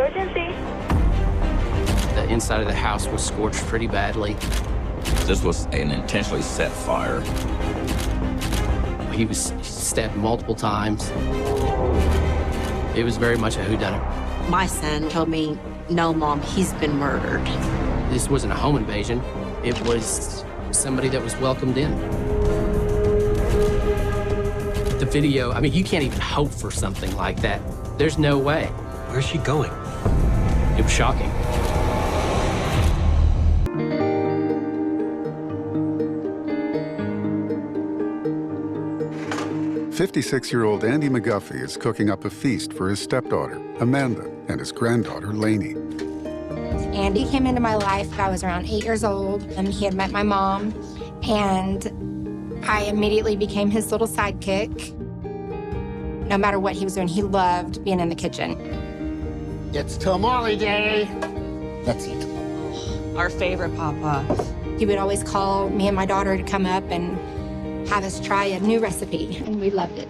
emergency. The inside of the house was scorched pretty badly. This was an intentionally set fire. He was stabbed multiple times. It was very much a whodunit. My son told me, no, Mom, he's been murdered. This wasn't a home invasion. It was somebody that was welcomed in. The video, I mean, you can't even hope for something like that. There's no way. Where's she going? It was shocking. "56-year-old Andy McGuffey is cooking up a feast for his stepdaughter, Amanda, and his granddaughter, Lainey. Andy came into my life when I was around 8 years old, and he had met my mom, and I immediately became his little sidekick. No matter what he was doing, he loved being in the kitchen. It's tamale day. Let's eat. Our favorite Papa. He would always call me and my daughter to come up and have us try a new recipe, and we loved it.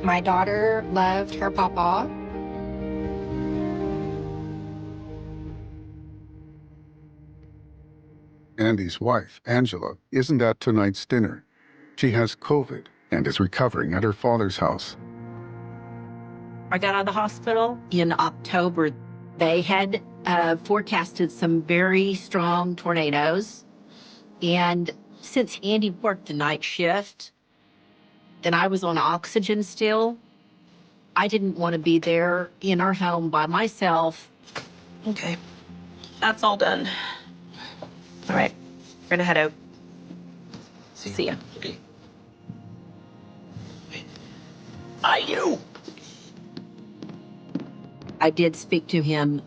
My daughter loved her Papa. Andy's wife, Angela, isn't at tonight's dinner. She has COVID and is recovering at her father's house. I got out of the hospital in October. They had forecasted some very strong tornadoes. And since Andy worked the night shift and I was on oxygen still, I didn't want to be there in our home by myself. Okay, that's all done. All right, we're gonna head out. See ya. Okay. You. I did speak to him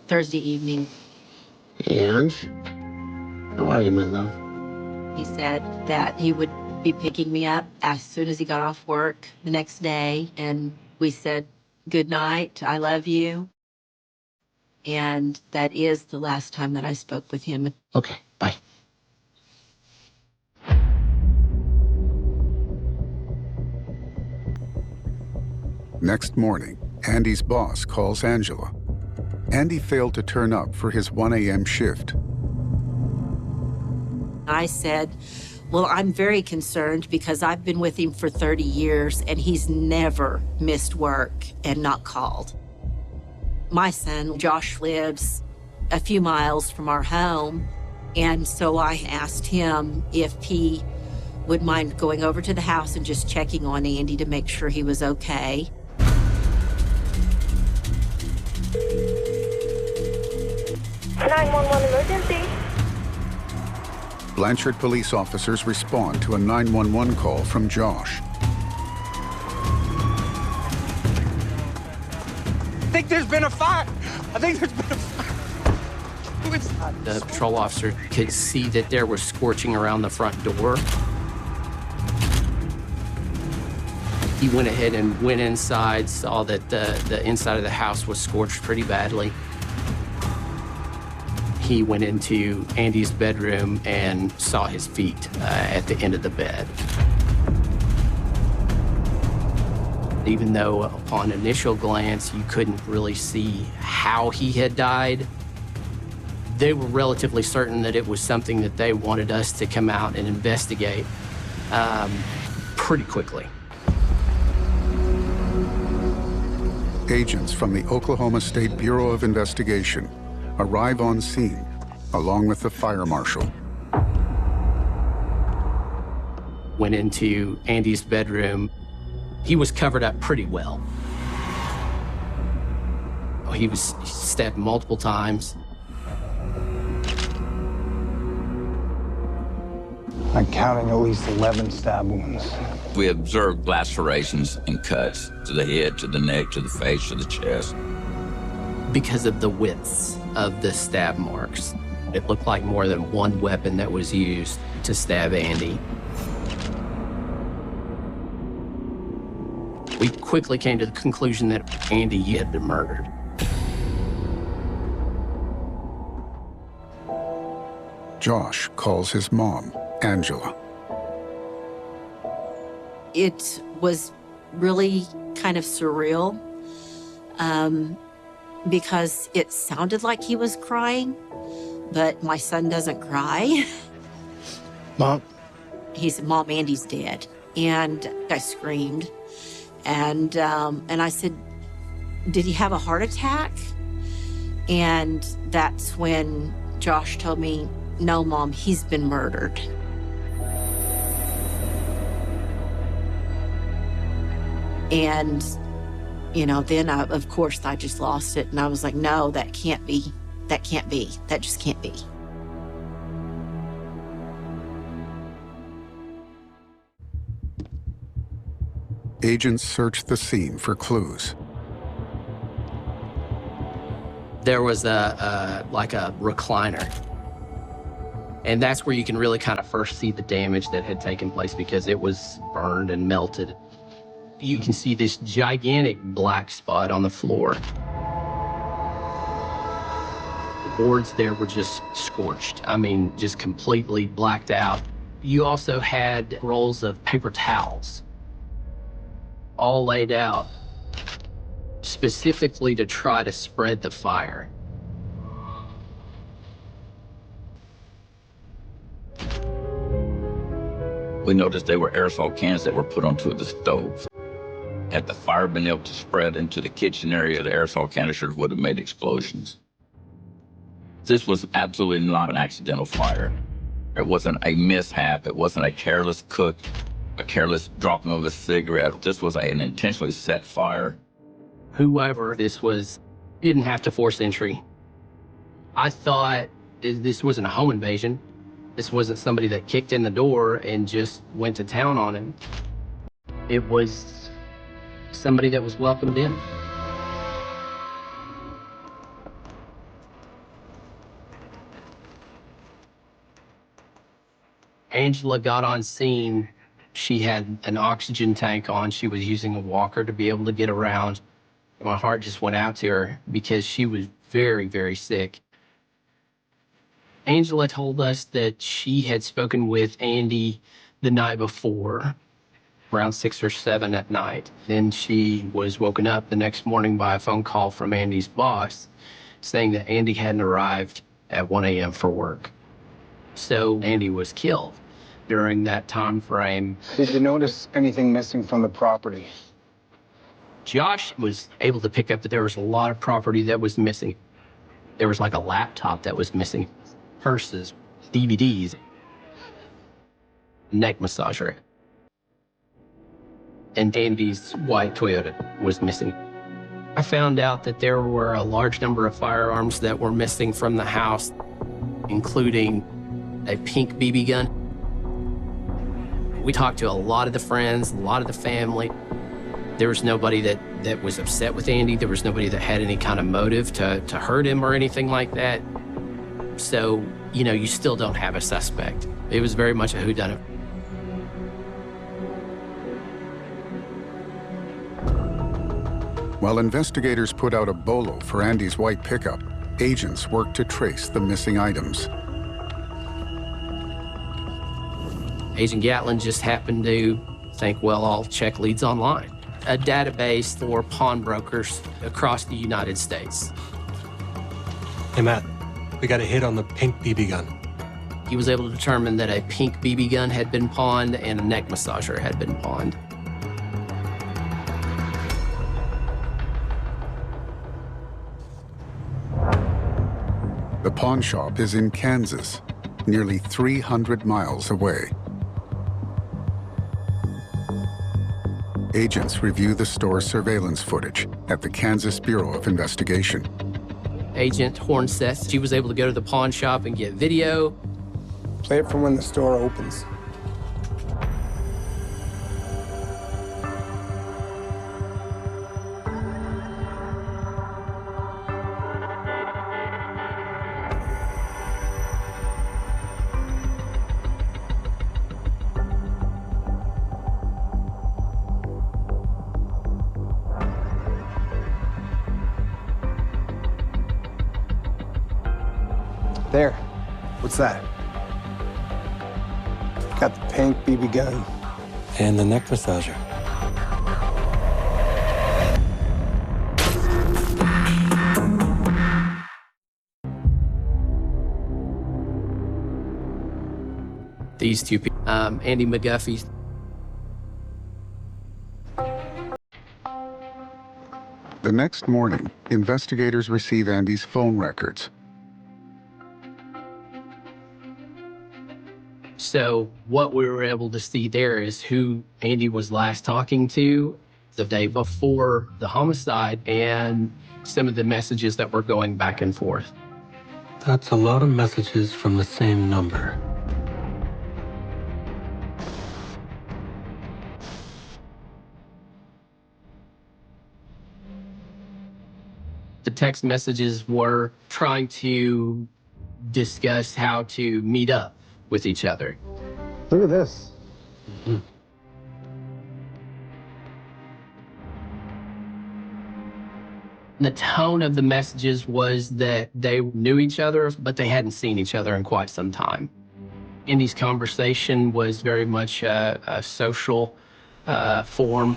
Thursday evening. And? How are you, my love? He said that he would be picking me up as soon as he got off work the next day. And we said, good night, I love you. And that is the last time that I spoke with him. Okay, bye. Next morning, Andy's boss calls Angela. Andy failed to turn up for his 1 a.m. shift. I said, well, I'm very concerned because I've been with him for 30 years and he's never missed work and not called. My son, Josh, lives a few miles from our home, and so I asked him if he would mind going over to the house and just checking on Andy to make sure he was okay. "911 emergency." Blanchard police officers respond to a 911 call from Josh. I think there's been a fire. I think there's been a fire. Who is that? The patrol officer could see that there was scorching around the front door. He went ahead and went inside, saw that the inside of the house was scorched pretty badly. He went into Andy's bedroom and saw his feet at the end of the bed. Even though upon initial glance you couldn't really see how he had died, they were relatively certain that it was something that they wanted us to come out and investigate pretty quickly. Agents from the Oklahoma State Bureau of Investigation arrive on scene, along with the fire marshal. Went into Andy's bedroom. He was covered up pretty well. He was stabbed multiple times. I'm counting at least 11 stab wounds. We observed lacerations and cuts to the head, to the neck, to the face, to the chest. Because of the widths of the stab marks, it looked like more than one weapon that was used to stab Andy. We quickly came to the conclusion that Andy had been murdered. Josh calls his mom, Angela. It was really kind of surreal. because it sounded like he was crying, but my son doesn't cry. Mom? He said, Mom, Andy's dead. And I screamed. And I said, did he have a heart attack? And that's when Josh told me, no, Mom, he's been murdered. And, then of course I just lost it. And I was like, no, that can't be. That can't be. That just can't be. Agents searched the scene for clues. There was like a recliner. And that's where you can really kind of first see the damage that had taken place because it was burned and melted. You can see this gigantic black spot on the floor. The boards there were just scorched. I mean, just completely blacked out. You also had rolls of paper towels all laid out specifically to try to spread the fire. We noticed they were aerosol cans that were put onto the stove. Had the fire been able to spread into the kitchen area, the aerosol canisters would have made explosions. This was absolutely not an accidental fire. It wasn't a mishap. It wasn't a careless cook, a careless dropping of a cigarette. This was an intentionally set fire. Whoever this was didn't have to force entry. I thought this wasn't a home invasion. This wasn't somebody that kicked in the door and just went to town on him. It was somebody that was welcomed in. Angela got on scene. She had an oxygen tank on. She was using a walker to be able to get around. My heart just went out to her because she was very, very sick. Angela told us that she had spoken with Andy the night before, around 6 or 7 at night. Then she was woken up the next morning by a phone call from Andy's boss saying that Andy hadn't arrived at 1 a.m. for work. So Andy was killed during that time frame. Did you notice anything missing from the property? Josh was able to pick up that there was a lot of property that was missing. There was like a laptop that was missing, purses, DVDs, neck massager. And Andy's white Toyota was missing. I found out that there were a large number of firearms that were missing from the house, including a pink BB gun. We talked to a lot of the friends, a lot of the family. There was nobody that was upset with Andy. There was nobody that had any kind of motive to hurt him or anything like that. So, you still don't have a suspect. It was very much a whodunit. While investigators put out a bolo for Andy's white pickup, agents worked to trace the missing items. Agent Gatlin just happened to think, well, I'll check leads online, a database for pawnbrokers across the United States. Hey, Matt, we got a hit on the pink BB gun. He was able to determine that a pink BB gun had been pawned and a neck massager had been pawned. The pawn shop is in Kansas, nearly 300 miles away. Agents review the store's surveillance footage at the Kansas Bureau of Investigation. Agent Hornseth, she was able to go to the pawn shop and get video. Play it from when the store opens. There. What's that? Got the pink BB gun. And the neck massager. these two people, Andy McGuffey. The next morning, investigators receive Andy's phone records. So what we were able to see there is who Andy was last talking to the day before the homicide and some of the messages that were going back and forth. That's a lot of messages from the same number. The text messages were trying to discuss how to meet up with each other. Look at this. Mm-hmm. The tone of the messages was that they knew each other, but they hadn't seen each other in quite some time. Andy's conversation was very much a social form.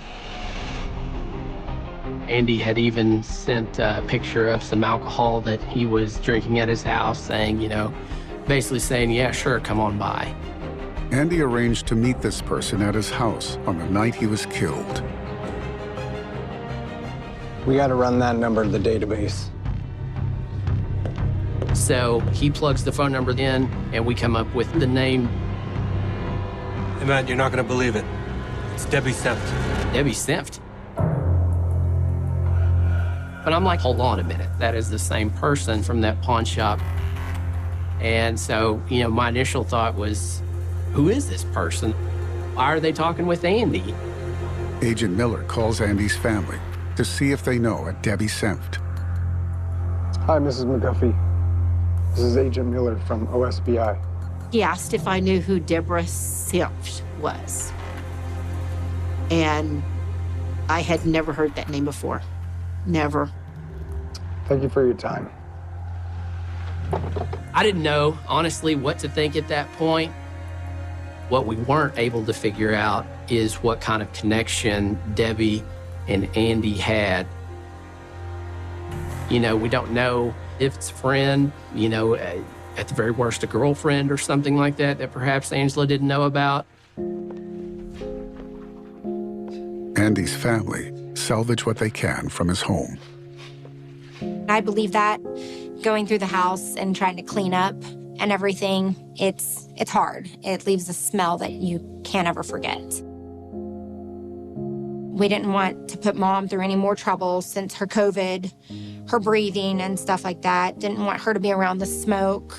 Andy had even sent a picture of some alcohol that he was drinking at his house, saying, basically saying, yeah, sure, come on by. Andy arranged to meet this person at his house on the night he was killed. We got to run that number to the database. So he plugs the phone number in, and we come up with the name. Hey, Matt, you're not going to believe it. It's Debbie Senft. Debbie Senft. But I'm like, hold on a minute. That is the same person from that pawn shop. And so, my initial thought was, who is this person? Why are they talking with Andy? Agent Miller calls Andy's family to see if they know a Debbie Senft. Hi, Mrs. McGuffey. This is Agent Miller from OSBI. He asked if I knew who Deborah Senft was. And I had never heard that name before. Never. Thank you for your time. I didn't know, honestly, what to think at that point. What we weren't able to figure out is what kind of connection Debbie and Andy had. We don't know if it's a friend, at the very worst, a girlfriend or something like that perhaps Angela didn't know about. Andy's family salvage what they can from his home. I believe that going through the house and trying to clean up and everything, it's hard. It leaves a smell that you can't ever forget. We didn't want to put Mom through any more trouble since her COVID, her breathing and stuff like that. Didn't want her to be around the smoke.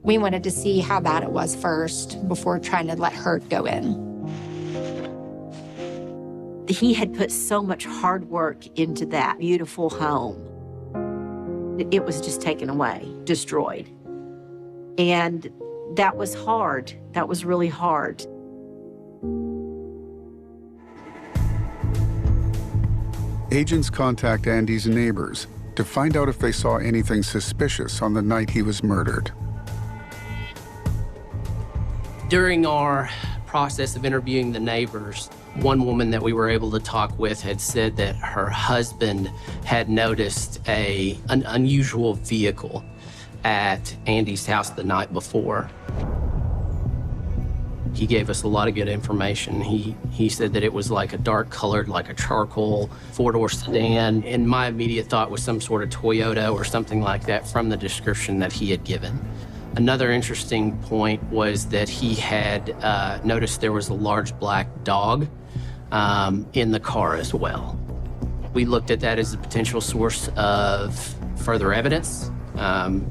We wanted to see how bad it was first before trying to let her go in. He had put so much hard work into that beautiful home. It was just taken away, destroyed. And that was hard. That was really hard. Agents contact Andy's neighbors to find out if they saw anything suspicious on the night he was murdered. During our process of interviewing the neighbors, one woman that we were able to talk with had said that her husband had noticed an unusual vehicle at Andy's house the night before. He gave us a lot of good information. He said that it was like a dark colored, like a charcoal four-door sedan. And my immediate thought was some sort of Toyota or something like that from the description that he had given. Another interesting point was that he had noticed there was a large black dog in the car as well. We looked at that as a potential source of further evidence.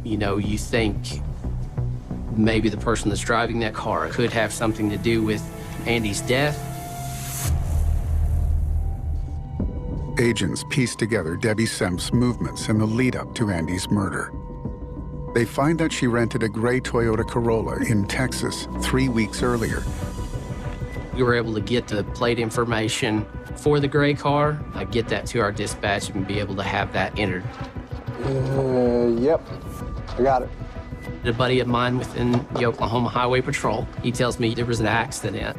You think maybe the person that's driving that car could have something to do with Andy's death. Agents piece together Debbie Senft's movements in the lead-up to Andy's murder. They find that she rented a gray Toyota Corolla in Texas 3 weeks earlier. We were able to get the plate information for the gray car, get that to our dispatch, and be able to have that entered. Yep, I got it. A buddy of mine within the Oklahoma Highway Patrol, he tells me there was an accident.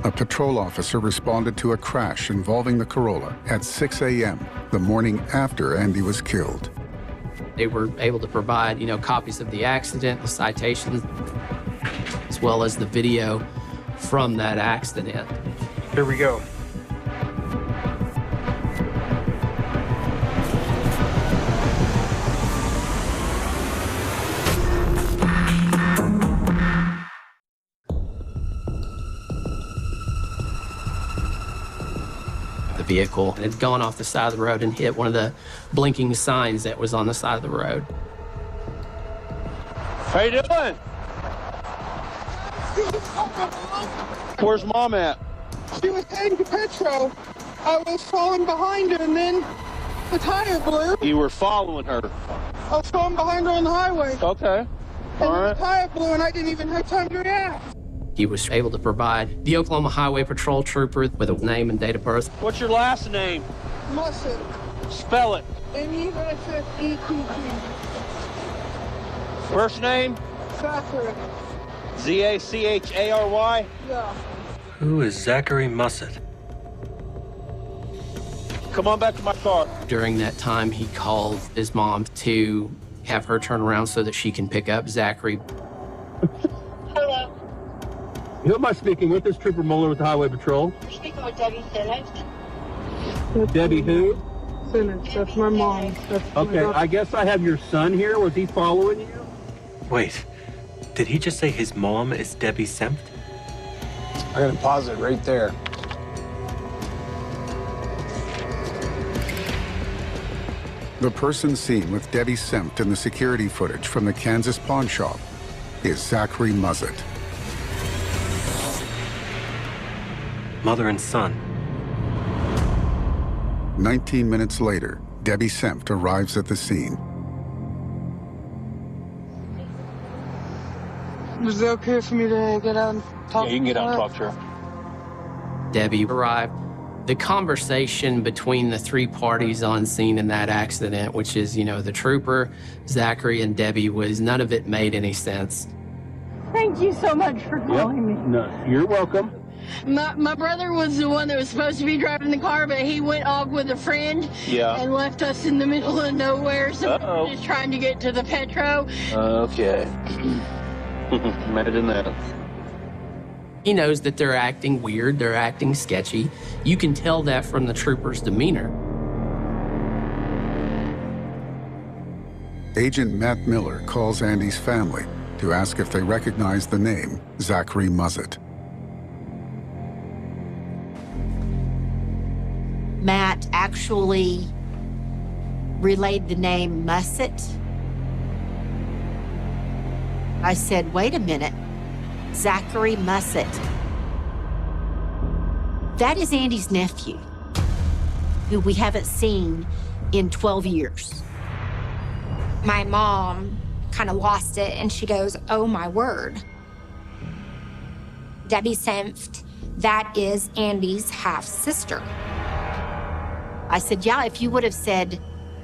A patrol officer responded to a crash involving the Corolla at 6 a.m. the morning after Andy was killed. They were able to provide, copies of the accident, the citations, as well as the video from that accident. Here we go. The vehicle had gone off the side of the road and hit one of the blinking signs that was on the side of the road. How you doing? Where's Mom at? She was heading to Petro. I was falling behind her, and then the tire blew. You were following her. I was falling behind her on the highway. Okay. All And right. the tire blew, and I didn't even have time to react. He was able to provide the Oklahoma Highway Patrol trooper with a name and date of birth. What's your last name? Musset. Spell it. M-U-S-S-E-T-T. First name? Zachary. Z-A-C-H-A-R-Y? Yeah. Who is Zachary Musset? Come on back to my car. During that time, he called his mom to have her turn around so that she can pick up Zachary. Hello, Who am I speaking with? This is Trooper Mueller with the Highway Patrol. you're speaking with Debbie Sinnott. Debbie who? Sinnott. That's my mom. That's my Okay, daughter. I guess I have your son here. Was he following you? Wait, did he just say his mom is Debbie Sempt? I got a deposit right there. The person seen with Debbie Sempt in the security footage from the Kansas Pawnshop is Zachary Musset. Mother and son. 19 minutes later, Debbie Sempt arrives at the scene. Is it okay for me to get out and talk? Yeah, you can get out and talk to her. Debbie arrived. The conversation between the three parties on scene in that accident, which is, the trooper, Zachary, and Debbie, was none of it made any sense. Thank you so much for calling me. No, you're welcome. My brother was the one that was supposed to be driving the car, but he went off with a friend Yeah. and left us in the middle of nowhere. So Uh-oh. we're just trying to get to the Petro. Okay. Imagine that. He knows that they're acting weird, they're acting sketchy. You can tell that from the trooper's demeanor. Agent Matt Miller calls Andy's family to ask if they recognize the name Zachary Musset. Matt actually relayed the name Musset. I said, wait a minute, Zachary Musset. That is Andy's nephew, who we haven't seen in 12 years. My mom kind of lost it and she goes, oh my word. Debbie Sempt, that is Andy's half-sister. I said, yeah, if you would have said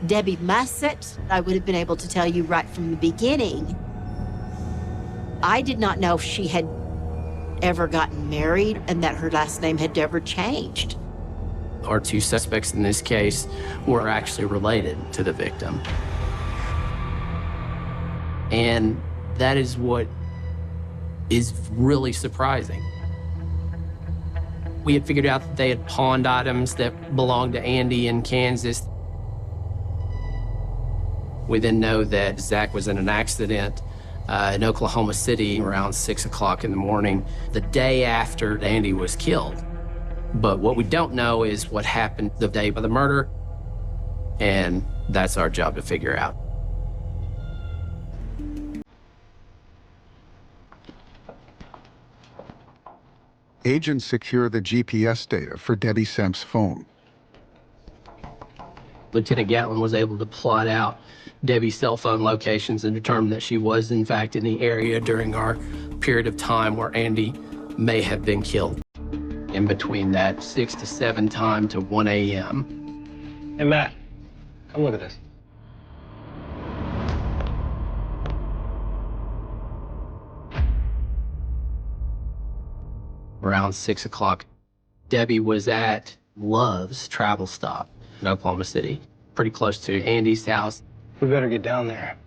Debbie Musset, I would have been able to tell you right from the beginning. I did not know if she had ever gotten married and that her last name had ever changed. Our two suspects in this case were actually related to the victim. And that is what is really surprising. We had figured out that they had pawned items that belonged to Andy in Kansas. We then know that Zach was in an accident in Oklahoma City around 6 o'clock in the morning, the day after Andy was killed. But what we don't know is what happened the day of the murder, and that's our job to figure out. Agents secure the GPS data for Debbie Sempt's phone. Lieutenant Gatlin was able to plot out Debbie's cell phone locations and determine that she was, in fact, in the area during our period of time where Andy may have been killed. In between that 6 to 7 time to 1 a.m. Hey, Matt, come look at this. Around 6 o'clock, Debbie was at Love's travel stop in Oklahoma City, pretty close to Andy's house. We better get down there.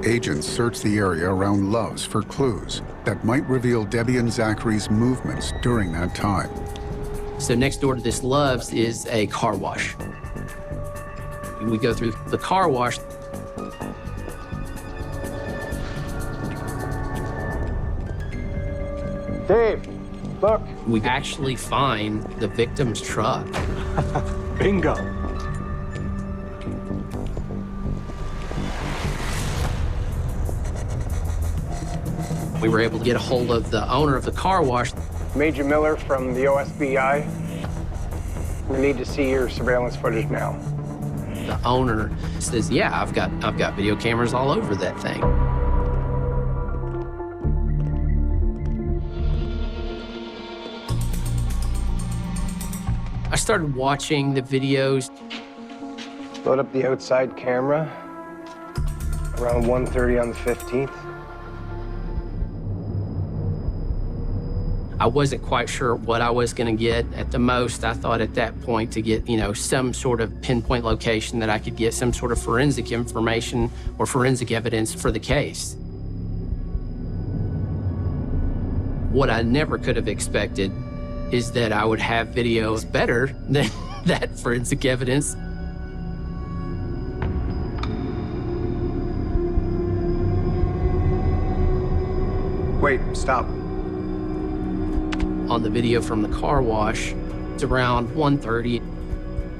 Agents search the area around Love's for clues that might reveal Debbie and Zachary's movements during that time. So next door to this Love's is a car wash. We go through the car wash. Dave, look. We actually find the victim's truck. Bingo. We were able to get a hold of the owner of the car wash. Major Miller from the OSBI. We need to see your surveillance footage now. The owner says, yeah, I've got video cameras all over that thing. I started watching the videos. Load up the outside camera around 1:30 on the 15th. I wasn't quite sure what I was going to get. At the most, I thought at that point to get, some sort of pinpoint location that I could get some sort of forensic information or forensic evidence for the case. What I never could have expected is that I would have videos better than that forensic evidence. Wait, stop. On the video from the car wash, it's around 1:30.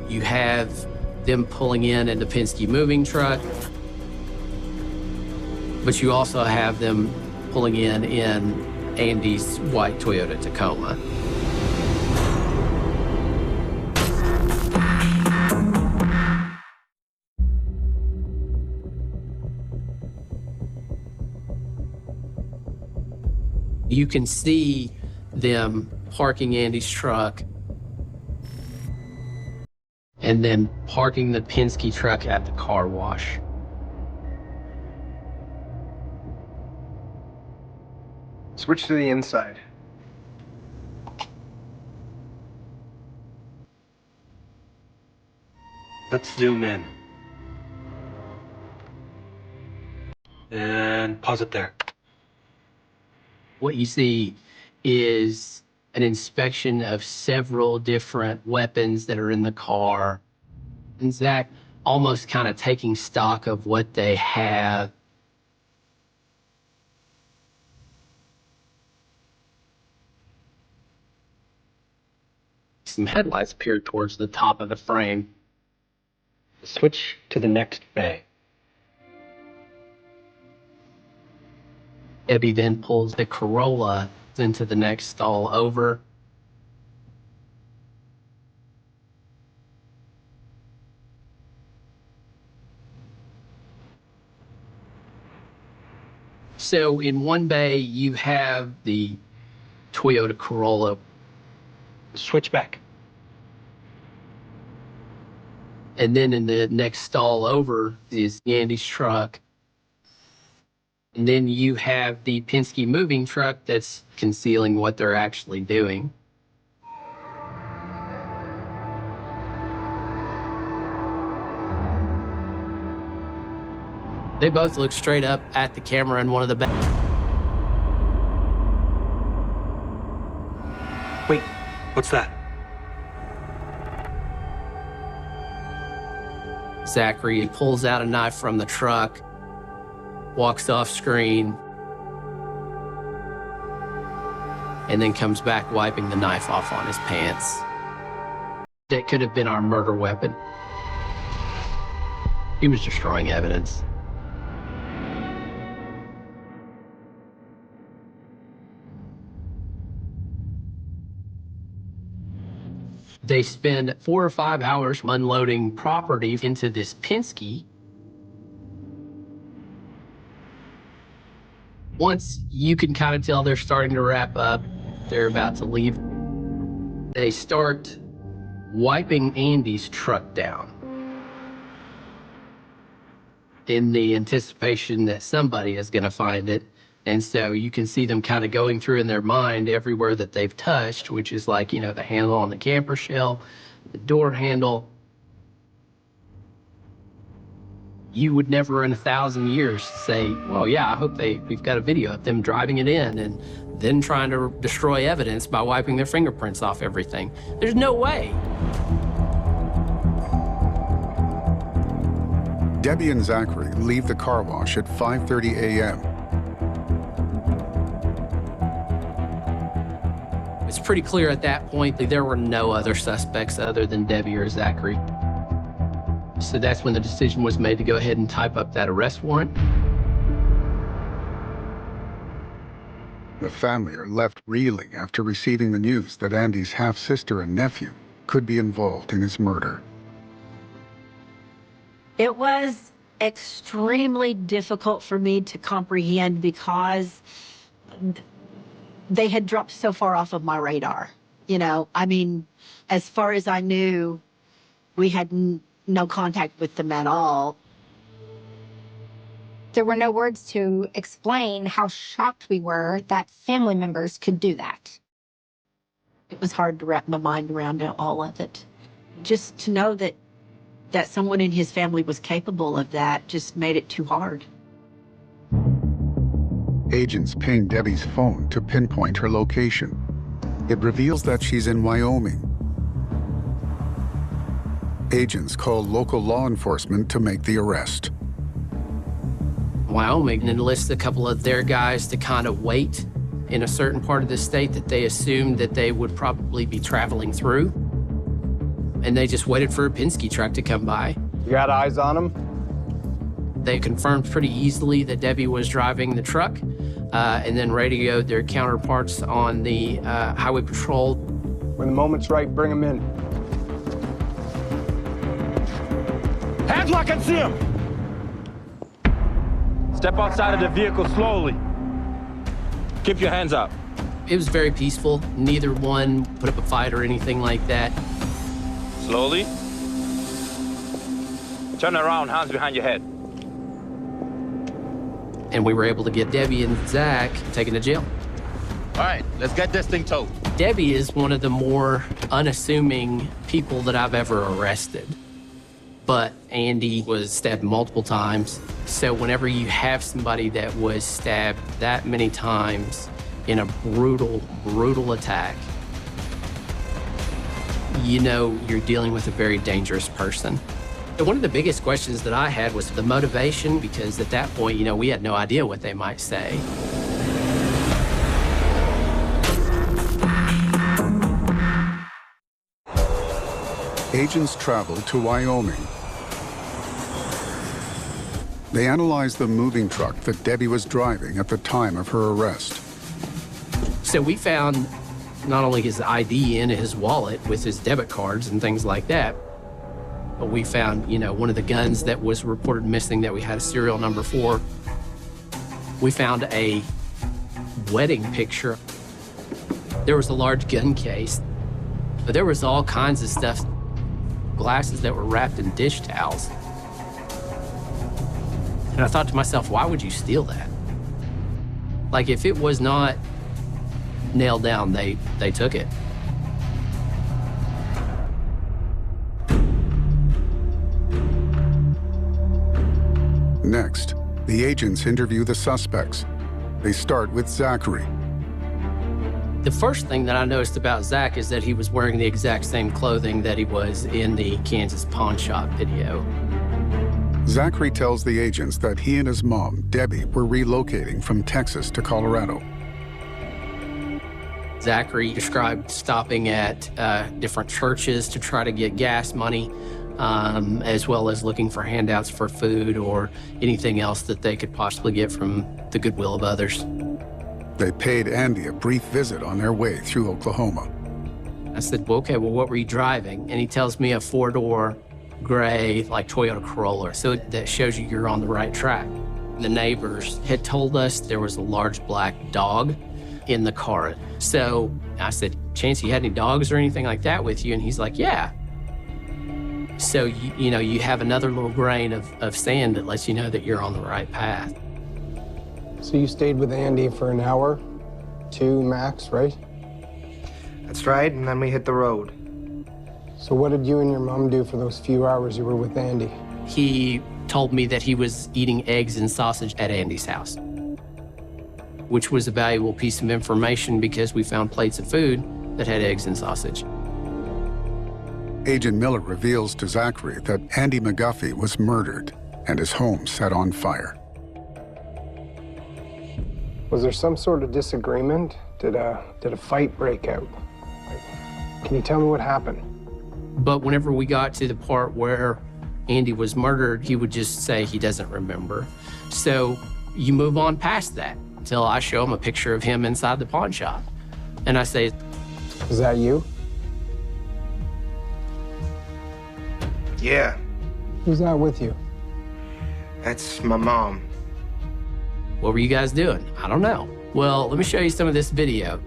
You have them pulling in the Penske moving truck, but you also have them pulling in Andy's white Toyota Tacoma. You can see them parking Andy's truck and then parking the Penske truck at the car wash. Switch to the inside. Let's zoom in. And pause it there. What you see is an inspection of several different weapons that are in the car. And Zach almost kind of taking stock of what they have. Some headlights appear towards the top of the frame. Switch to the next bay. Debbie then pulls the Corolla into the next stall over. So in one bay, you have the Toyota Corolla. Switch back. And then in the next stall over is Andy's truck. And then you have the Penske moving truck that's concealing what they're actually doing. They both look straight up at the camera in one of the back. Wait, what's that? Zachary pulls out a knife from the truck, walks off screen, and then comes back wiping the knife off on his pants. That could have been our murder weapon. He was destroying evidence. They spend 4 or 5 hours unloading property into this Penske. Once you can kind of tell they're starting to wrap up, they're about to leave, they start wiping Andy's truck down. in the anticipation that somebody is going to find it. And so you can see them kind of going through in their mind everywhere that they've touched, which is like, you know, the handle on the camper shell, the door handle. You would never in 1,000 years say, well, yeah, I hope we've got a video of them driving it in and then trying to destroy evidence by wiping their fingerprints off everything. There's no way. Debbie and Zachary leave the car wash at 5:30 a.m. It's pretty clear at that point that there were no other suspects other than Debbie or Zachary. So that's when the decision was made to go ahead and type up that arrest warrant. The family are left reeling after receiving the news that Andy's half-sister and nephew could be involved in his murder. It was extremely difficult for me to comprehend because they had dropped so far off of my radar. You know, I mean, as far as I knew, we had no contact with them at all. There were no words to explain how shocked we were that family members could do that. It was hard to wrap my mind around all of it. Just to know that someone in his family was capable of that just made it too hard. Agents ping Debbie's phone to pinpoint her location. It reveals that she's in Wyoming. Agents call local law enforcement to make the arrest. Wyoming enlists a couple of their guys to kind of wait in a certain part of the state that they assumed that they would probably be traveling through. And they just waited for a Penske truck to come by. You got eyes on him? They confirmed pretty easily that Debbie was driving the truck, and then radioed their counterparts on the highway patrol. When the moment's right, bring him in. Hands where I can see him! Step outside of the vehicle slowly. Keep your hands up. It was very peaceful. Neither one put up a fight or anything like that. Slowly. Turn around, hands behind your head. And we were able to get Debbie and Zach taken to jail. All right, let's get this thing towed. Debbie is one of the more unassuming people that I've ever arrested. But Andy was stabbed multiple times. So whenever you have somebody that was stabbed that many times in a brutal, brutal attack, you know you're dealing with a very dangerous person. And one of the biggest questions that I had was the motivation, because at that point, you know, we had no idea what they might say. Agents travel to Wyoming. They analyze the moving truck that Debbie was driving at the time of her arrest. So we found not only his ID in his wallet with his debit cards and things like that, but we found, you know, one of the guns that was reported missing that we had a serial number for. We found a wedding picture. There was a large gun case, but there was all kinds of stuff, glasses that were wrapped in dish towels. And I thought to myself, why would you steal that? Like, if it was not nailed down, they took it. Next, the agents interview the suspects. They start with Zachary. The first thing that I noticed about Zach is that he was wearing the exact same clothing that he was in the Kansas Pawnshop video. Zachary tells the agents that he and his mom, Debbie, were relocating from Texas to Colorado. Zachary described stopping at different churches to try to get gas money, as well as looking for handouts for food or anything else that they could possibly get from the goodwill of others. They paid Andy a brief visit on their way through Oklahoma. I said, well, okay, well, what were you driving? And he tells me a four-door gray, like Toyota Corolla. So that shows you you're on the right track. The neighbors had told us there was a large black dog in the car. So I said, Chance, you had any dogs or anything like that with you? And he's like, yeah. So, you know, you have another little grain of sand that lets you know that you're on the right path. So you stayed with Andy for an hour, 2 max, right? That's right, and then we hit the road. So what did you and your mom do for those few hours you were with Andy? He told me that he was eating eggs and sausage at Andy's house, which was a valuable piece of information because we found plates of food that had eggs and sausage. Agent Miller reveals to Zachary that Andy McGuffey was murdered and his home set on fire. Was there some sort of disagreement? Did a fight break out? Can you tell me what happened? But whenever we got to the part where Andy was murdered, he would just say he doesn't remember. So you move on past that until I show him a picture of him inside the pawn shop. And I say, "Is that you?" Yeah, Who's that with you? that's my mom. "What were you guys doing?" "I don't know." "Well, let me show you some of this video."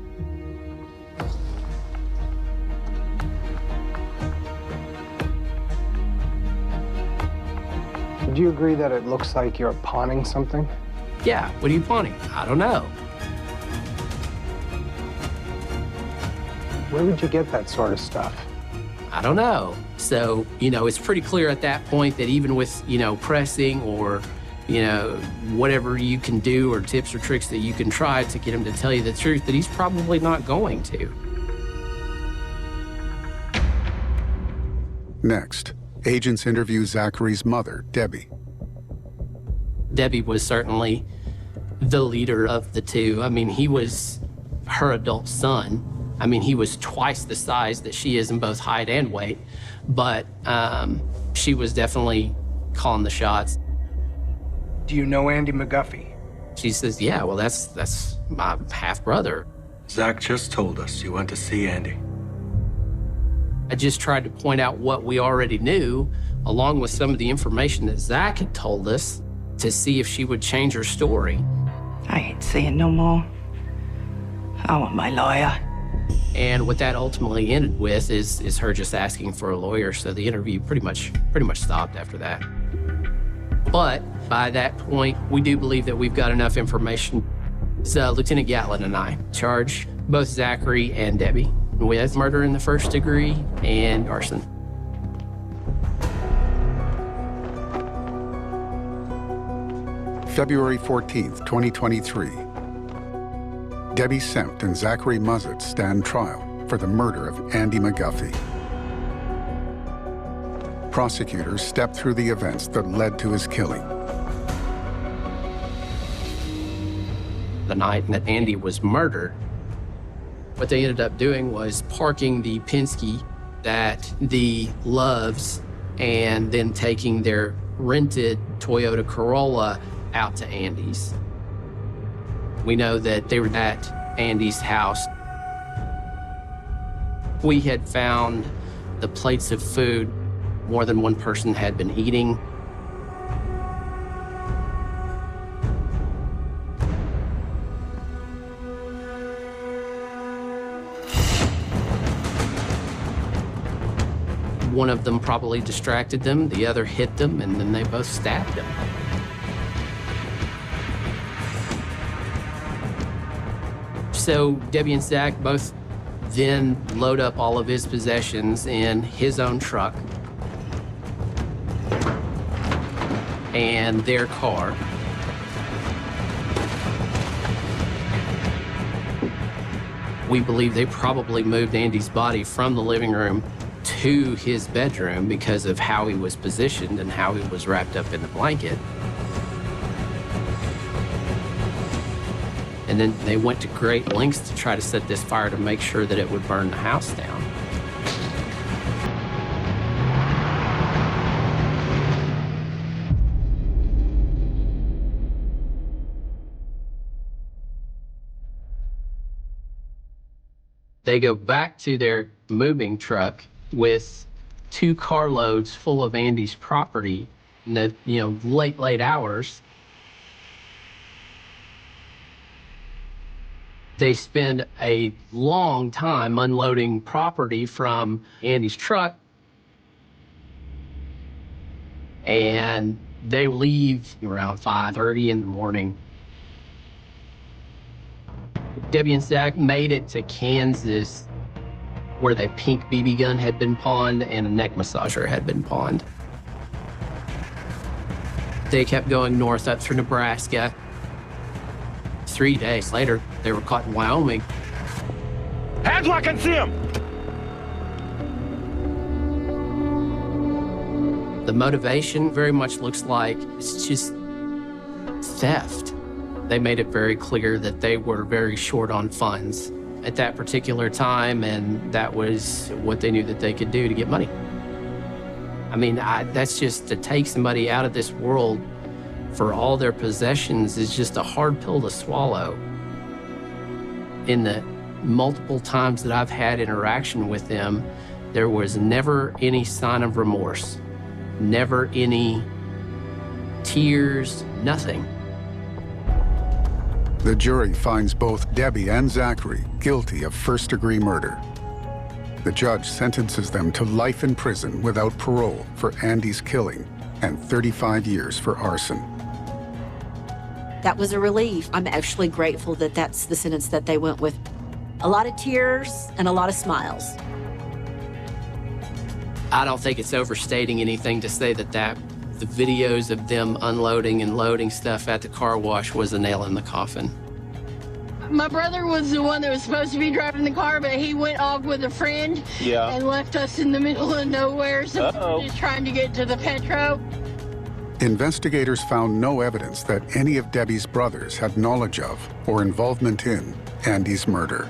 Would you agree that it looks like you're pawning something? "Yeah, what are you pawning?" "I don't know." Where would you get that sort of stuff? "I don't know." So, you know, it's pretty clear at that point that even with, you know, pressing or, you know, whatever you can do or tips or tricks that you can try to get him to tell you the truth, that he's probably not going to. Next, agents interview Zachary's mother, Debbie. Debbie was certainly the leader of the two. I mean, he was her adult son. I mean, he was twice the size that she is in both height and weight, but she was definitely calling the shots. Do you know Andy McGuffey? She says, "Yeah, well, that's my half-brother." Zach just told us you went to see Andy. I just tried to point out what we already knew, along with some of the information that Zach had told us, to see if she would change her story. "I ain't saying no more. I want my lawyer." And what that ultimately ended with is her just asking for a lawyer. So the interview pretty much stopped after that. But by that point, we do believe that we've got enough information. So Lieutenant Gatlin and I charge both Zachary and Debbie with murder in the first degree and arson. February 14th, 2023. Debbie Sempt and Zachary Muzzett stand trial for the murder of Andy McGuffey. Prosecutors step through the events that led to his killing. The night that Andy was murdered, what they ended up doing was parking the Penske at the Loves and then taking their rented Toyota Corolla out to Andy's. We know that they were at Andy's house. We had found the plates of food more than one person had been eating. One of them probably distracted them, the other hit them, and then they both stabbed him. So Debbie and Zach both then load up all of his possessions in his own truck and their car. We believe they probably moved Andy's body from the living room to his bedroom because of how he was positioned and how he was wrapped up in the blanket. And then they went to great lengths to try to set this fire to make sure that it would burn the house down. They go back to their moving truck with 2 carloads full of Andy's property in the, late hours. They spend a long time unloading property from Andy's truck. and they leave around 5:30 in the morning. Debbie and Zach made it to Kansas, where the pink BB gun had been pawned and a neck massager had been pawned. They kept going north up through Nebraska. 3 days later, they were caught in Wyoming. Hands where I can see him! The motivation very much looks like it's just theft. They made it very clear that they were very short on funds at that particular time, and that was what they knew that they could do to get money. I mean, that's just to take somebody out of this world for all their possessions is just a hard pill to swallow. In the multiple times that I've had interaction with them, there was never any sign of remorse, never any tears, nothing. The jury finds both Debbie and Zachary guilty of first-degree murder. The judge sentences them to life in prison without parole for Andy's killing and 35 years for arson. That was a relief. I'm actually grateful that that's the sentence that they went with. A lot of tears and a lot of smiles. I don't think it's overstating anything to say that the videos of them unloading and loading stuff at the car wash was a nail in the coffin. My brother was the one that was supposed to be driving the car, but he went off with a friend and left us in the middle of nowhere, so we were just trying to get to the Petro. Investigators found no evidence that any of Debbie's brothers had knowledge of or involvement in Andy's murder.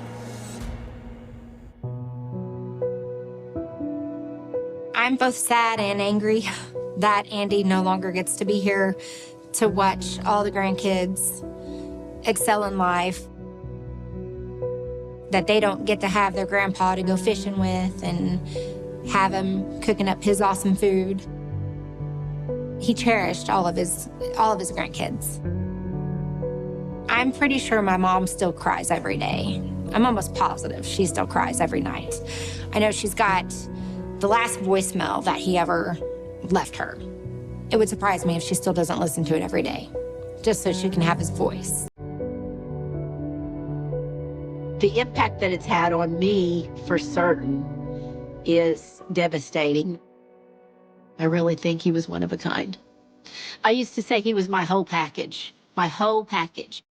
I'm both sad and angry that Andy no longer gets to be here to watch all the grandkids excel in life, that they don't get to have their grandpa to go fishing with and have him cooking up his awesome food. He cherished all of his grandkids. I'm pretty sure my mom still cries every day. I'm almost positive she still cries every night. I know she's got the last voicemail that he ever left her. It would surprise me if she still doesn't listen to it every day, just so she can have his voice. The impact that it's had on me, for certain, is devastating. I really think he was one of a kind. I used to say he was my whole package, my whole package.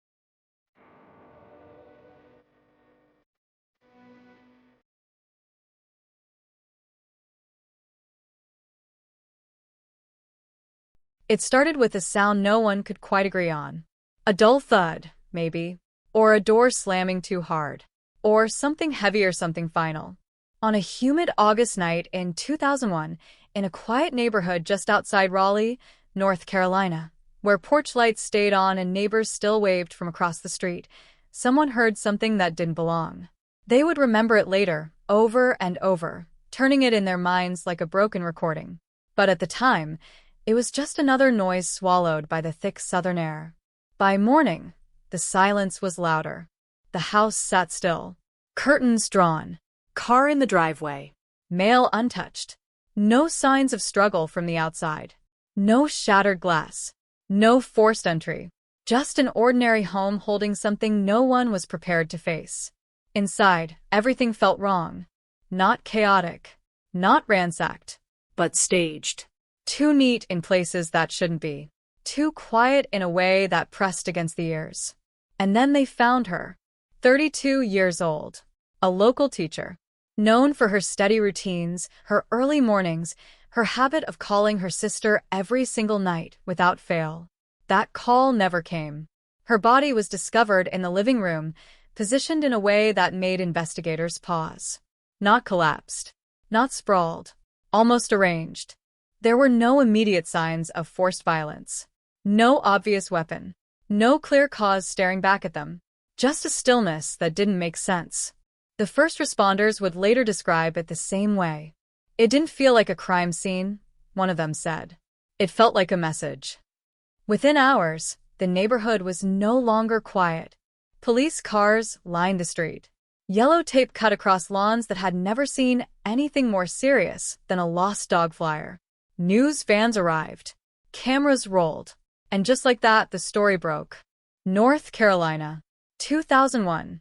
It started with a sound no one could quite agree on. A dull thud, maybe, or a door slamming too hard, or something heavy or something final. On a humid August night in 2001, in a quiet neighborhood just outside Raleigh, North Carolina, where porch lights stayed on and neighbors still waved from across the street, someone heard something that didn't belong. They would remember it later, over and over, turning it in their minds like a broken recording. But at the time, it was just another noise swallowed by the thick southern air. By morning, the silence was louder. The house sat still, curtains drawn, car in the driveway, mail untouched. No signs of struggle from the outside. No shattered glass. No forced entry. Just an ordinary home holding something no one was prepared to face. Inside, everything felt wrong. Not chaotic. Not ransacked. But staged. Too neat in places that shouldn't be. Too quiet in a way that pressed against the ears. And then they found her. 32 years old. A local teacher. Known for her steady routines, her early mornings, her habit of calling her sister every single night without fail. That call never came. Her body was discovered in the living room, positioned in a way that made investigators pause. Not collapsed. Not sprawled. Almost arranged. There were no immediate signs of forced violence. No obvious weapon. No clear cause staring back at them. Just a stillness that didn't make sense. The first responders would later describe it the same way. It didn't feel like a crime scene, one of them said. It felt like a message. Within hours, the neighborhood was no longer quiet. Police cars lined the street. Yellow tape cut across lawns that had never seen anything more serious than a lost dog flyer. News vans arrived. Cameras rolled. And just like that, the story broke. North Carolina, 2001.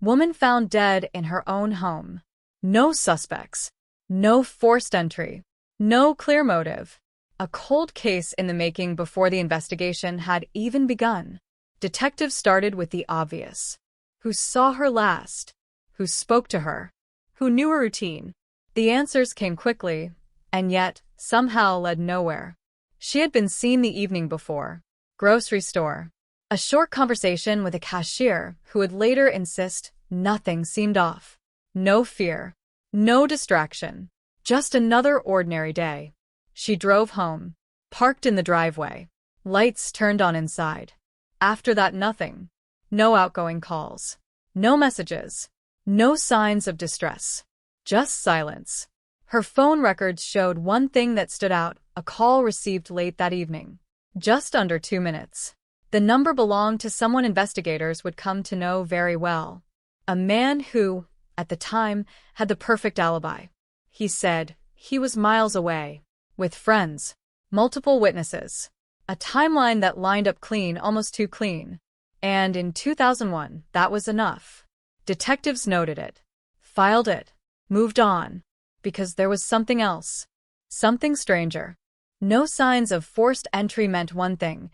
Woman found dead in her own home. No suspects. No forced entry. No clear motive. A cold case in the making before the investigation had even begun. Detectives started with the obvious. Who saw her last? Who spoke to her? Who knew her routine? The answers came quickly, and yet somehow led nowhere. She had been seen the evening before. Grocery store. A short conversation with a cashier who would later insist nothing seemed off. No fear. No distraction. Just another ordinary day. She drove home. Parked in the driveway. Lights turned on inside. After that, nothing. No outgoing calls. No messages. No signs of distress. Just silence. Her phone records showed one thing that stood out, a call received late that evening. Just under 2 minutes. The number belonged to someone investigators would come to know very well. A man who, at the time, had the perfect alibi. He said he was miles away, with friends, multiple witnesses, a timeline that lined up clean, almost too clean. And in 2001, that was enough. Detectives noted it, filed it, moved on, because there was something else, something stranger. No signs of forced entry meant one thing.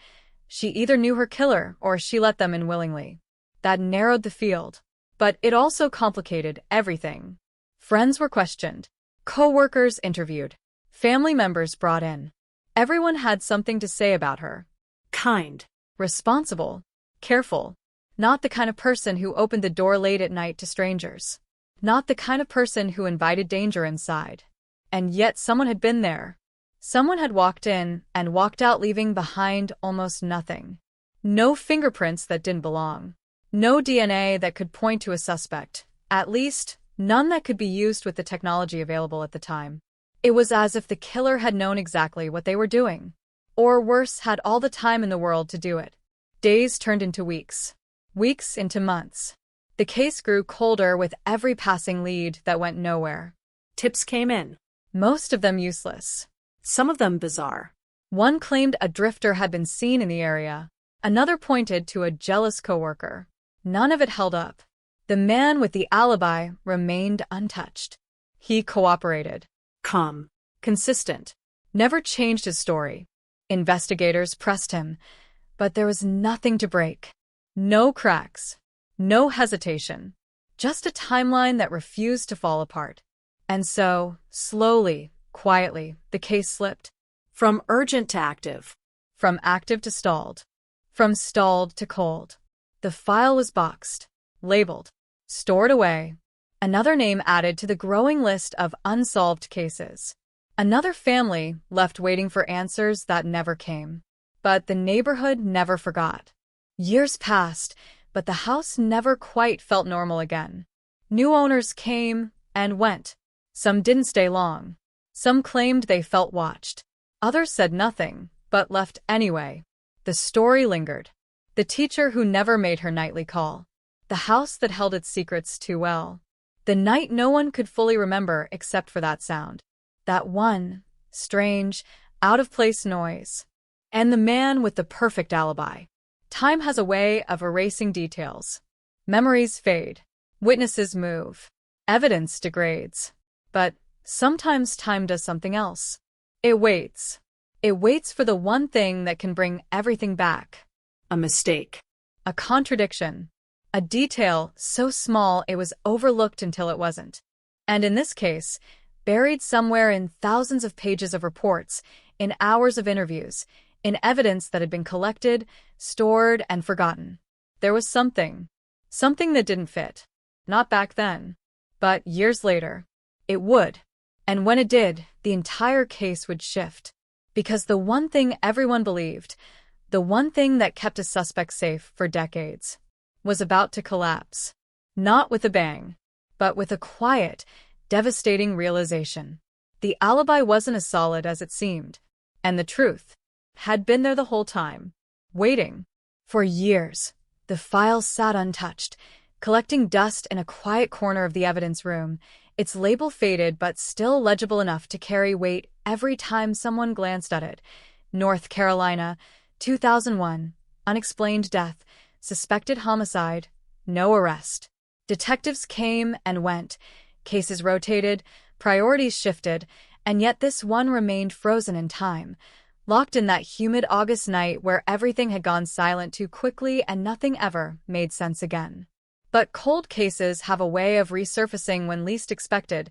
She either knew her killer or she let them in willingly. That narrowed the field. But it also complicated everything. Friends were questioned. Co-workers interviewed. Family members brought in. Everyone had something to say about her. Kind. Responsible. Careful. Not the kind of person who opened the door late at night to strangers. Not the kind of person who invited danger inside. And yet someone had been there. Someone had walked in and walked out, leaving behind almost nothing. No fingerprints that didn't belong. No DNA that could point to a suspect. At least, none that could be used with the technology available at the time. It was as if the killer had known exactly what they were doing. Or worse, had all the time in the world to do it. Days turned into weeks. Weeks into months. The case grew colder with every passing lead that went nowhere. Tips came in. Most of them useless. Some of them bizarre. One claimed a drifter had been seen in the area. Another pointed to a jealous coworker. None of it held up. The man with the alibi remained untouched. He cooperated. Calm. Consistent. Never changed his story. Investigators pressed him, but there was nothing to break. No cracks. No hesitation. Just a timeline that refused to fall apart. And so, slowly, quietly, the case slipped. From urgent to active. From active to stalled. From stalled to cold. The file was boxed, labeled, stored away. Another name added to the growing list of unsolved cases. Another family left waiting for answers that never came. But the neighborhood never forgot. Years passed, but the house never quite felt normal again. New owners came and went. Some didn't stay long. Some claimed they felt watched. Others said nothing, but left anyway. The story lingered. The teacher who never made her nightly call. The house that held its secrets too well. The night no one could fully remember except for that sound. That one, strange, out-of-place noise. And the man with the perfect alibi. Time has a way of erasing details. Memories fade. Witnesses move. Evidence degrades. But sometimes time does something else. It waits. It waits for the one thing that can bring everything back. A mistake. A contradiction. A detail so small it was overlooked until it wasn't. And in this case, buried somewhere in thousands of pages of reports, in hours of interviews, in evidence that had been collected, stored, and forgotten. There was something. Something that didn't fit. Not back then. But years later. It would. And when it did, the entire case would shift. Because the one thing everyone believed, the one thing that kept a suspect safe for decades, was about to collapse. Not with a bang, but with a quiet, devastating realization. The alibi wasn't as solid as it seemed. And the truth had been there the whole time, waiting. For years, the file sat untouched, collecting dust in a quiet corner of the evidence room, its label faded but still legible enough to carry weight every time someone glanced at it. North Carolina, 2001. Unexplained death. Suspected homicide. No arrest. Detectives came and went. Cases rotated. Priorities shifted. And yet this one remained frozen in time. Locked in that humid August night where everything had gone silent too quickly and nothing ever made sense again. But cold cases have a way of resurfacing when least expected,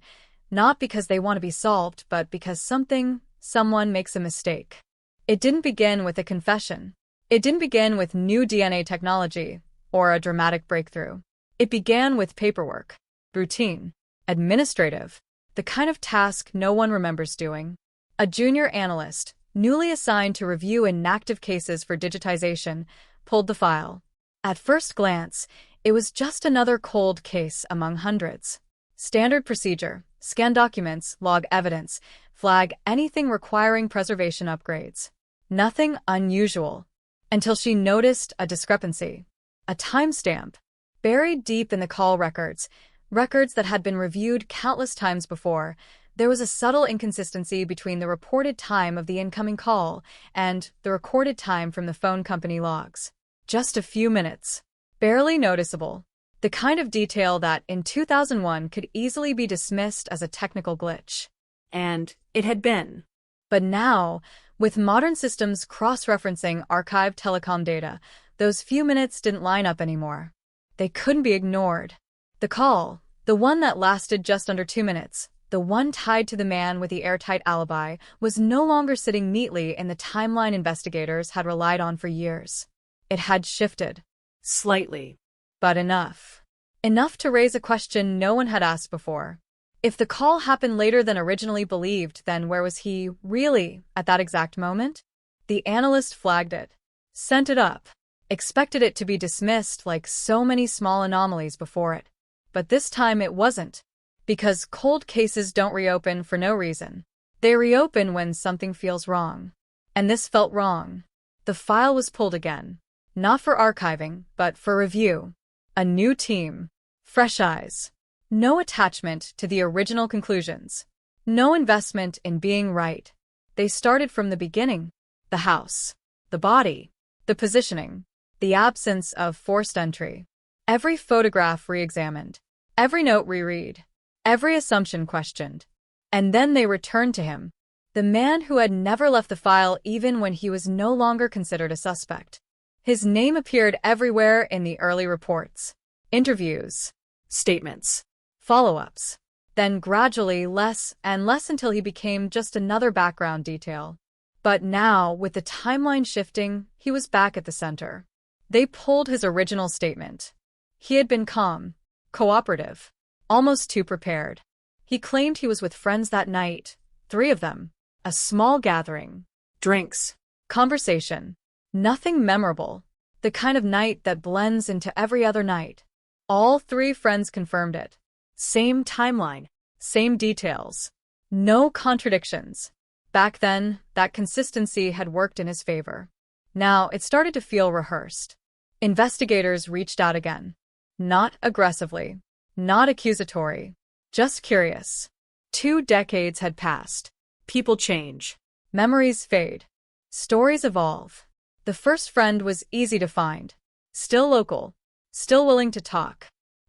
not because they want to be solved, but because someone makes a mistake. It didn't begin with a confession. It didn't begin with new DNA technology or a dramatic breakthrough. It began with paperwork, routine, administrative, the kind of task no one remembers doing. A junior analyst, newly assigned to review inactive cases for digitization, pulled the file. At first glance, it was just another cold case among hundreds. Standard procedure: scan documents, log evidence, flag anything requiring preservation upgrades. Nothing unusual. Until she noticed a discrepancy. A timestamp. Buried deep in the call records that had been reviewed countless times before, there was a subtle inconsistency between the reported time of the incoming call and the recorded time from the phone company logs. Just a few minutes. Barely noticeable. The kind of detail that, in 2001, could easily be dismissed as a technical glitch. And it had been. But now, with modern systems cross-referencing archived telecom data, those few minutes didn't line up anymore. They couldn't be ignored. The call, the one that lasted just under 2 minutes, the one tied to the man with the airtight alibi, was no longer sitting neatly in the timeline investigators had relied on for years. It had shifted. Slightly. But enough. Enough to raise a question no one had asked before. If the call happened later than originally believed, then where was he, really, at that exact moment? The analyst flagged it. Sent it up. Expected it to be dismissed like so many small anomalies before it. But this time it wasn't. Because cold cases don't reopen for no reason. They reopen when something feels wrong. And this felt wrong. The file was pulled again. Not for archiving, but for review. A new team. Fresh eyes. No attachment to the original conclusions. No investment in being right. They started from the beginning. The house. The body. The positioning. The absence of forced entry. Every photograph re-examined. Every note reread. Every assumption questioned. And then they returned to him. The man who had never left the file even when he was no longer considered a suspect. His name appeared everywhere in the early reports. Interviews. Statements. Follow-ups. Then gradually less and less until he became just another background detail. But now, with the timeline shifting, he was back at the center. They pulled his original statement. He had been calm, cooperative, almost too prepared. He claimed he was with friends that night, 3 of them, a small gathering. Drinks. Conversation. Nothing memorable. The kind of night that blends into every other night. All 3 friends confirmed it. Same timeline. Same details. No contradictions. Back then, that consistency had worked in his favor. Now, it started to feel rehearsed. Investigators reached out again. Not aggressively. Not accusatory. Just curious. 2 decades had passed. People change. Memories fade. Stories evolve. The first friend was easy to find. Still local. Still willing to talk.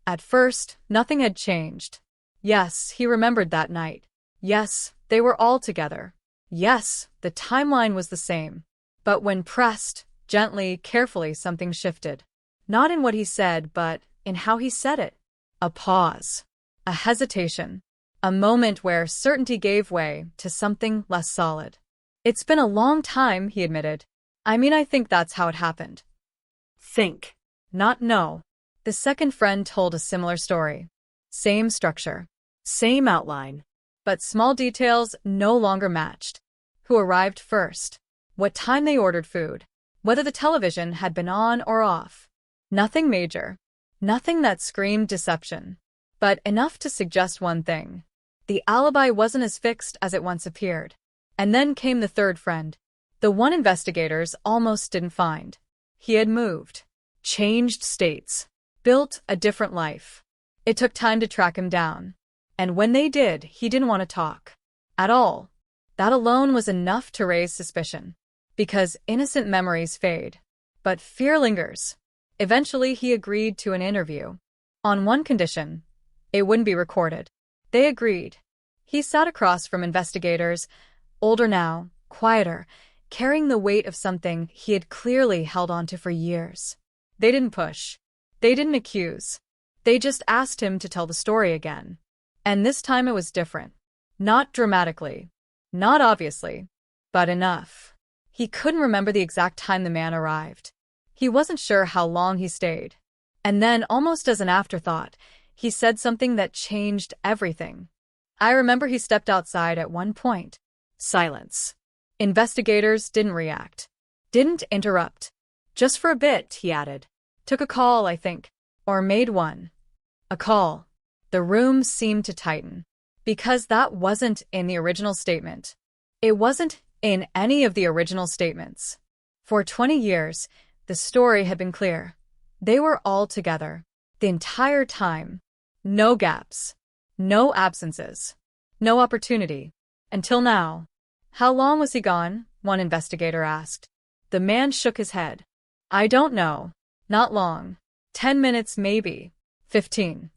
At first, nothing had changed. Yes, he remembered that night. Yes, they were all together. Yes, the timeline was the same. But when pressed, gently, carefully, something shifted. Not in what he said, but in how he said it. A pause. A hesitation. A moment where certainty gave way to something less solid. It's been a long time, he admitted. I think that's how it happened. Think. Not know. The second friend told a similar story. Same structure. Same outline. But small details no longer matched. Who arrived first? What time they ordered food? Whether the television had been on or off? Nothing major. Nothing that screamed deception. But enough to suggest one thing. The alibi wasn't as fixed as it once appeared. And then came the third friend. The one investigators almost didn't find. He had moved. Changed states. built a different life. It took time to track him down. And when they did, he didn't want to talk. At all. That alone was enough to raise suspicion. Because innocent memories fade. But fear lingers. Eventually, he agreed to an interview. On one condition. It wouldn't be recorded. They agreed. He sat across from investigators, older now, quieter, carrying the weight of something he had clearly held onto for years. They didn't push. They didn't accuse. They just asked him to tell the story again. And this time it was different. Not dramatically. Not obviously. But enough. He couldn't remember the exact time the man arrived. He wasn't sure how long he stayed. And then, almost as an afterthought, he said something that changed everything. I remember he stepped outside at one point. Silence. Investigators didn't react. Didn't interrupt. Just for a bit, he added. Took a call, I think. Or made one. A call. The room seemed to tighten. Because that wasn't in the original statement. It wasn't in any of the original statements. For 20 years, the story had been clear. They were all together. The entire time. No gaps. No absences. No opportunity. Until now. How long was he gone? One investigator asked. The man shook his head. I don't know. Not long. 10 minutes maybe. 15.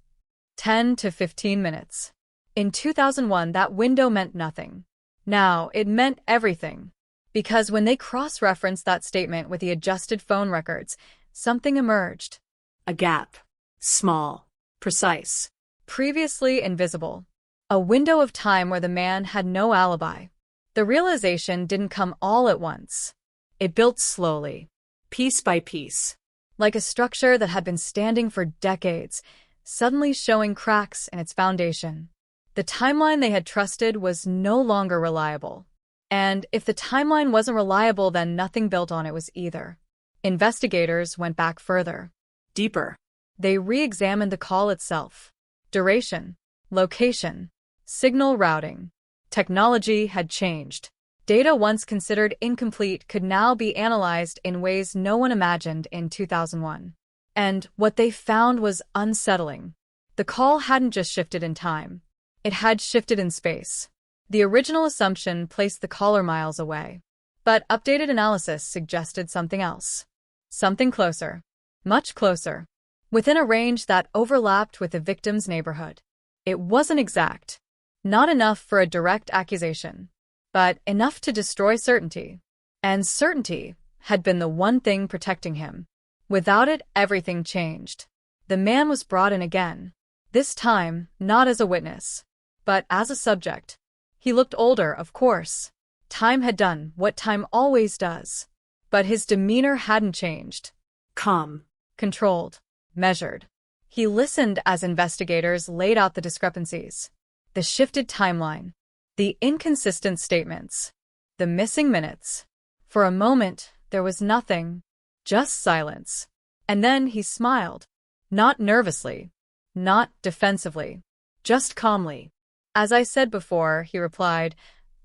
10 to 15 minutes. In 2001, that window meant nothing. Now, it meant everything. Because when they cross-referenced that statement with the adjusted phone records, something emerged. A gap. Small. Precise. Previously invisible. A window of time where the man had no alibi. The realization didn't come all at once. It built slowly. Piece by piece. Like a structure that had been standing for decades, suddenly showing cracks in its foundation. The timeline they had trusted was no longer reliable. And if the timeline wasn't reliable, then nothing built on it was either. Investigators went back further. Deeper. They re-examined the call itself. Duration. Location. Signal routing. Technology had changed. Data once considered incomplete could now be analyzed in ways no one imagined in 2001. And what they found was unsettling. The call hadn't just shifted in time. It had shifted in space. The original assumption placed the caller miles away. But updated analysis suggested something else. Something closer. Much closer. Within a range that overlapped with the victim's neighborhood. It wasn't exact. Not enough for a direct accusation. But enough to destroy certainty. And certainty had been the one thing protecting him. Without it, everything changed. The man was brought in again. This time, not as a witness, but as a subject. He looked older, of course. Time had done what time always does. But his demeanor hadn't changed. Calm. Controlled. Measured. He listened as investigators laid out the discrepancies. The shifted timeline. The inconsistent statements. The missing minutes. For a moment, there was nothing. Just silence. And then he smiled. Not nervously. Not defensively. Just calmly. As I said before, he replied,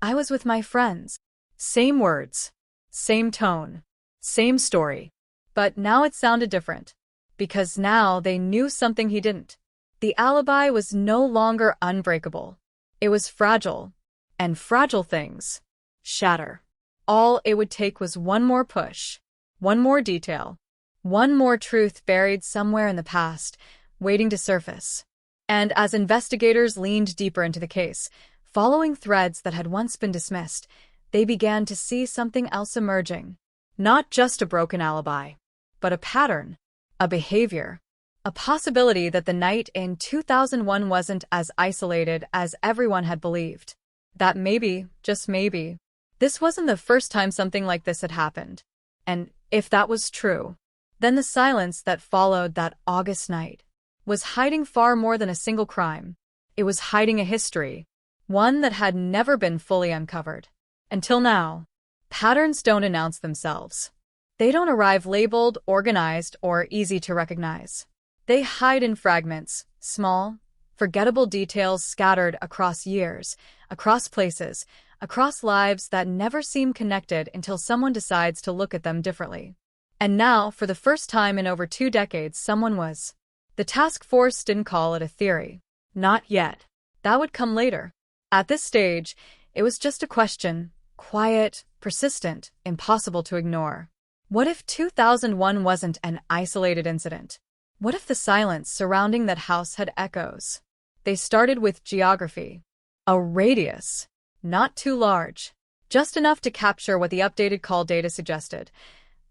I was with my friends. Same words. Same tone. Same story. But now it sounded different. Because now they knew something he didn't. The alibi was no longer unbreakable. It was fragile. And fragile things shatter. All it would take was one more push. One more detail. One more truth buried somewhere in the past, waiting to surface. And as investigators leaned deeper into the case, following threads that had once been dismissed, they began to see something else emerging. Not just a broken alibi, but a pattern, a behavior, a possibility that the night in 2001 wasn't as isolated as everyone had believed. That maybe, just maybe, this wasn't the first time something like this had happened. And if that was true, then the silence that followed that August night was hiding far more than a single crime. It was hiding a history, one that had never been fully uncovered. Until now, patterns don't announce themselves. They don't arrive labeled, organized, or easy to recognize. They hide in fragments, small, forgettable details scattered across years, across places, across lives that never seem connected until someone decides to look at them differently. And now, for the first time in over 2 decades, someone was The task force didn't call it a theory. Not yet. That would come later. At this stage, it was just a question, quiet, persistent, impossible to ignore. What if 2001 wasn't an isolated incident? What if the silence surrounding that house had echoes? They started with geography. A radius. Not too large. Just enough to capture what the updated call data suggested.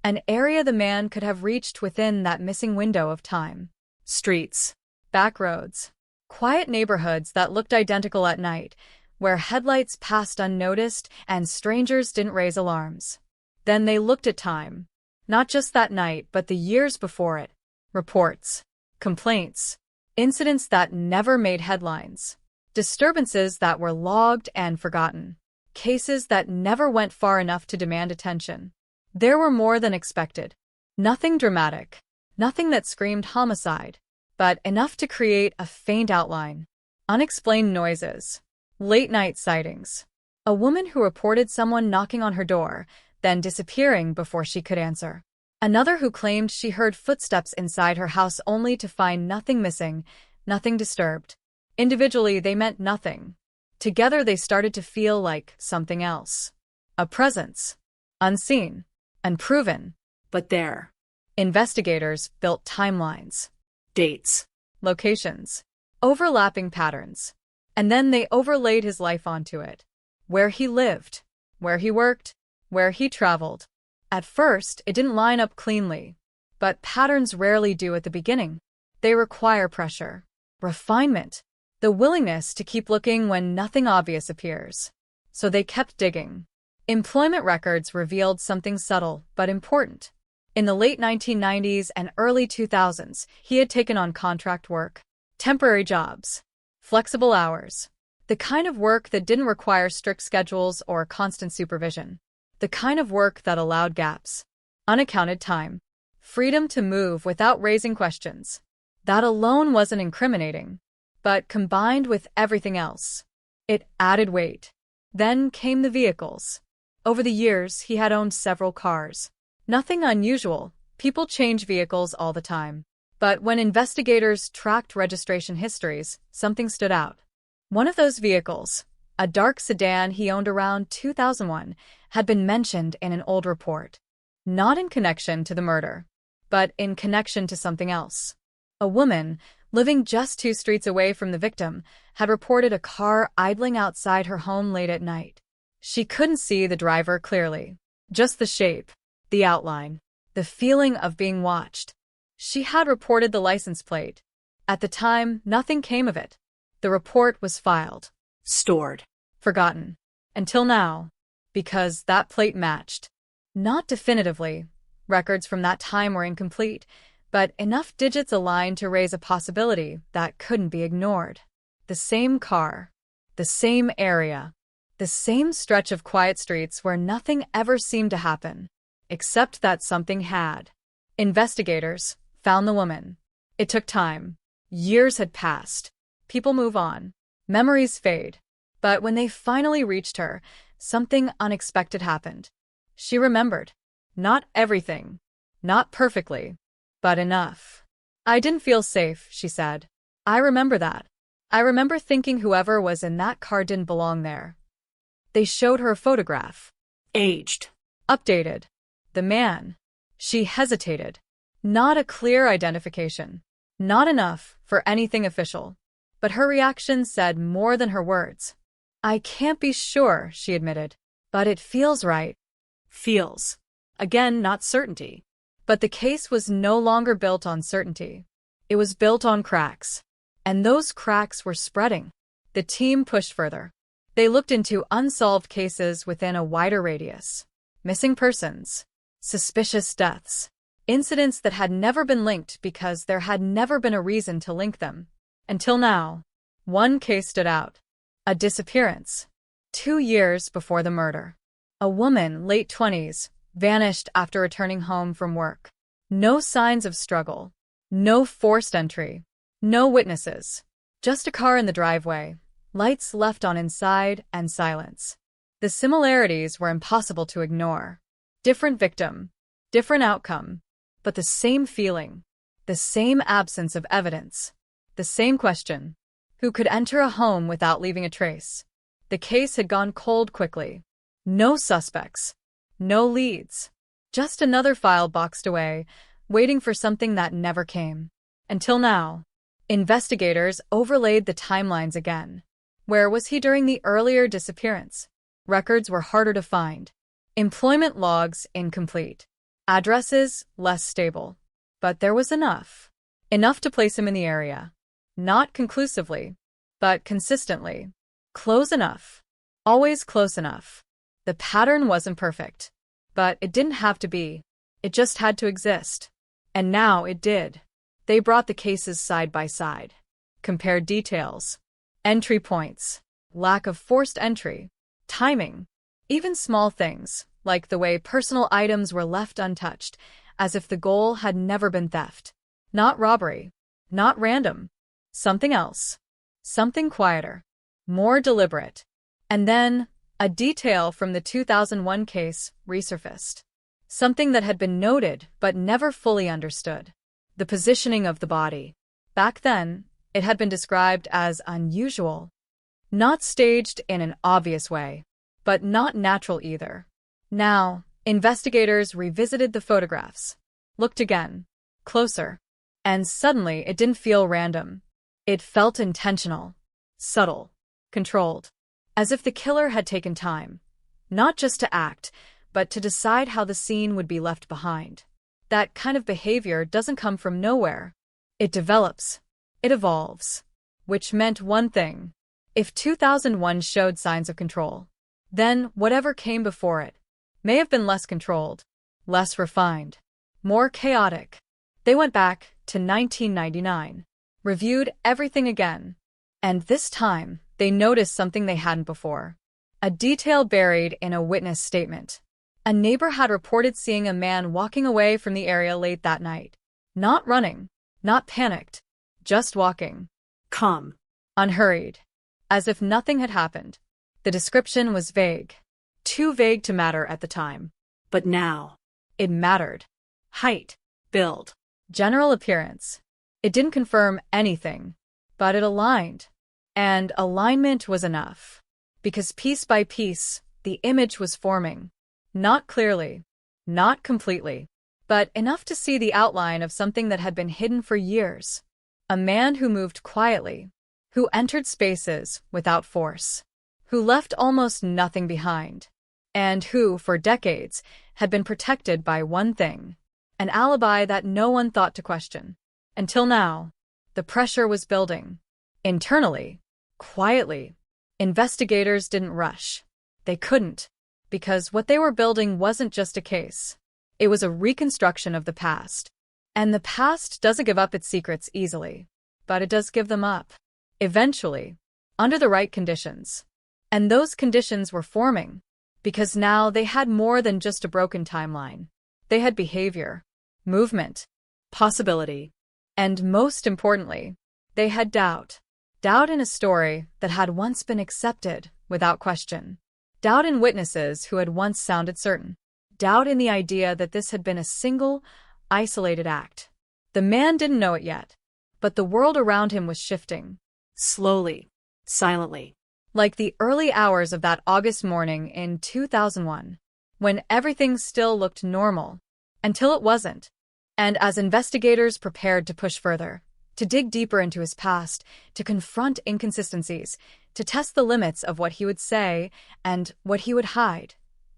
An area the man could have reached within that missing window of time. Streets. Back roads. Quiet neighborhoods that looked identical at night, where headlights passed unnoticed and strangers didn't raise alarms. Then they looked at time. Not just that night, but the years before it. Reports. Complaints. Incidents that never made headlines. Disturbances that were logged and forgotten. Cases that never went far enough to demand attention. There were more than expected. Nothing dramatic. Nothing that screamed homicide. But enough to create a faint outline. Unexplained noises. Late-night sightings. A woman who reported someone knocking on her door, then disappearing before she could answer. Another who claimed she heard footsteps inside her house only to find nothing missing, nothing disturbed. Individually, they meant nothing. Together, they started to feel like something else. A presence. Unseen. Unproven. But there. Investigators built timelines. Dates. Locations. Overlapping patterns. And then they overlaid his life onto it. Where he lived. Where he worked. Where he traveled. At first, it didn't line up cleanly. But patterns rarely do at the beginning. They require pressure. Refinement. The willingness to keep looking when nothing obvious appears. So they kept digging. Employment records revealed something subtle but important. In the late 1990s and early 2000s, he had taken on contract work. Temporary jobs. Flexible hours. The kind of work that didn't require strict schedules or constant supervision. The kind of work that allowed gaps. Unaccounted time. Freedom to move without raising questions. That alone wasn't incriminating. But combined with everything else, it added weight. Then came the vehicles. Over the years, he had owned several cars. Nothing unusual. People change vehicles all the time. But when investigators tracked registration histories, something stood out. One of those vehicles, a dark sedan he owned around 2001, had been mentioned in an old report. Not in connection to the murder, but in connection to something else. A woman, living just 2 streets away from the victim, had reported a car idling outside her home late at night. She couldn't see the driver clearly, just the shape, the outline, the feeling of being watched. She had reported the license plate. At the time, nothing came of it. The report was filed. Stored. Forgotten. Until now. Because that plate matched. Not definitively. Records from that time were incomplete, but enough digits aligned to raise a possibility that couldn't be ignored. The same car. The same area. The same stretch of quiet streets where nothing ever seemed to happen. Except that something had. Investigators found the woman. It took time. Years had passed. People move on. Memories fade. But when they finally reached her, something unexpected happened. She remembered. Not everything. Not perfectly. But enough. I didn't feel safe, she said. I remember that. I remember thinking whoever was in that car didn't belong there. They showed her a photograph. Aged. Updated. The man. She hesitated. Not a clear identification. Not enough for anything official. But her reaction said more than her words. I can't be sure, she admitted. But it feels right. Feels. Again, not certainty. But the case was no longer built on certainty. It was built on cracks. And those cracks were spreading. The team pushed further. They looked into unsolved cases within a wider radius. Missing persons. Suspicious deaths. Incidents that had never been linked because there had never been a reason to link them. Until now. One case stood out. A disappearance. 2 years before the murder. A woman, late 20s, vanished after returning home from work. No signs of struggle. No forced entry. No witnesses. Just a car in the driveway. Lights left on inside and silence. The similarities were impossible to ignore. Different victim. Different outcome. But the same feeling. The same absence of evidence. The same question. Who could enter a home without leaving a trace? The case had gone cold quickly. No suspects. No leads. Just another file boxed away, waiting for something that never came. Until now. Investigators overlaid the timelines again. Where was he during the earlier disappearance? Records were harder to find. Employment logs incomplete. Addresses less stable. But there was enough. Enough to place him in the area. Not conclusively, but consistently. Close enough. Always close enough. The pattern wasn't perfect. But it didn't have to be. It just had to exist. And now it did. They brought the cases side by side. Compared details. Entry points. Lack of forced entry. Timing. Even small things, like the way personal items were left untouched, as if the goal had never been theft. Not robbery. Not random. Something else. Something quieter. More deliberate. And then, a detail from the 2001 case resurfaced. Something that had been noted but never fully understood. The positioning of the body. Back then, it had been described as unusual. Not staged in an obvious way, but not natural either. Now, investigators revisited the photographs. Looked again. Closer. And suddenly it didn't feel random. It felt intentional. Subtle. Controlled. As if the killer had taken time. Not just to act, but to decide how the scene would be left behind. That kind of behavior doesn't come from nowhere. It develops. It evolves. Which meant one thing. If 2001 showed signs of control, then whatever came before it may have been less controlled, less refined, more chaotic. They went back to 1999, reviewed everything again, and this time they noticed something they hadn't before. A detail buried in a witness statement. A neighbor had reported seeing a man walking away from the area late that night. Not running, not panicked, just walking. Calm. Unhurried. As if nothing had happened. The description was vague. Too vague to matter at the time. But now. It mattered. Height. Build. General appearance. It didn't confirm anything. But it aligned. And alignment was enough. Because piece by piece, the image was forming. Not clearly. Not completely. But enough to see the outline of something that had been hidden for years. A man who moved quietly. Who entered spaces without force. Who left almost nothing behind. And who, for decades, had been protected by one thing. An alibi that no one thought to question. Until now, the pressure was building. Internally. Quietly. Investigators didn't rush. They couldn't. Because what they were building wasn't just a case. It was a reconstruction of the past. And the past doesn't give up its secrets easily. But it does give them up. Eventually. Under the right conditions. And those conditions were forming. Because now they had more than just a broken timeline. They had behavior. Movement. Possibility. And most importantly, they had doubt. Doubt in a story that had once been accepted without question. Doubt in witnesses who had once sounded certain. Doubt in the idea that this had been a single, isolated act. The man didn't know it yet, but the world around him was shifting. Slowly. Silently. Like the early hours of that August morning in 2001, when everything still looked normal, until it wasn't. And as investigators prepared to push further, to dig deeper into his past, to confront inconsistencies, to test the limits of what he would say and what he would hide,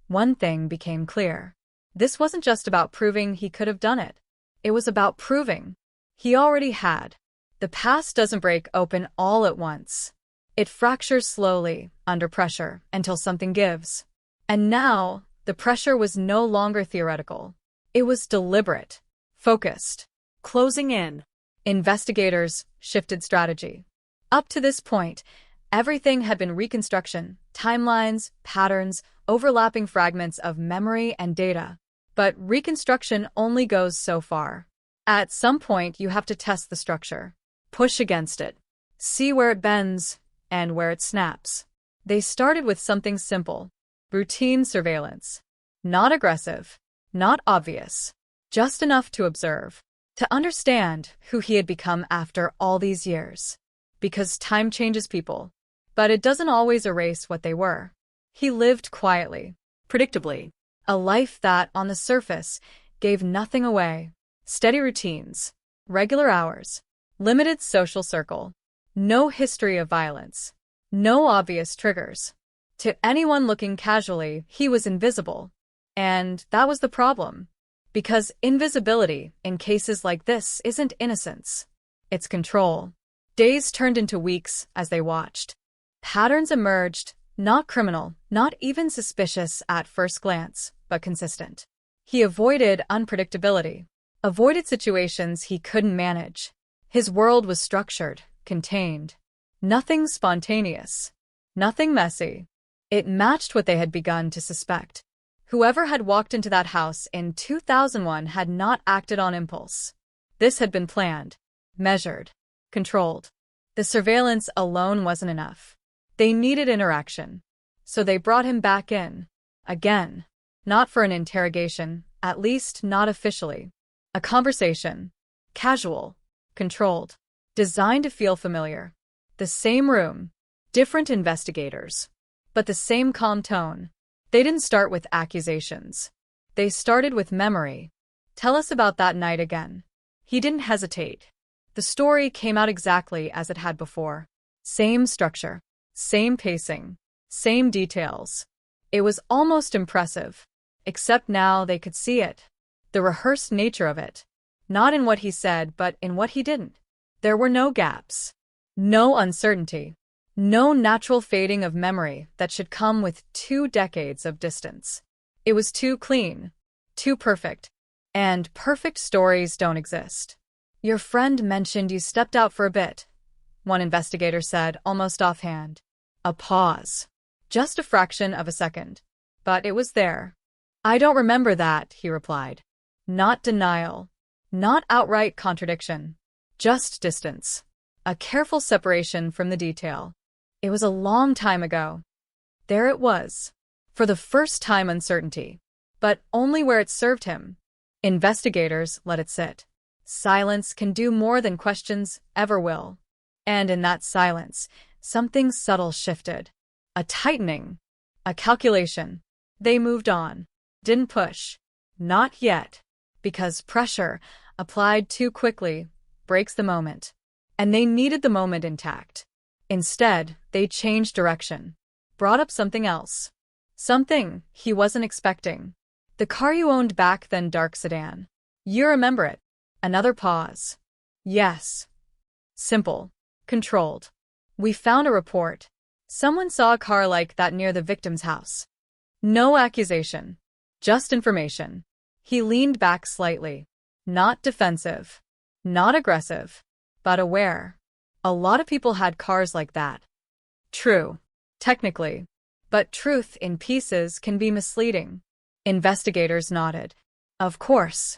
one thing became clear. This wasn't just about proving he could have done it. It was about proving he already had. The past doesn't break open all at once. It fractures slowly, under pressure, until something gives. And now, the pressure was no longer theoretical. It was deliberate, focused, closing in. Investigators shifted strategy. Up to this point, everything had been reconstruction, timelines, patterns, overlapping fragments of memory and data. But reconstruction only goes so far. At some point, you have to test the structure. Push against it. See where it bends and where it snaps. They started with something simple. Routine surveillance. Not aggressive. Not obvious. Just enough to observe. To understand who he had become after all these years. Because time changes people, but it doesn't always erase what they were. He lived quietly, predictably, a life that, on the surface, gave nothing away. Steady routines, regular hours, limited social circle, no history of violence, no obvious triggers. To anyone looking casually, he was invisible. And that was the problem. Because invisibility, in cases like this, isn't innocence. It's control. Days turned into weeks as they watched. Patterns emerged, not criminal, not even suspicious at first glance, but consistent. He avoided unpredictability, avoided situations he couldn't manage. His world was structured, contained. Nothing spontaneous. Nothing messy. It matched what they had begun to suspect. Whoever had walked into that house in 2001 had not acted on impulse. This had been planned, measured, controlled. The surveillance alone wasn't enough. They needed interaction. So they brought him back in. Again. Not for an interrogation, at least not officially. A conversation. Casual. Controlled. Designed to feel familiar. The same room. Different investigators. But the same calm tone. They didn't start with accusations. They started with memory. Tell us about that night again. He didn't hesitate. The story came out exactly as it had before. Same structure. Same pacing. Same details. It was almost impressive. Except now they could see it. The rehearsed nature of it. Not in what he said, but in what he didn't. There were no gaps. No uncertainty. No natural fading of memory that should come with 2 decades of distance. It was too clean. Too perfect. And perfect stories don't exist. Your friend mentioned you stepped out for a bit, one investigator said, almost offhand. A pause. Just a fraction of a second. But it was there. I don't remember that, he replied. Not denial. Not outright contradiction. Just distance. A careful separation from the detail. It was a long time ago. There it was. For the first time, uncertainty. But only where it served him. Investigators let it sit. Silence can do more than questions ever will. And in that silence, something subtle shifted. A tightening. A calculation. They moved on. Didn't push. Not yet. Because pressure, applied too quickly, breaks the moment. And they needed the moment intact. Instead, they changed direction. Brought up something else. Something he wasn't expecting. The car you owned back then, dark sedan. You remember it. Another pause. Yes. Simple. Controlled. We found a report. Someone saw a car like that near the victim's house. No accusation. Just information. He leaned back slightly. Not defensive. Not aggressive. But aware. A lot of people had cars like that. True. Technically. But truth in pieces can be misleading. Investigators nodded. Of course.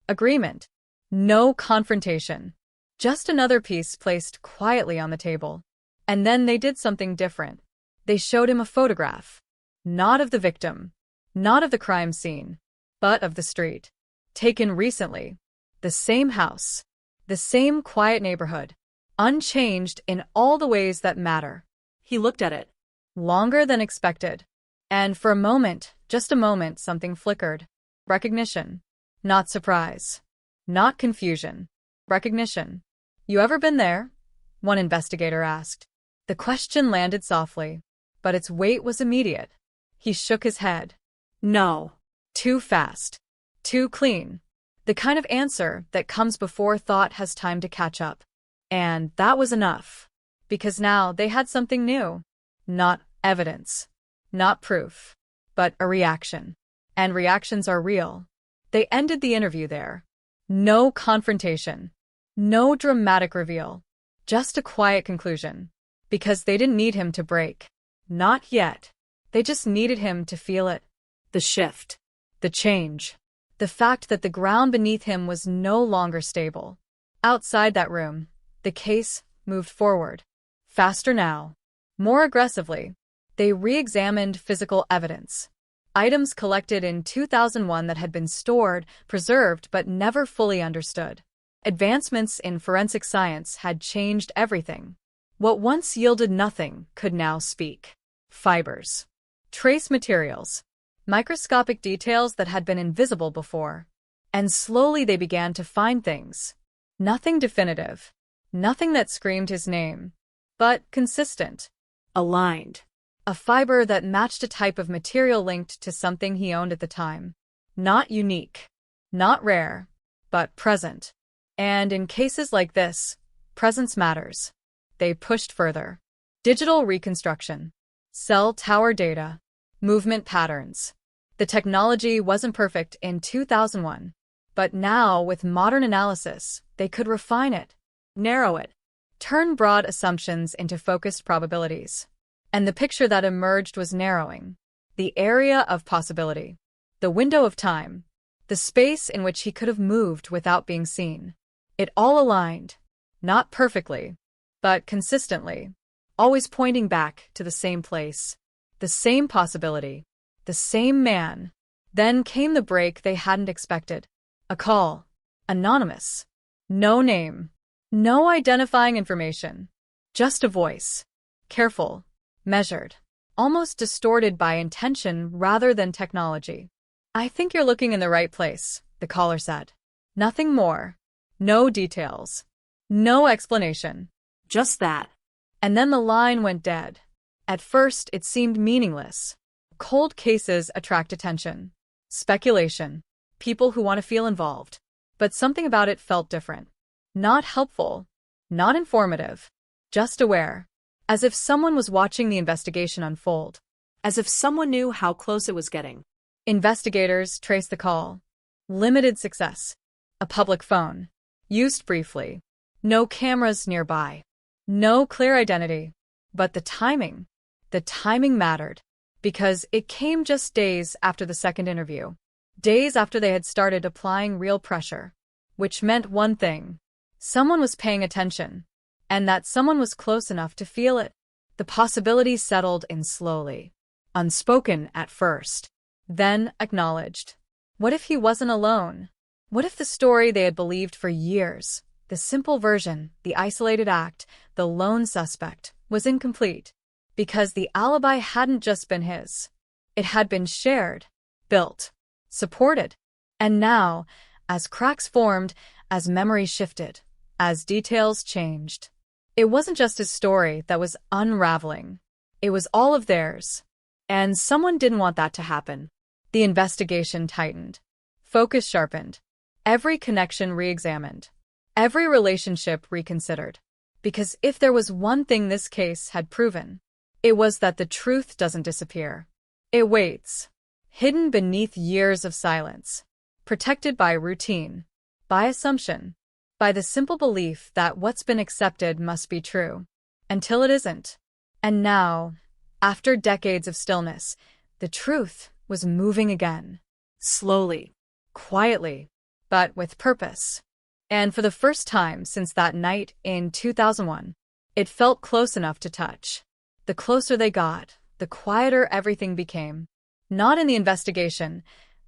Agreement. No confrontation. Just another piece placed quietly on the table. And then they did something different. They showed him a photograph. Not of the victim. Not of the crime scene. But of the street. Taken recently. The same house. The same quiet neighborhood. Unchanged in all the ways that matter. He looked at it. Longer than expected. And for a moment, just a moment, something flickered. Recognition. Not surprise. Not confusion. Recognition. You ever been there? One investigator asked. The question landed softly, but its weight was immediate. He shook his head. No. Too fast. Too clean. The kind of answer that comes before thought has time to catch up. And that was enough. Because now they had something new. Not evidence. Not proof. But a reaction. And reactions are real. They ended the interview there. No confrontation. No dramatic reveal. Just a quiet conclusion. Because they didn't need him to break. Not yet. They just needed him to feel it. The shift. The change. The fact that the ground beneath him was no longer stable. Outside that room, the case moved forward. Faster now. More aggressively. They re-examined physical evidence. Items collected in 2001 that had been stored, preserved, but never fully understood. Advancements in forensic science had changed everything. What once yielded nothing could now speak. Fibers, trace materials, microscopic details that had been invisible before. And slowly they began to find things. Nothing definitive, nothing that screamed his name, but consistent, aligned. A fiber that matched a type of material linked to something he owned at the time. Not unique, not rare, but present. And in cases like this, presence matters. They pushed further. Digital reconstruction, cell tower data, movement patterns. The technology wasn't perfect in 2001, but now, with modern analysis, they could refine it, narrow it, turn broad assumptions into focused probabilities. And the picture that emerged was narrowing. The area of possibility, the window of time, the space in which he could have moved without being seen. It all aligned, not perfectly, but consistently, always pointing back to the same place, the same possibility, the same man. Then came the break they hadn't expected. A call, anonymous, no name, no identifying information, just a voice, careful, measured, almost distorted by intention rather than technology. "I think you're looking in the right place," the caller said. Nothing more. No details. No explanation. Just that. And then the line went dead. At first, it seemed meaningless. Cold cases attract attention. Speculation. People who want to feel involved. But something about it felt different. Not helpful. Not informative. Just aware. As if someone was watching the investigation unfold. As if someone knew how close it was getting. Investigators traced the call. Limited success. A public phone. Used briefly. No cameras nearby. No clear identity. But the timing mattered. Because it came just days after the second interview. Days after they had started applying real pressure. Which meant one thing. Someone was paying attention. And that someone was close enough to feel it. The possibilities settled in slowly. Unspoken at first. Then acknowledged. What if he wasn't alone? What if the story they had believed for years, the simple version, the isolated act, the lone suspect, was incomplete? Because the alibi hadn't just been his. It had been shared, built, supported. And now, as cracks formed, as memories shifted, as details changed, it wasn't just his story that was unraveling. It was all of theirs. And someone didn't want that to happen. The investigation tightened. Focus sharpened. Every connection re-examined. Every relationship reconsidered. Because if there was one thing this case had proven, it was that the truth doesn't disappear. It waits. Hidden beneath years of silence. Protected by routine. By assumption. By the simple belief that what's been accepted must be true. Until it isn't. And now, after decades of stillness, the truth was moving again. Slowly. Quietly. But with purpose. And for the first time since that night in 2001, it felt close enough to touch. The closer they got, the quieter everything became. Not in the investigation.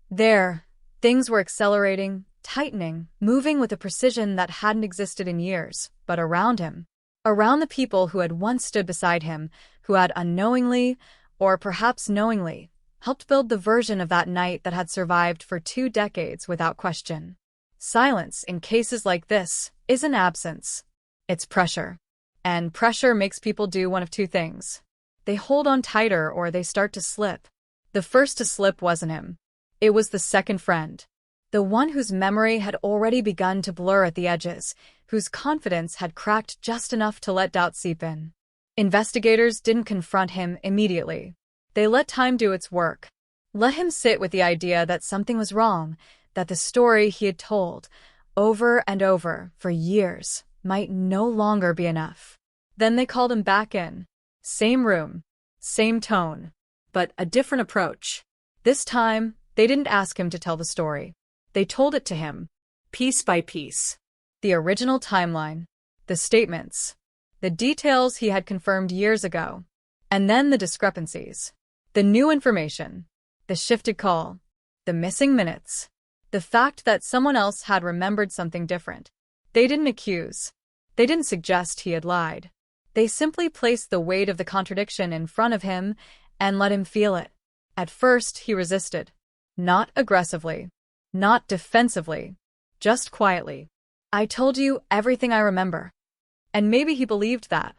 There, things were accelerating, tightening, moving with a precision that hadn't existed in years, but around him. Around the people who had once stood beside him, who had unknowingly, or perhaps knowingly, helped build the version of that night that had survived for 2 decades without question. Silence in cases like this isn't absence. It's pressure. And pressure makes people do one of 2 things. They hold on tighter or they start to slip. The first to slip wasn't him. It was the second friend. The one whose memory had already begun to blur at the edges, whose confidence had cracked just enough to let doubt seep in. Investigators didn't confront him immediately. They let time do its work. Let him sit with the idea that something was wrong, that the story he had told, over and over, for years, might no longer be enough. Then they called him back in. Same room, same tone, but a different approach. This time, they didn't ask him to tell the story. They told it to him, piece by piece. The original timeline, the statements, the details he had confirmed years ago, and then the discrepancies. The new information, the shifted call, the missing minutes, the fact that someone else had remembered something different. They didn't accuse. They didn't suggest he had lied. They simply placed the weight of the contradiction in front of him and let him feel it. At first, he resisted. Not aggressively. Not defensively. Just quietly. I told you everything I remember. And maybe he believed that.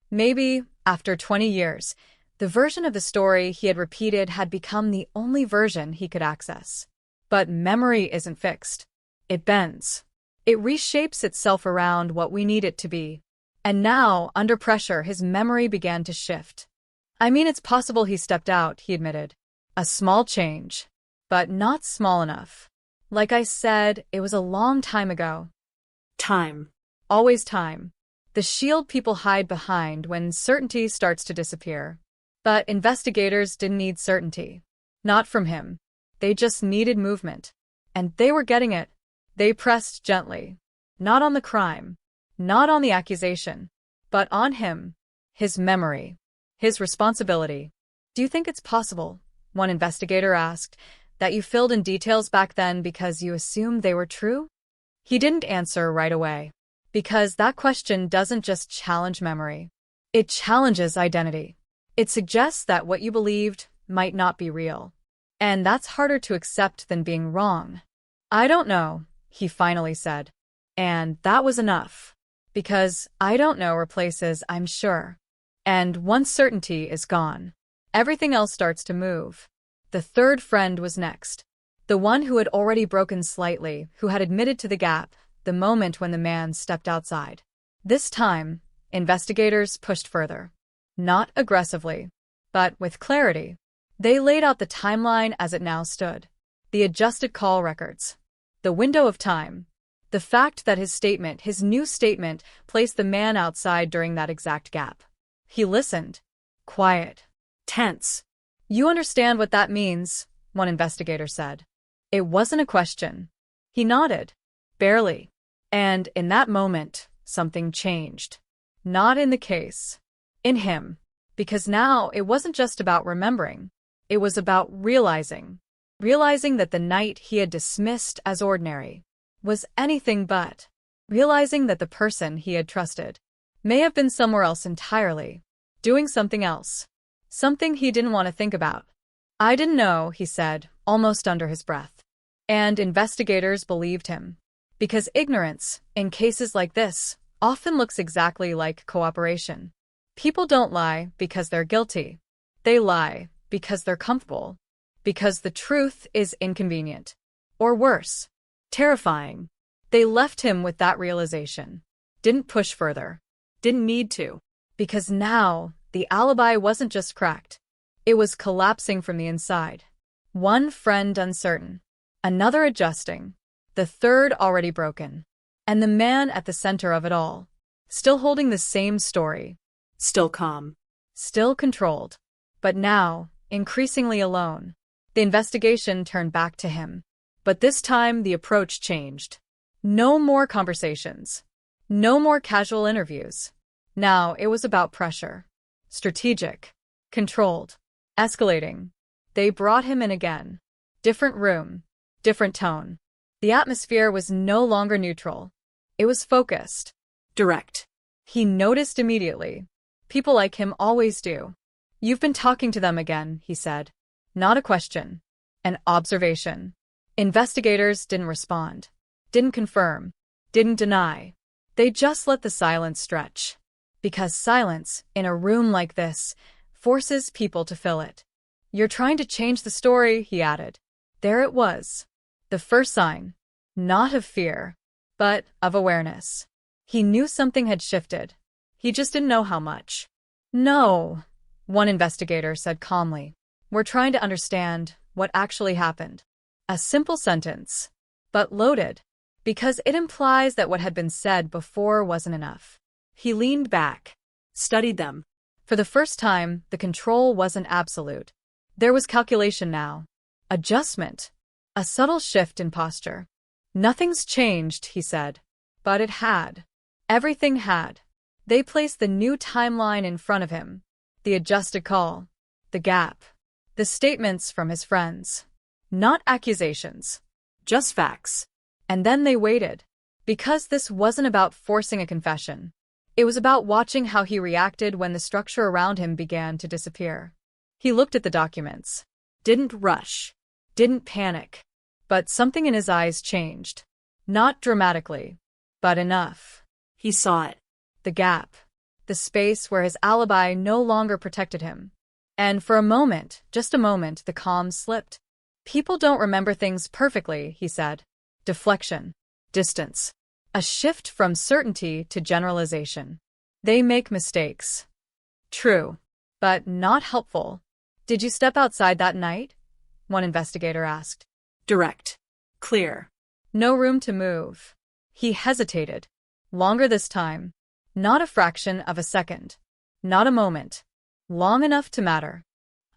Maybe, after 20 years, the version of the story he had repeated had become the only version he could access. But memory isn't fixed. It bends. It reshapes itself around what we need it to be. And now, under pressure, his memory began to shift. I mean, it's possible he stepped out, he admitted. A small change. But not small enough. Like I said, it was a long time ago. Time. Always time. The shield people hide behind when certainty starts to disappear. But investigators didn't need certainty. Not from him. They just needed movement. And they were getting it. They pressed gently. Not on the crime. Not on the accusation. But on him. His memory. His responsibility. Do you think it's possible, one investigator asked, that you filled in details back then because you assumed they were true? He didn't answer right away. Because that question doesn't just challenge memory. It challenges identity. It suggests that what you believed might not be real. And that's harder to accept than being wrong. I don't know, he finally said. And that was enough. Because I don't know replaces I'm sure. And once certainty is gone, everything else starts to move. The third friend was next. The one who had already broken slightly, who had admitted to the gap, the moment when the man stepped outside. This time, investigators pushed further. Not aggressively, but with clarity. They laid out the timeline as it now stood. The adjusted call records. The window of time. The fact that his new statement, placed the man outside during that exact gap. He listened. Quiet. Tense. You understand what that means, one investigator said. It wasn't a question. He nodded. Barely. And in that moment, something changed. Not in the case. In him. Because now it wasn't just about remembering. It was about realizing. Realizing that the night he had dismissed as ordinary was anything but. Realizing that the person he had trusted may have been somewhere else entirely. Doing something else. Something he didn't want to think about. I didn't know, he said, almost under his breath. And investigators believed him. Because ignorance, in cases like this, often looks exactly like cooperation. People don't lie because they're guilty. They lie because they're comfortable. Because the truth is inconvenient. Or worse, terrifying. They left him with that realization. Didn't push further. Didn't need to. Because now, the alibi wasn't just cracked. It was collapsing from the inside. One friend uncertain. Another adjusting. The third already broken. And the man at the center of it all. Still holding the same story. Still calm. Still controlled. But now, increasingly alone. The investigation turned back to him. But this time the approach changed. No more conversations. No more casual interviews. Now it was about pressure. Strategic. Controlled. Escalating. They brought him in again. Different room. Different tone. The atmosphere was no longer neutral. It was focused. Direct. He noticed immediately. People like him always do. You've been talking to them again, he said. Not a question. An observation. Investigators didn't respond. Didn't confirm. Didn't deny. They just let the silence stretch. Because silence, in a room like this, forces people to fill it. You're trying to change the story, he added. There it was. The first sign. Not of fear, but of awareness. He knew something had shifted. He just didn't know how much. No, one investigator said calmly. We're trying to understand what actually happened. A simple sentence, but loaded, because it implies that what had been said before wasn't enough. He leaned back, studied them. For the first time, the control wasn't absolute. There was calculation now. Adjustment. A subtle shift in posture. Nothing's changed, he said. But it had. Everything had. They placed the new timeline in front of him. The adjusted call. The gap. The statements from his friends. Not accusations. Just facts. And then they waited. Because this wasn't about forcing a confession. It was about watching how he reacted when the structure around him began to disappear. He looked at the documents. Didn't rush. Didn't panic. But something in his eyes changed. Not dramatically, but enough. He saw it. The gap. The space where his alibi no longer protected him. And for a moment, just a moment, the calm slipped. People don't remember things perfectly, he said. Deflection. Distance. A shift from certainty to generalization. They make mistakes. True, but not helpful. Did you step outside that night? One investigator asked. Direct. Clear. No room to move. He hesitated. Longer this time. Not a fraction of a second. Not a moment. Long enough to matter.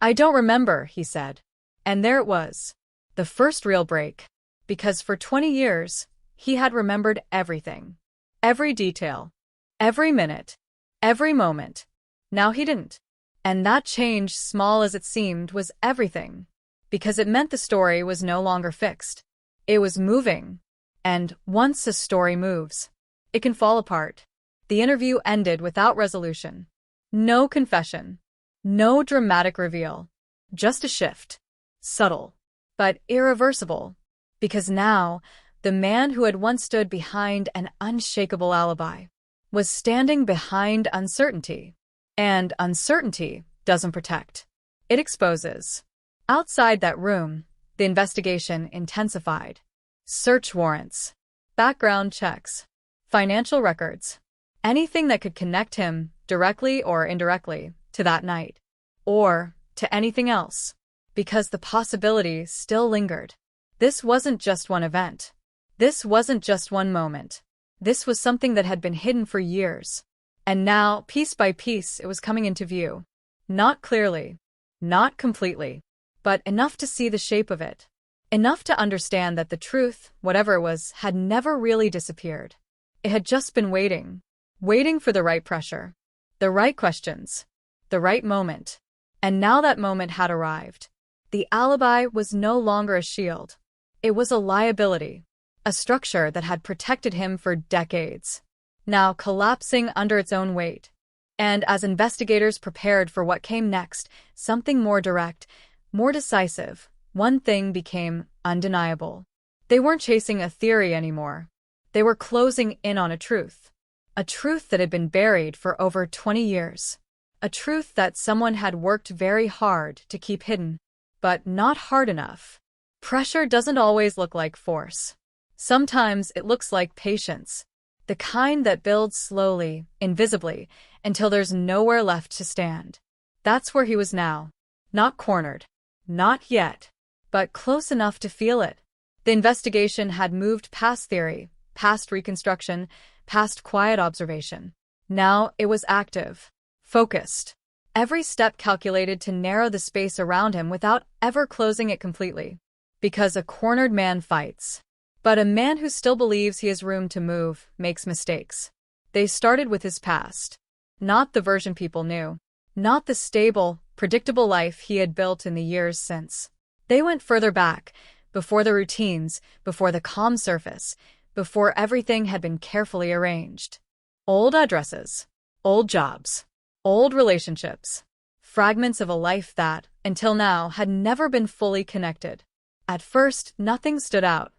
I don't remember, he said. And there it was. The first real break. Because for 20 years, he had remembered everything. Every detail. Every minute. Every moment. Now he didn't. And that change, small as it seemed, was everything. Because it meant the story was no longer fixed. It was moving. And once a story moves, it can fall apart. The interview ended without resolution. No confession. No dramatic reveal. Just a shift. Subtle. But irreversible. Because now, the man who had once stood behind an unshakable alibi was standing behind uncertainty. And uncertainty doesn't protect. It exposes. Outside that room, the investigation intensified. Search warrants. Background checks. Financial records. Anything that could connect him, directly or indirectly, to that night. Or to anything else. Because the possibility still lingered. This wasn't just one event. This wasn't just one moment. This was something that had been hidden for years. And now, piece by piece, it was coming into view. Not clearly. Not completely. But enough to see the shape of it. Enough to understand that the truth, whatever it was, had never really disappeared. It had just been waiting. Waiting for the right pressure. The right questions. The right moment. And now that moment had arrived. The alibi was no longer a shield. It was a liability. A structure that had protected him for decades. Now collapsing under its own weight. And as investigators prepared for what came next, something more direct, more decisive, one thing became undeniable. They weren't chasing a theory anymore. They were closing in on a truth. A truth that had been buried for over 20 years. A truth that someone had worked very hard to keep hidden. But not hard enough. Pressure doesn't always look like force. Sometimes it looks like patience. The kind that builds slowly, invisibly, until there's nowhere left to stand. That's where he was now. Not cornered. Not yet. But close enough to feel it. The investigation had moved past theory, past reconstruction, past quiet observation. Now it was active. Focused. Every step calculated to narrow the space around him without ever closing it completely. Because a cornered man fights. But a man who still believes he has room to move makes mistakes. They started with his past. Not the version people knew. Not the stable, predictable life he had built in the years since. They went further back, before the routines, before the calm surface, before everything had been carefully arranged. Old addresses. Old jobs. Old relationships. Fragments of a life that, until now, had never been fully connected. At first, nothing stood out.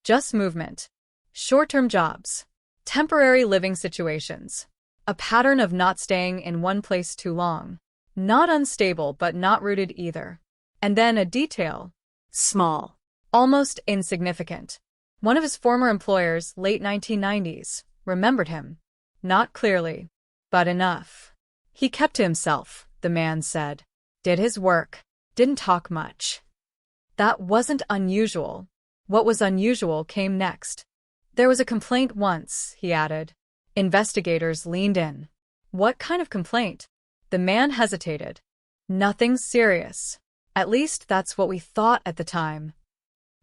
Just movement. Short-term jobs. Temporary living situations. A pattern of not staying in one place too long. Not unstable, but not rooted either. And then a detail. Small. Almost insignificant. One of his former employers, late 1990s, remembered him. Not clearly, but enough. He kept to himself, the man said. Did his work. Didn't talk much. That wasn't unusual. What was unusual came next. There was a complaint once, he added. Investigators leaned in. What kind of complaint? The man hesitated. Nothing serious. At least that's what we thought at the time.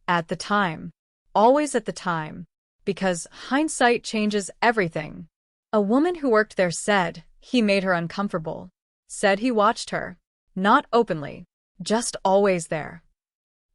At the time. Always at the time. Because hindsight changes everything. A woman who worked there said he made her uncomfortable. Said he watched her. Not openly. Just always there.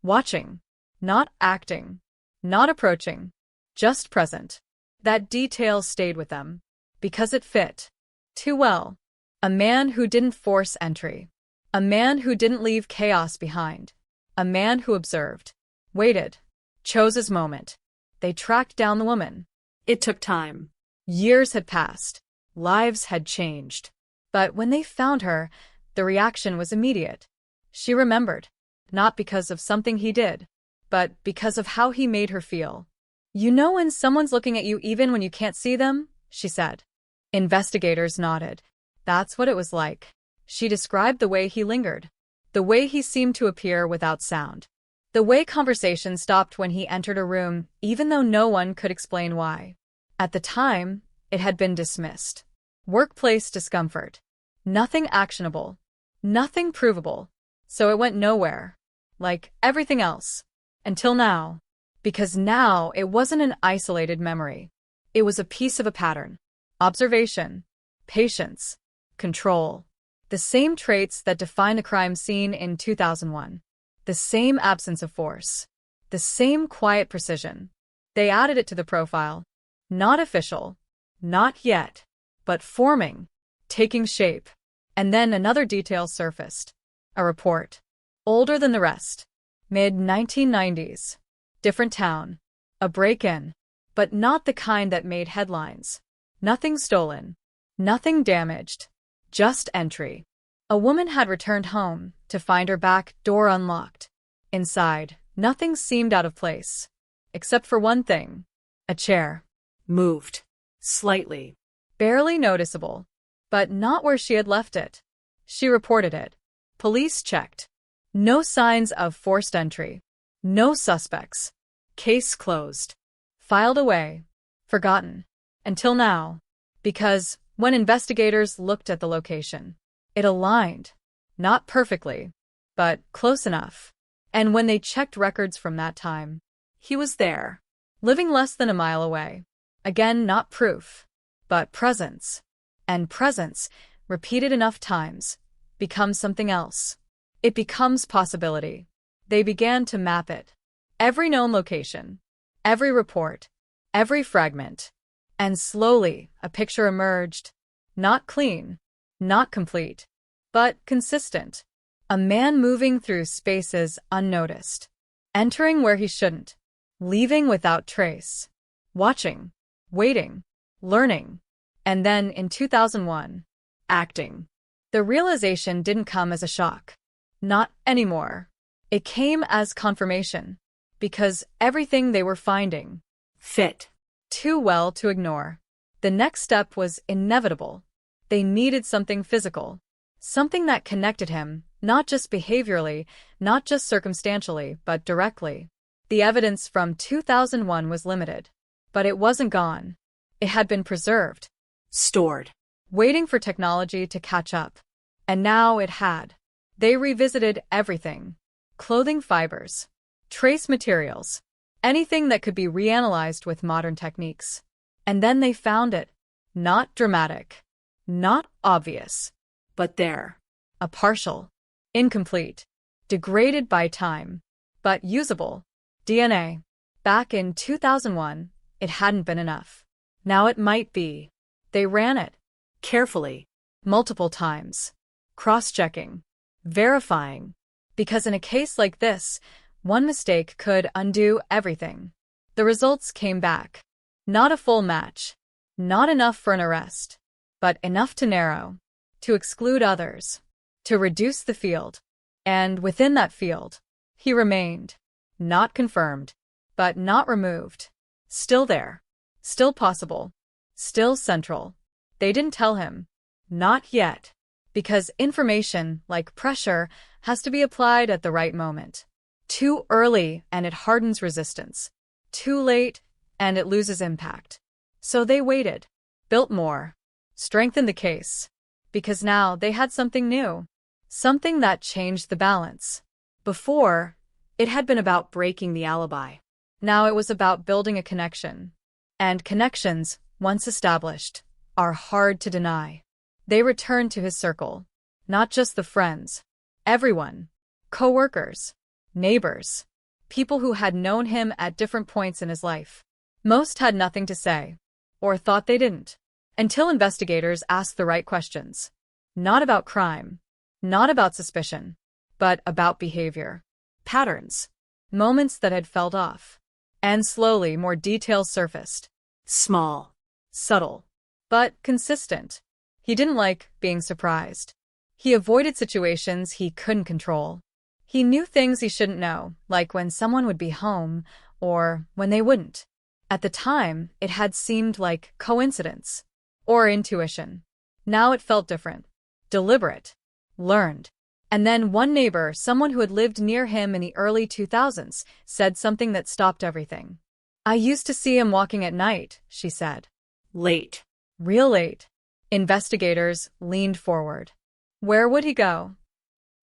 Watching. Not acting. Not approaching. Just present. That detail stayed with them because it fit too well. A man who didn't force entry. A man who didn't leave chaos behind. A man who observed, waited, chose his moment. They tracked down the woman. It took time. Years had passed. Lives had changed. But when they found her, the reaction was immediate. She remembered, not because of something he did, but because of how he made her feel. You know when someone's looking at you even when you can't see them? She said. Investigators nodded. That's what it was like. She described the way he lingered, the way he seemed to appear without sound, the way conversation stopped when he entered a room, even though no one could explain why. At the time, it had been dismissed. Workplace discomfort. Nothing actionable. Nothing provable. So it went nowhere. Like everything else. Until now. Because now it wasn't an isolated memory. It was a piece of a pattern. Observation. Patience. Control. The same traits that defined a crime scene in 2001. The same absence of force. The same quiet precision. They added it to the profile. Not official. Not yet. But forming. Taking shape. And then another detail surfaced. A report. Older than the rest. Mid-1990s. Different town. A break-in. But not the kind that made headlines. Nothing stolen. Nothing damaged. Just entry. A woman had returned home to find her back door unlocked. Inside, nothing seemed out of place. Except for one thing. A chair. Moved. Slightly. Barely noticeable. But not where she had left it. She reported it. Police checked. No signs of forced entry. No suspects. Case closed. Filed away. Forgotten. Until now. Because when investigators looked at the location, it aligned. Not perfectly, but close enough. And when they checked records from that time, he was there, living less than a mile away. Again, not proof, but presence. And presence, repeated enough times, becomes something else. It becomes possibility. They began to map it. Every known location, every report, every fragment. And slowly, a picture emerged. Not clean, not complete, but consistent. A man moving through spaces unnoticed. Entering where he shouldn't. Leaving without trace. Watching. Waiting. Learning. And then, in 2001, acting. The realization didn't come as a shock. Not anymore. It came as confirmation. Because everything they were finding fit too well to ignore. The next step was inevitable. They needed something physical. Something that connected him, not just behaviorally, not just circumstantially, but directly. The evidence from 2001 was limited. But it wasn't gone. It had been preserved. Stored. Waiting for technology to catch up. And now it had. They revisited everything. Clothing fibers. Trace materials. Anything that could be reanalyzed with modern techniques. And then they found it. Not dramatic. Not obvious. But there. A partial. Incomplete. Degraded by time. But usable. DNA. Back in 2001, it hadn't been enough. Now it might be. They ran it. Carefully. Multiple times. Cross-checking. Verifying. Because in a case like this, one mistake could undo everything. The results came back. Not a full match. Not enough for an arrest. But enough to narrow. To exclude others. To reduce the field. And within that field, he remained. Not confirmed. But not removed. Still there. Still possible. Still central. They didn't tell him. Not yet. Because information, like pressure, has to be applied at the right moment. Too early, and it hardens resistance. Too late, and it loses impact. So they waited. Built more. Strengthened the case. Because now they had something new. Something that changed the balance. Before, it had been about breaking the alibi. Now it was about building a connection. And connections, once established, are hard to deny. They returned to his circle. Not just the friends. Everyone. Co-workers. Neighbors. People who had known him at different points in his life. Most had nothing to say. or thought they didn't, until investigators asked the right questions. Not about crime, not about suspicion, but about behavior. Patterns. Moments that had felt off. And slowly more details surfaced. Small. Subtle. But consistent. He didn't like being surprised. He avoided situations he couldn't control. He knew things he shouldn't know, like when someone would be home, or when they wouldn't. At the time, it had seemed like coincidence. Or intuition. Now it felt different. Deliberate. Learned. And then one neighbor, someone who had lived near him in the early 2000s, said something that stopped everything. "I used to see him walking at night," she said. Late. Real late. Investigators leaned forward. Where would he go?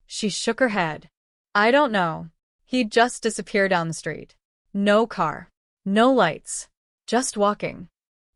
She shook her head. I don't know. He'd just disappear down the street. No car. No lights. Just walking.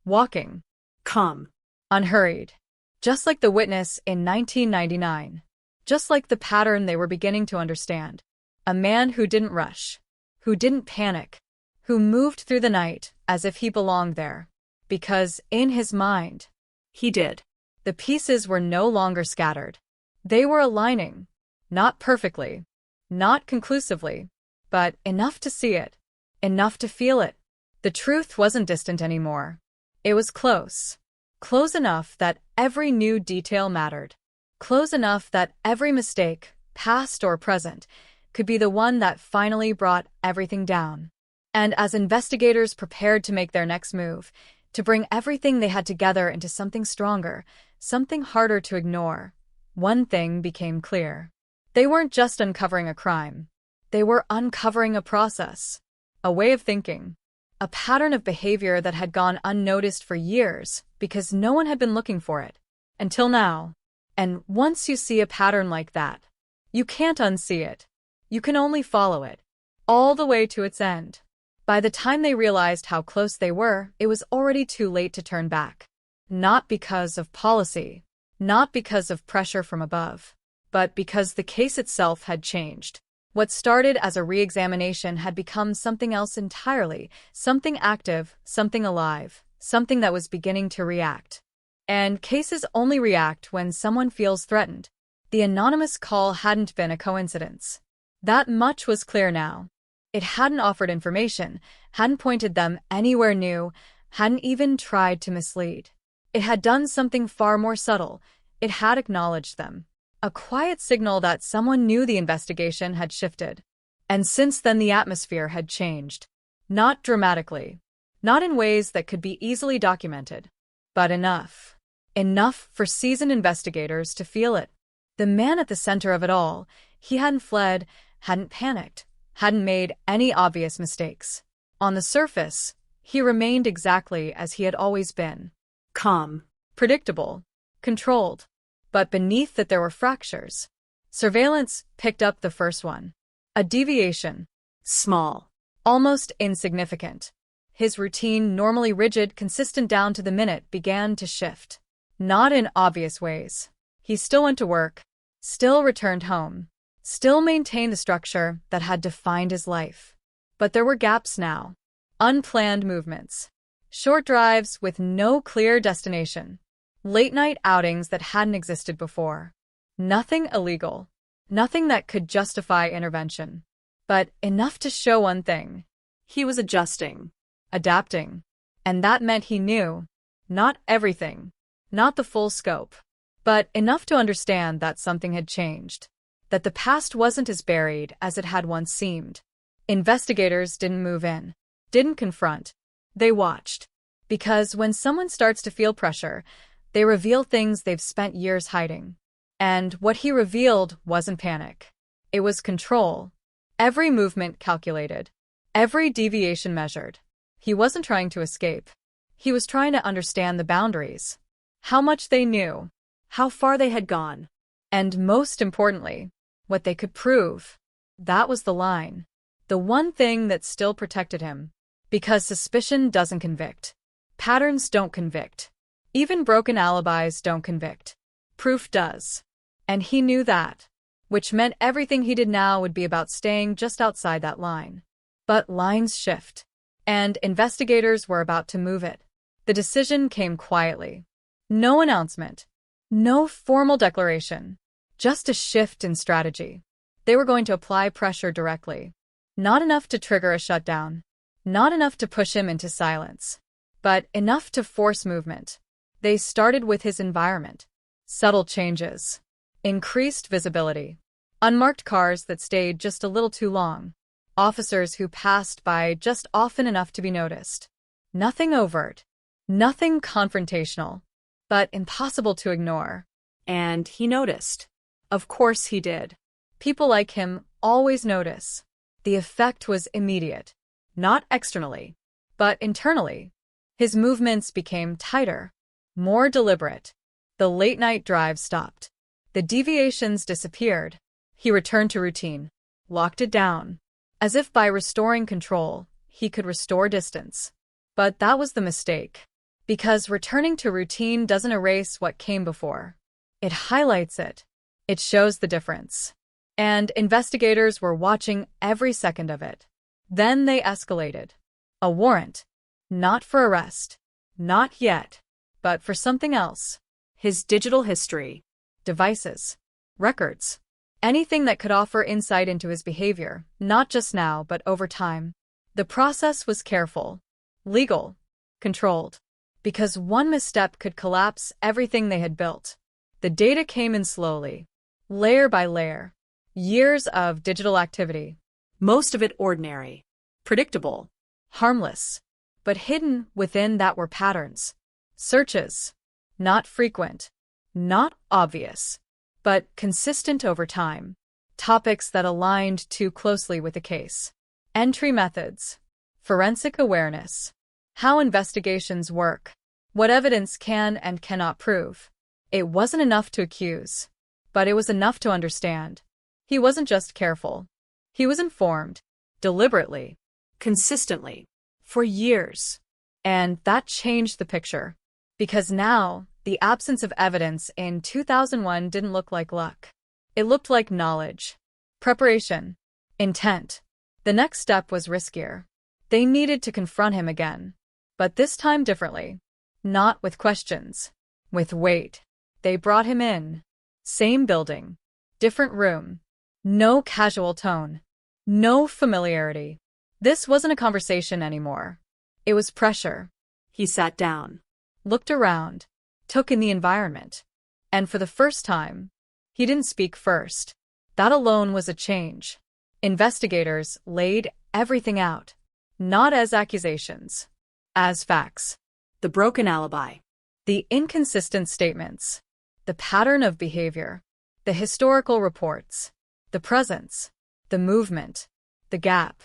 Walking. Calm. Unhurried. Just like the witness in 1999. Just like the pattern they were beginning to understand. A man who didn't rush. Who didn't panic. Who moved through the night as if he belonged there. Because, in his mind, he did. The pieces were no longer scattered. They were aligning. Not perfectly. Not conclusively. But enough to see it. Enough to feel it. The truth wasn't distant anymore. It was close. Close enough that every new detail mattered. Close enough that every mistake, past or present, could be the one that finally brought everything down. And as investigators prepared to make their next move, to bring everything they had together into something stronger, something harder to ignore, one thing became clear. They weren't just uncovering a crime. They were uncovering a process, a way of thinking, a pattern of behavior that had gone unnoticed for years because no one had been looking for it, until now. And once you see a pattern like that, you can't unsee it. You can only follow it, all the way to its end. By the time they realized how close they were, it was already too late to turn back. Not because of policy, not because of pressure from above, but because the case itself had changed. What started as a re-examination had become something else entirely, something active, something alive, something that was beginning to react. And cases only react when someone feels threatened. The anonymous call hadn't been a coincidence. That much was clear now. It hadn't offered information, hadn't pointed them anywhere new, hadn't even tried to mislead. It had done something far more subtle. It had acknowledged them. A quiet signal that someone knew the investigation had shifted. And since then the atmosphere had changed. Not dramatically. Not in ways that could be easily documented. But enough. Enough for seasoned investigators to feel it. The man at the center of it all, he hadn't fled, hadn't panicked, hadn't made any obvious mistakes. On the surface, he remained exactly as he had always been. Calm. Predictable. Controlled. But beneath that there were fractures. Surveillance picked up the first one. A deviation. Small. Almost insignificant. His routine, normally rigid, consistent down to the minute, began to shift. Not in obvious ways. He still went to work. Still returned home. Still maintained the structure that had defined his life. But there were gaps now. Unplanned movements. Short drives with no clear destination. Late-night outings that hadn't existed before. Nothing illegal. Nothing that could justify intervention. But enough to show one thing. He was adjusting. Adapting. And that meant he knew. Not everything. Not the full scope. But enough to understand that something had changed. That the past wasn't as buried as it had once seemed. Investigators didn't move in. Didn't confront. They watched. Because when someone starts to feel pressure, they reveal things they've spent years hiding. And what he revealed wasn't panic. It was control. Every movement calculated. Every deviation measured. He wasn't trying to escape. He was trying to understand the boundaries. How much they knew. How far they had gone. And most importantly, what they could prove. That was the line. The one thing that still protected him. Because suspicion doesn't convict. Patterns don't convict. Even broken alibis don't convict. Proof does. And he knew that. Which meant everything he did now would be about staying just outside that line. But lines shift. And investigators were about to move it. The decision came quietly. No announcement. No formal declaration. Just a shift in strategy. They were going to apply pressure directly. Not enough to trigger a shutdown. Not enough to push him into silence. But enough to force movement. They started with his environment. Subtle changes. Increased visibility. Unmarked cars that stayed just a little too long. Officers who passed by just often enough to be noticed. Nothing overt. Nothing confrontational. But impossible to ignore. And he noticed. Of course he did. People like him always notice. The effect was immediate. Not externally, but internally. His movements became tighter, more deliberate. The late-night drive stopped. The deviations disappeared. He returned to routine, locked it down. As if by restoring control, he could restore distance. But that was the mistake. Because returning to routine doesn't erase what came before. It highlights it. It shows the difference. And investigators were watching every second of it. Then they escalated. A warrant. Not for arrest. Not yet. But for something else. His digital history. Devices. Records. Anything that could offer insight into his behavior, not just now but over time. The process was careful. Legal. Controlled. Because one misstep could collapse everything they had built. The data came in slowly. Layer by layer. Years of digital activity. Most of it ordinary. Predictable. Harmless. But hidden within that were patterns. Searches. Not frequent. Not obvious. But consistent over time. Topics that aligned too closely with the case. Entry methods. Forensic awareness. How investigations work. What evidence can and cannot prove. It wasn't enough to accuse. But it was enough to understand. He wasn't just careful. He was informed. Deliberately. Consistently. For years. And that changed the picture. Because now, the absence of evidence in 2001 didn't look like luck. It looked like knowledge. Preparation. Intent. The next step was riskier. They needed to confront him again. But this time differently. Not with questions. With weight. They brought him in. Same building. Different room. No casual tone. No familiarity. This wasn't a conversation anymore. It was pressure. He sat down. Looked around. Took in the environment. And for the first time, he didn't speak first. That alone was a change. Investigators laid everything out. Not as accusations. As facts. The broken alibi. The inconsistent statements. The pattern of behavior. The historical reports. The presence. The movement. The gap.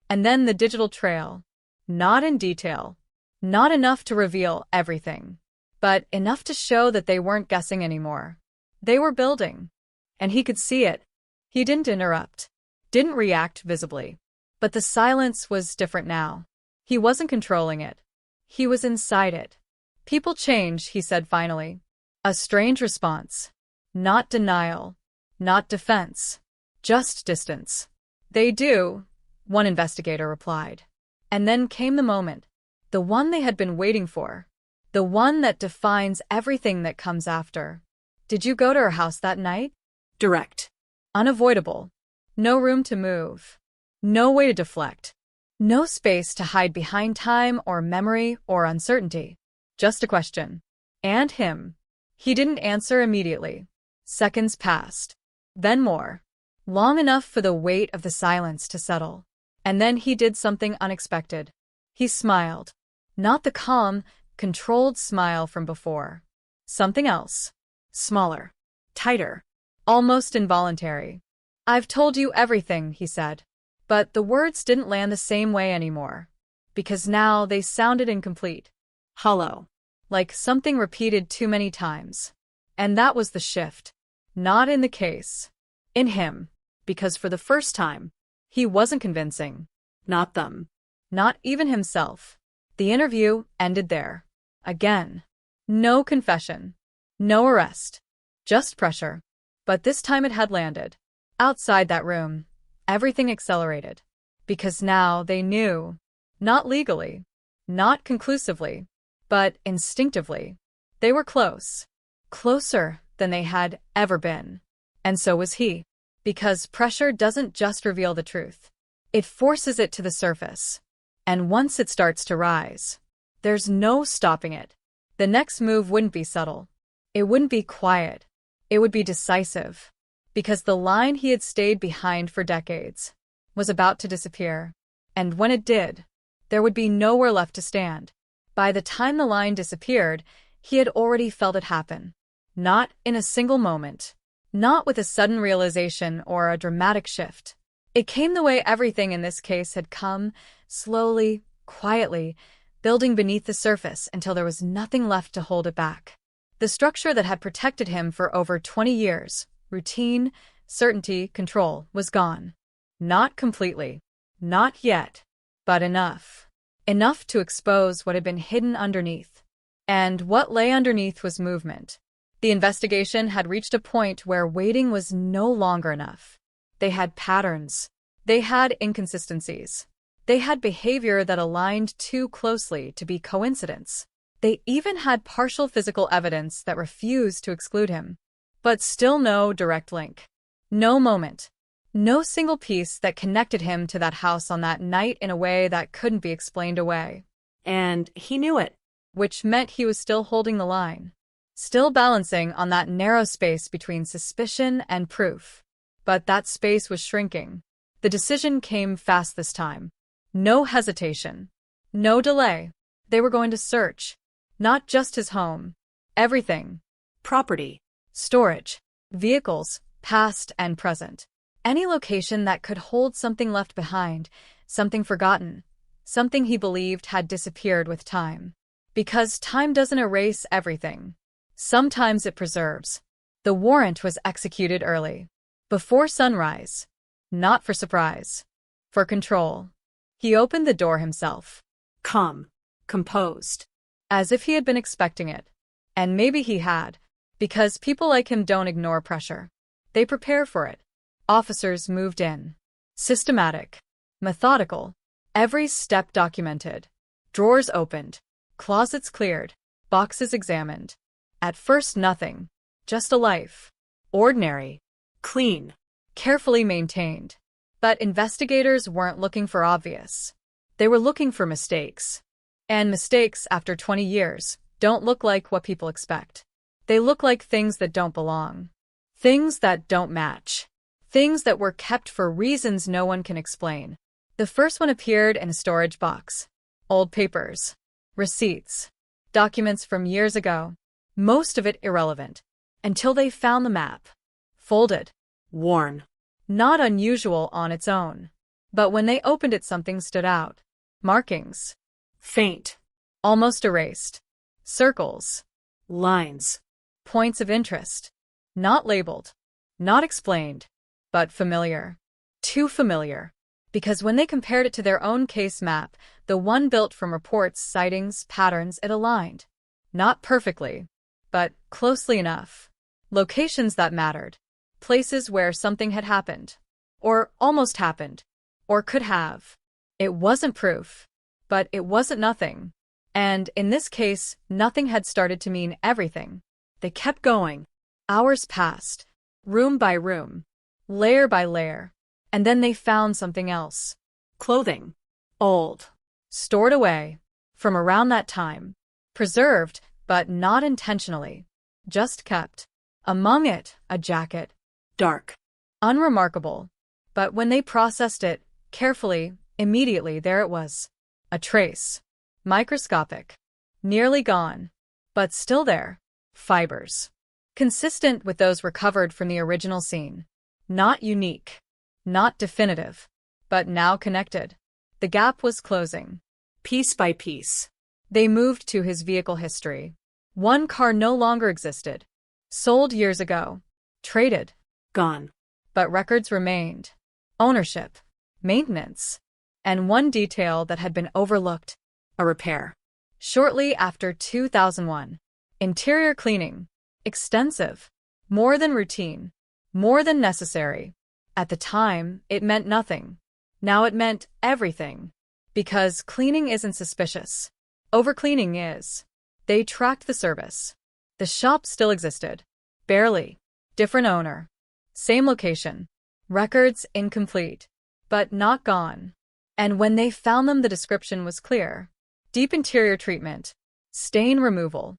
And then the digital trail. Not in detail. Not enough to reveal everything. But enough to show that they weren't guessing anymore. They were building. And he could see it. He didn't interrupt. Didn't react visibly. But the silence was different now. He wasn't controlling it. He was inside it. People change, he said finally. A strange response. Not denial. Not defense. Just distance. They do, one investigator replied. And then came the moment. The one they had been waiting for. The one that defines everything that comes after. Did you go to her house that night? Direct. Unavoidable. No room to move. No way to deflect. No space to hide behind time or memory or uncertainty. Just a question. And him. He didn't answer immediately. Seconds passed. Then more. Long enough for the weight of the silence to settle. And then he did something unexpected. He smiled. Not the calm, controlled smile from before. Something else. Smaller. Tighter. Almost involuntary. I've told you everything, he said. But the words didn't land the same way anymore. Because now they sounded incomplete. Hollow. Like something repeated too many times. And that was the shift. Not in the case. In him. Because for the first time, he wasn't convincing. Not them. Not even himself. The interview ended there. Again. No confession. No arrest. Just pressure. But this time it had landed. Outside that room, everything accelerated. Because now they knew. Not legally. Not conclusively. But instinctively, they were close. Closer than they had ever been. And so was he. Because pressure doesn't just reveal the truth. It forces it to the surface. And once it starts to rise, there's no stopping it. The next move wouldn't be subtle. It wouldn't be quiet. It would be decisive. Because the line he had stayed behind for decades was about to disappear. And when it did, there would be nowhere left to stand. By the time the line disappeared, he had already felt it happen. Not in a single moment. Not with a sudden realization or a dramatic shift. It came the way everything in this case had come, slowly, quietly, building beneath the surface until there was nothing left to hold it back. The structure that had protected him for over 20 years, routine, certainty, control, was gone. Not completely. Not yet. But enough. Enough to expose what had been hidden underneath. And what lay underneath was movement. The investigation had reached a point where waiting was no longer enough. They had patterns. They had inconsistencies. They had behavior that aligned too closely to be coincidence. They even had partial physical evidence that refused to exclude him. But still no direct link. No moment. No single piece that connected him to that house on that night in a way that couldn't be explained away. And he knew it. Which meant he was still holding the line. Still balancing on that narrow space between suspicion and proof. But that space was shrinking. The decision came fast this time. No hesitation. No delay. They were going to search. Not just his home. Everything. Property. Storage. Vehicles, past and present. Any location that could hold something left behind, something forgotten, something he believed had disappeared with time. Because time doesn't erase everything. Sometimes it preserves. The warrant was executed early. Before sunrise. Not for surprise. For control. He opened the door himself. Calm. Composed. As if he had been expecting it. And maybe he had. Because people like him don't ignore pressure. They prepare for it. Officers moved in. Systematic. Methodical. Every step documented. Drawers opened. Closets cleared. Boxes examined. At first nothing. Just a life. Ordinary. Clean. Carefully maintained. But investigators weren't looking for obvious. They were looking for mistakes. And mistakes, after 20 years, don't look like what people expect. They look like things that don't belong. Things that don't match. Things that were kept for reasons no one can explain. The first one appeared in a storage box. Old papers. Receipts. Documents from years ago. Most of it irrelevant. Until they found the map. Folded. Worn. Not unusual on its own. But when they opened it, something stood out. Markings. Faint. Almost erased. Circles. Lines. Points of interest. Not labeled. Not explained. But familiar. Too familiar. Because when they compared it to their own case map, the one built from reports, sightings, patterns, it aligned. Not perfectly, but closely enough. Locations that mattered. Places where something had happened. Or almost happened. Or could have. It wasn't proof. But it wasn't nothing. And in this case, nothing had started to mean everything. They kept going. Hours passed. Room by room. Layer by layer. And then they found something else. Clothing. Old. Stored away. From around that time. Preserved, but not intentionally. Just kept. Among it, a jacket. Dark. Unremarkable. But when they processed it, carefully, immediately there it was. A trace. Microscopic. Nearly gone. But still there. Fibers. Consistent with those recovered from the original scene. Not unique. Not definitive. But now connected. The gap was closing. Piece by piece. They moved to his vehicle history. One car no longer existed. Sold years ago. Traded. Gone. But records remained. Ownership. Maintenance. And one detail that had been overlooked. A repair. Shortly after 2001. Interior cleaning. Extensive. More than routine. More than necessary. At the time, it meant nothing. Now it meant everything. Because cleaning isn't suspicious. Overcleaning is. They tracked the service. The shop still existed. Barely. Different owner. Same location. Records incomplete. But not gone. And when they found them, the description was clear. Deep interior treatment. Stain removal.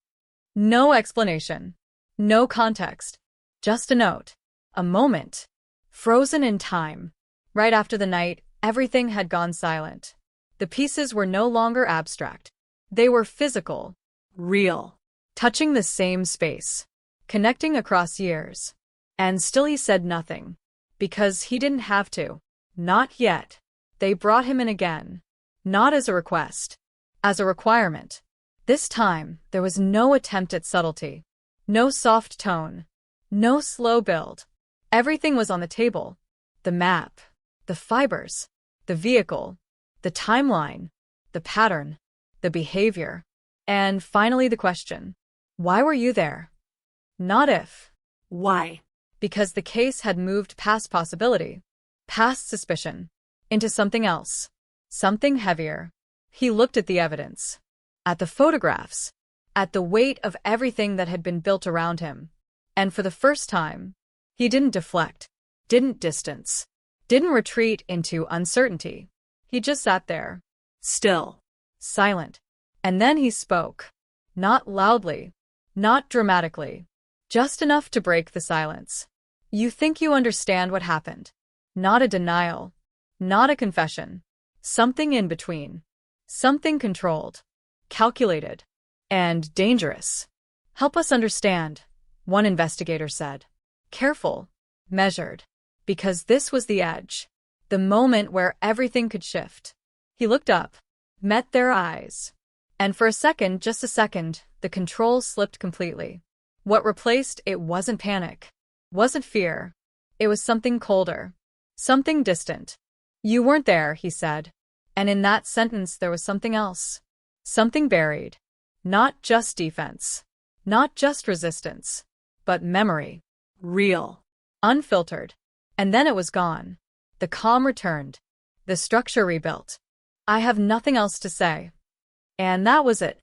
No explanation. No context. Just a note. A moment. Frozen in time. Right after the night, everything had gone silent. The pieces were no longer abstract. They were physical. Real. Touching the same space. Connecting across years. And still he said nothing. Because he didn't have to. Not yet. They brought him in again. Not as a request. As a requirement. This time, there was no attempt at subtlety. No soft tone. No slow build. Everything was on the table. The map. The fibers. The vehicle. The timeline. The pattern. The behavior. And finally the question. Why were you there? Not if. Why? Because the case had moved past possibility. Past suspicion. Into something else. Something heavier. He looked at the evidence. At the photographs. At the weight of everything that had been built around him. And for the first time, he didn't deflect. Didn't distance. Didn't retreat into uncertainty. He just sat there. Still. Silent. And then he spoke. Not loudly. Not dramatically. Just enough to break the silence. You think you understand what happened. Not a denial. Not a confession. Something in between. Something controlled. Calculated. And dangerous. Help us understand, one investigator said. Careful. Measured. Because this was the edge. The moment where everything could shift. He looked up. Met their eyes. And for a second, just a second, the control slipped completely. What replaced it wasn't panic. Wasn't fear. It was something colder. Something distant. You weren't there, he said. And in that sentence there was something else. Something buried. Not just defense. Not just resistance. But memory. Real. Unfiltered. And then it was gone. The calm returned. The structure rebuilt. I have nothing else to say. And that was it.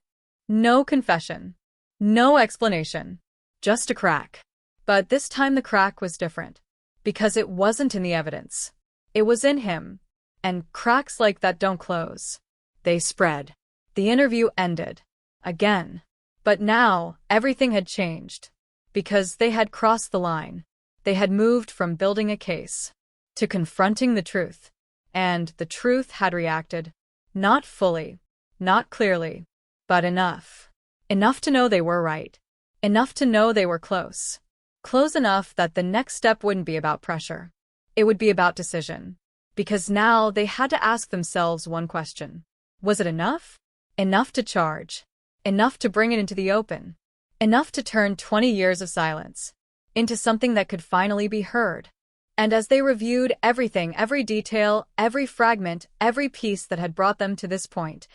No confession. No explanation. Just a crack. But this time the crack was different. Because it wasn't in the evidence. It was in him. And cracks like that don't close. They spread. The interview ended. Again. But now, everything had changed. Because they had crossed the line. They had moved from building a case to confronting the truth. And the truth had reacted. Not fully. Not clearly. But enough. Enough to know they were right. Enough to know they were close. Close enough that the next step wouldn't be about pressure. It would be about decision. Because now they had to ask themselves one question. Was it enough? Enough to charge. Enough to bring it into the open. Enough to turn 20 years of silence into something that could finally be heard. And as they reviewed everything, every detail, every fragment, every piece that had brought them to this point,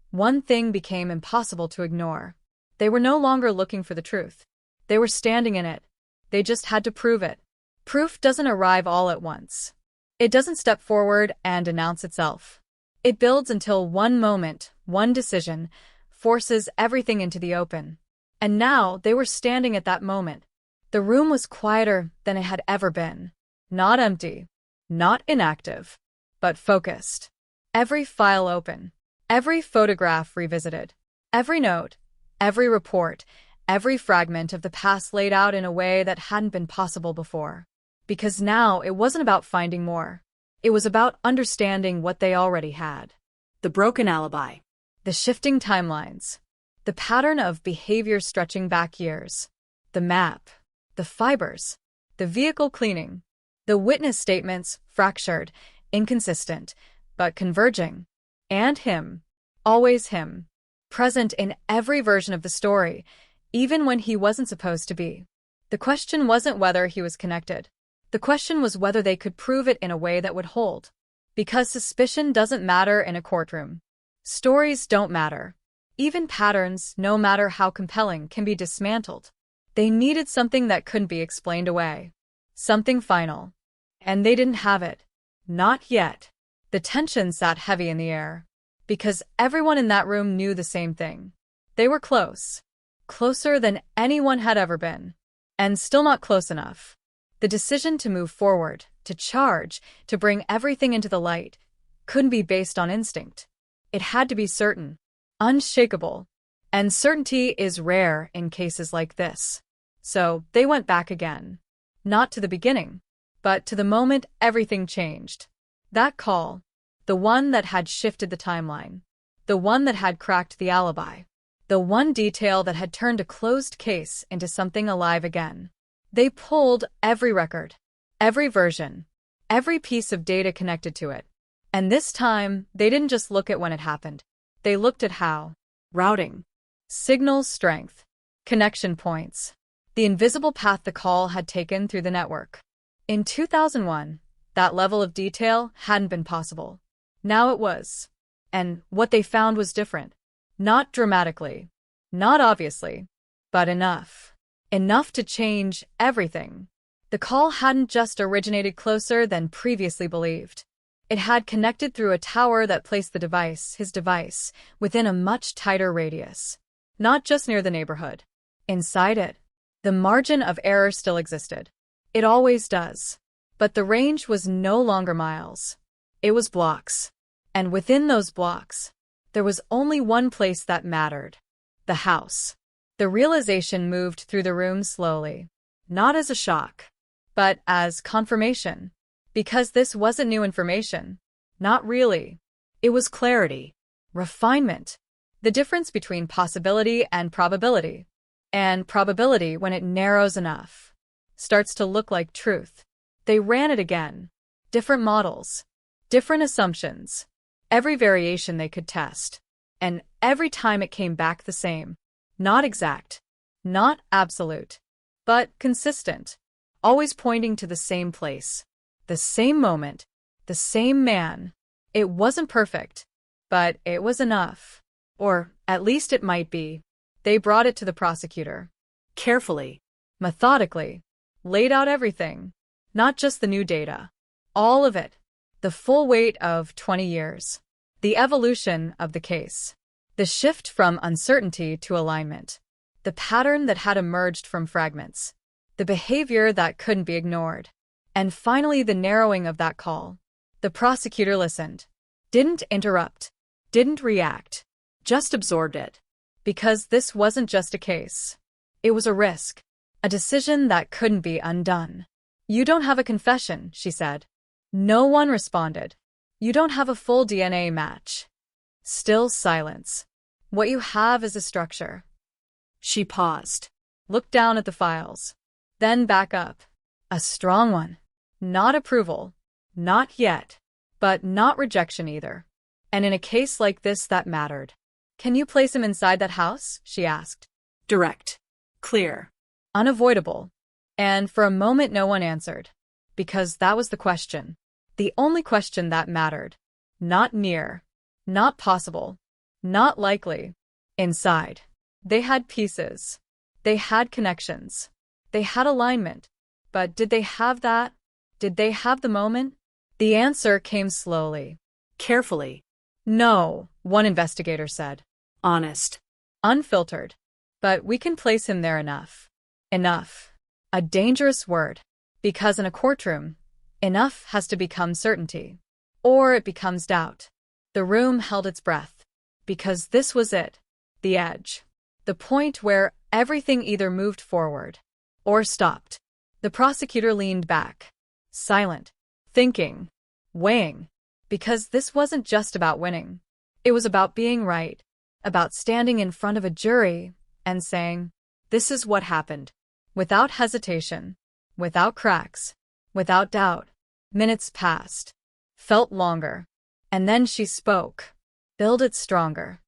one thing became impossible to ignore. They were no longer looking for the truth. They were standing in it. They just had to prove it. Proof doesn't arrive all at once. It doesn't step forward and announce itself. It builds until one moment, one decision, forces everything into the open. And now they were standing at that moment. The room was quieter than it had ever been. Not empty. Not inactive. But focused. Every file open. Every photograph revisited. Every note. Every report. Every fragment of the past laid out in a way that hadn't been possible before. Because now it wasn't about finding more. It was about understanding what they already had. The broken alibi. The shifting timelines. The pattern of behavior stretching back years. The map. The fibers. The vehicle cleaning. The witness statements, fractured, inconsistent, but converging. And him. Always him. Present in every version of the story, even when he wasn't supposed to be. The question wasn't whether he was connected. The question was whether they could prove it in a way that would hold. Because suspicion doesn't matter in a courtroom. Stories don't matter. Even patterns, no matter how compelling, can be dismantled. They needed something that couldn't be explained away. Something final. And they didn't have it. Not yet. The tension sat heavy in the air. Because everyone in that room knew the same thing. They were close. Closer than anyone had ever been. And still not close enough. The decision to move forward, to charge, to bring everything into the light, couldn't be based on instinct. It had to be certain, unshakable. And certainty is rare in cases like this. So they went back again. Not to the beginning, but to the moment everything changed. That call, the one that had shifted the timeline, the one that had cracked the alibi, the one detail that had turned a closed case into something alive again. They pulled every record, every version, every piece of data connected to it. And this time, they didn't just look at when it happened. They looked at how. Routing. Signal strength. Connection points. The invisible path the call had taken through the network. In 2001, that level of detail hadn't been possible. Now it was. And what they found was different. Not dramatically. Not obviously. But enough. Enough to change everything. The call hadn't just originated closer than previously believed. It had connected through a tower that placed the device, his device, within a much tighter radius. Not just near the neighborhood. Inside it. The margin of error still existed. It always does. But the range was no longer miles. It was blocks. And within those blocks, there was only one place that mattered. The house. The realization moved through the room slowly. Not as a shock, but as confirmation. Because this wasn't new information. Not really. It was clarity. Refinement. The difference between possibility and probability. And probability, when it narrows enough, starts to look like truth. They ran it again. Different models. Different assumptions. Every variation they could test. And every time it came back the same. Not exact. Not absolute. But consistent. Always pointing to the same place. The same moment. The same man. It wasn't perfect. But it was enough. Or at least it might be. They brought it to the prosecutor. Carefully. Methodically. Laid out everything. Not just the new data. All of it. The full weight of 20 years. The evolution of the case. The shift from uncertainty to alignment. The pattern that had emerged from fragments. The behavior that couldn't be ignored. And finally the narrowing of that call. The prosecutor listened. Didn't interrupt. Didn't react. Just absorbed it. Because this wasn't just a case. It was a risk. A decision that couldn't be undone. You don't have a confession, she said. No one responded. You don't have a full DNA match. Still silence. What you have is a structure. She paused. Looked down at the files. Then back up. A strong one. Not approval. Not yet. But not rejection either. And in a case like this that mattered. Can you place him inside that house? She asked. Direct. Clear. Unavoidable. And for a moment no one answered. Because that was the question. The only question that mattered. Not near. Not possible. Not likely. Inside. They had pieces. They had connections. They had alignment. But did they have that? Did they have the moment? The answer came slowly. Carefully. No, one investigator said. Honest. Unfiltered. But we can place him there enough. Enough. A dangerous word. Because in a courtroom, enough has to become certainty. Or it becomes doubt. The room held its breath. Because this was it. The edge. The point where everything either moved forward or stopped. The prosecutor leaned back. Silent. Thinking. Weighing. Because this wasn't just about winning. It was about being right. About standing in front of a jury and saying, this is what happened. Without hesitation. Without cracks. Without doubt. Minutes passed. Felt longer. And then she spoke. Build it stronger.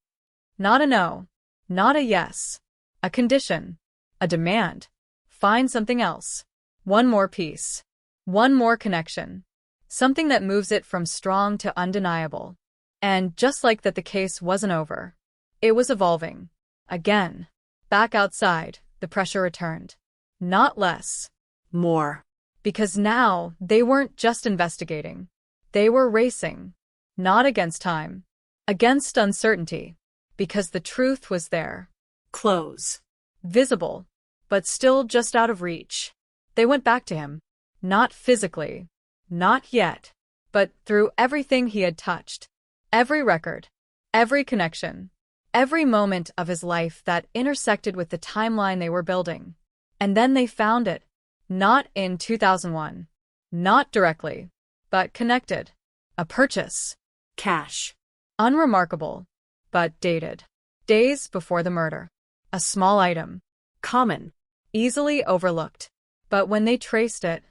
Not a no. Not a yes. A condition. A demand. Find something else. One more piece. One more connection. Something that moves it from strong to undeniable. And just like that, the case wasn't over. It was evolving. Again. Back outside, the pressure returned. Not less. More. Because now, they weren't just investigating. They were racing. Not against time. Against uncertainty. Because the truth was there. Close. Visible, but still just out of reach. They went back to him. Not physically. Not yet. But through everything he had touched. Every record. Every connection. Every moment of his life that intersected with the timeline they were building. And then they found it. Not in 2001. Not directly. But connected. A purchase. Cash. Unremarkable. But dated. Days before the murder. A small item. Common. Easily overlooked. But when they traced it,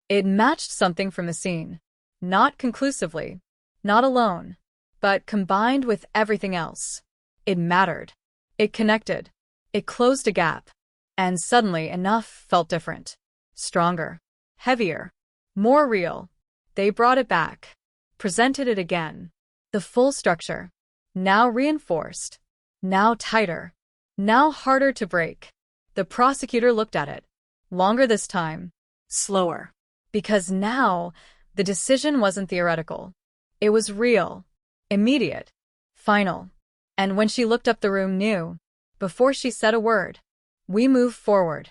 it matched something from the scene. Not conclusively. Not alone. But combined with everything else. It mattered. It connected. It closed a gap. And suddenly enough felt different. Stronger. Heavier. More real. They brought it back. Presented it again. The full structure. Now reinforced. Now tighter. Now harder to break. The prosecutor looked at it. Longer this time. Slower. Because now, the decision wasn't theoretical. It was real. Immediate. Final. And when she looked up, the room knew. Before she said a word. We move forward.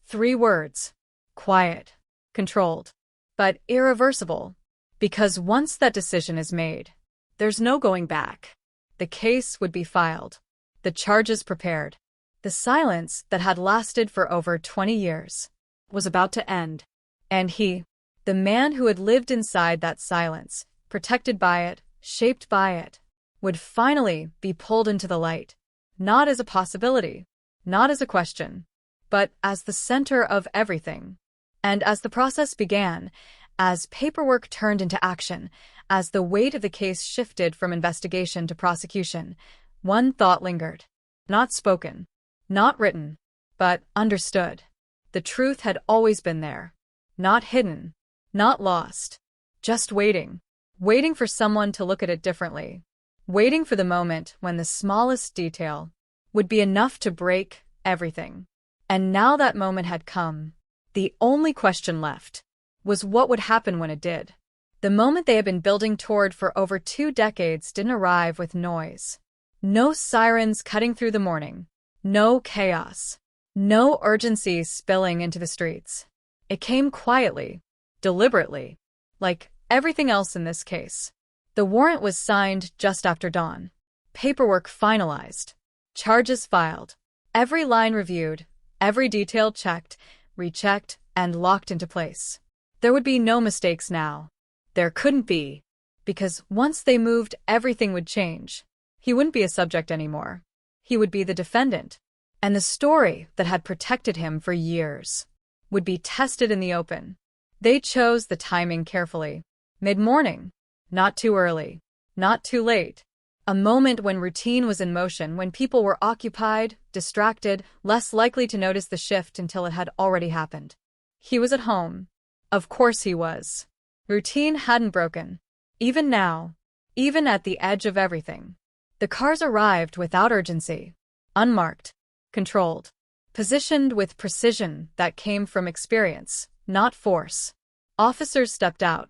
3 words. Quiet. Controlled. But irreversible. Because once that decision is made, there's no going back. The case would be filed. The charges prepared. The silence that had lasted for over 20 years was about to end. And he, the man who had lived inside that silence, protected by it, shaped by it, would finally be pulled into the light. Not as a possibility, not as a question, but as the center of everything. And as the process began, as paperwork turned into action, as the weight of the case shifted from investigation to prosecution, one thought lingered. Not spoken, not written, but understood. The truth had always been there. Not hidden, not lost. Just waiting. Waiting for someone to look at it differently. Waiting for the moment when the smallest detail would be enough to break everything. And now that moment had come. The only question left was what would happen when it did. The moment they had been building toward for over 2 decades didn't arrive with noise. No sirens cutting through the morning. No chaos. No urgency spilling into the streets. It came quietly, deliberately, like everything else in this case. The warrant was signed just after dawn. Paperwork finalized. Charges filed. Every line reviewed. Every detail checked, rechecked, and locked into place. There would be no mistakes now. There couldn't be. Because once they moved, everything would change. He wouldn't be a subject anymore. He would be the defendant. And the story that had protected him for years would be tested in the open. They chose the timing carefully. Mid-morning. Not too early. Not too late. A moment when routine was in motion, when people were occupied, distracted, less likely to notice the shift until it had already happened. He was at home. Of course he was. Routine hadn't broken. Even now. Even at the edge of everything. The cars arrived without urgency. Unmarked. Controlled. Positioned with precision that came from experience, not force. Officers stepped out.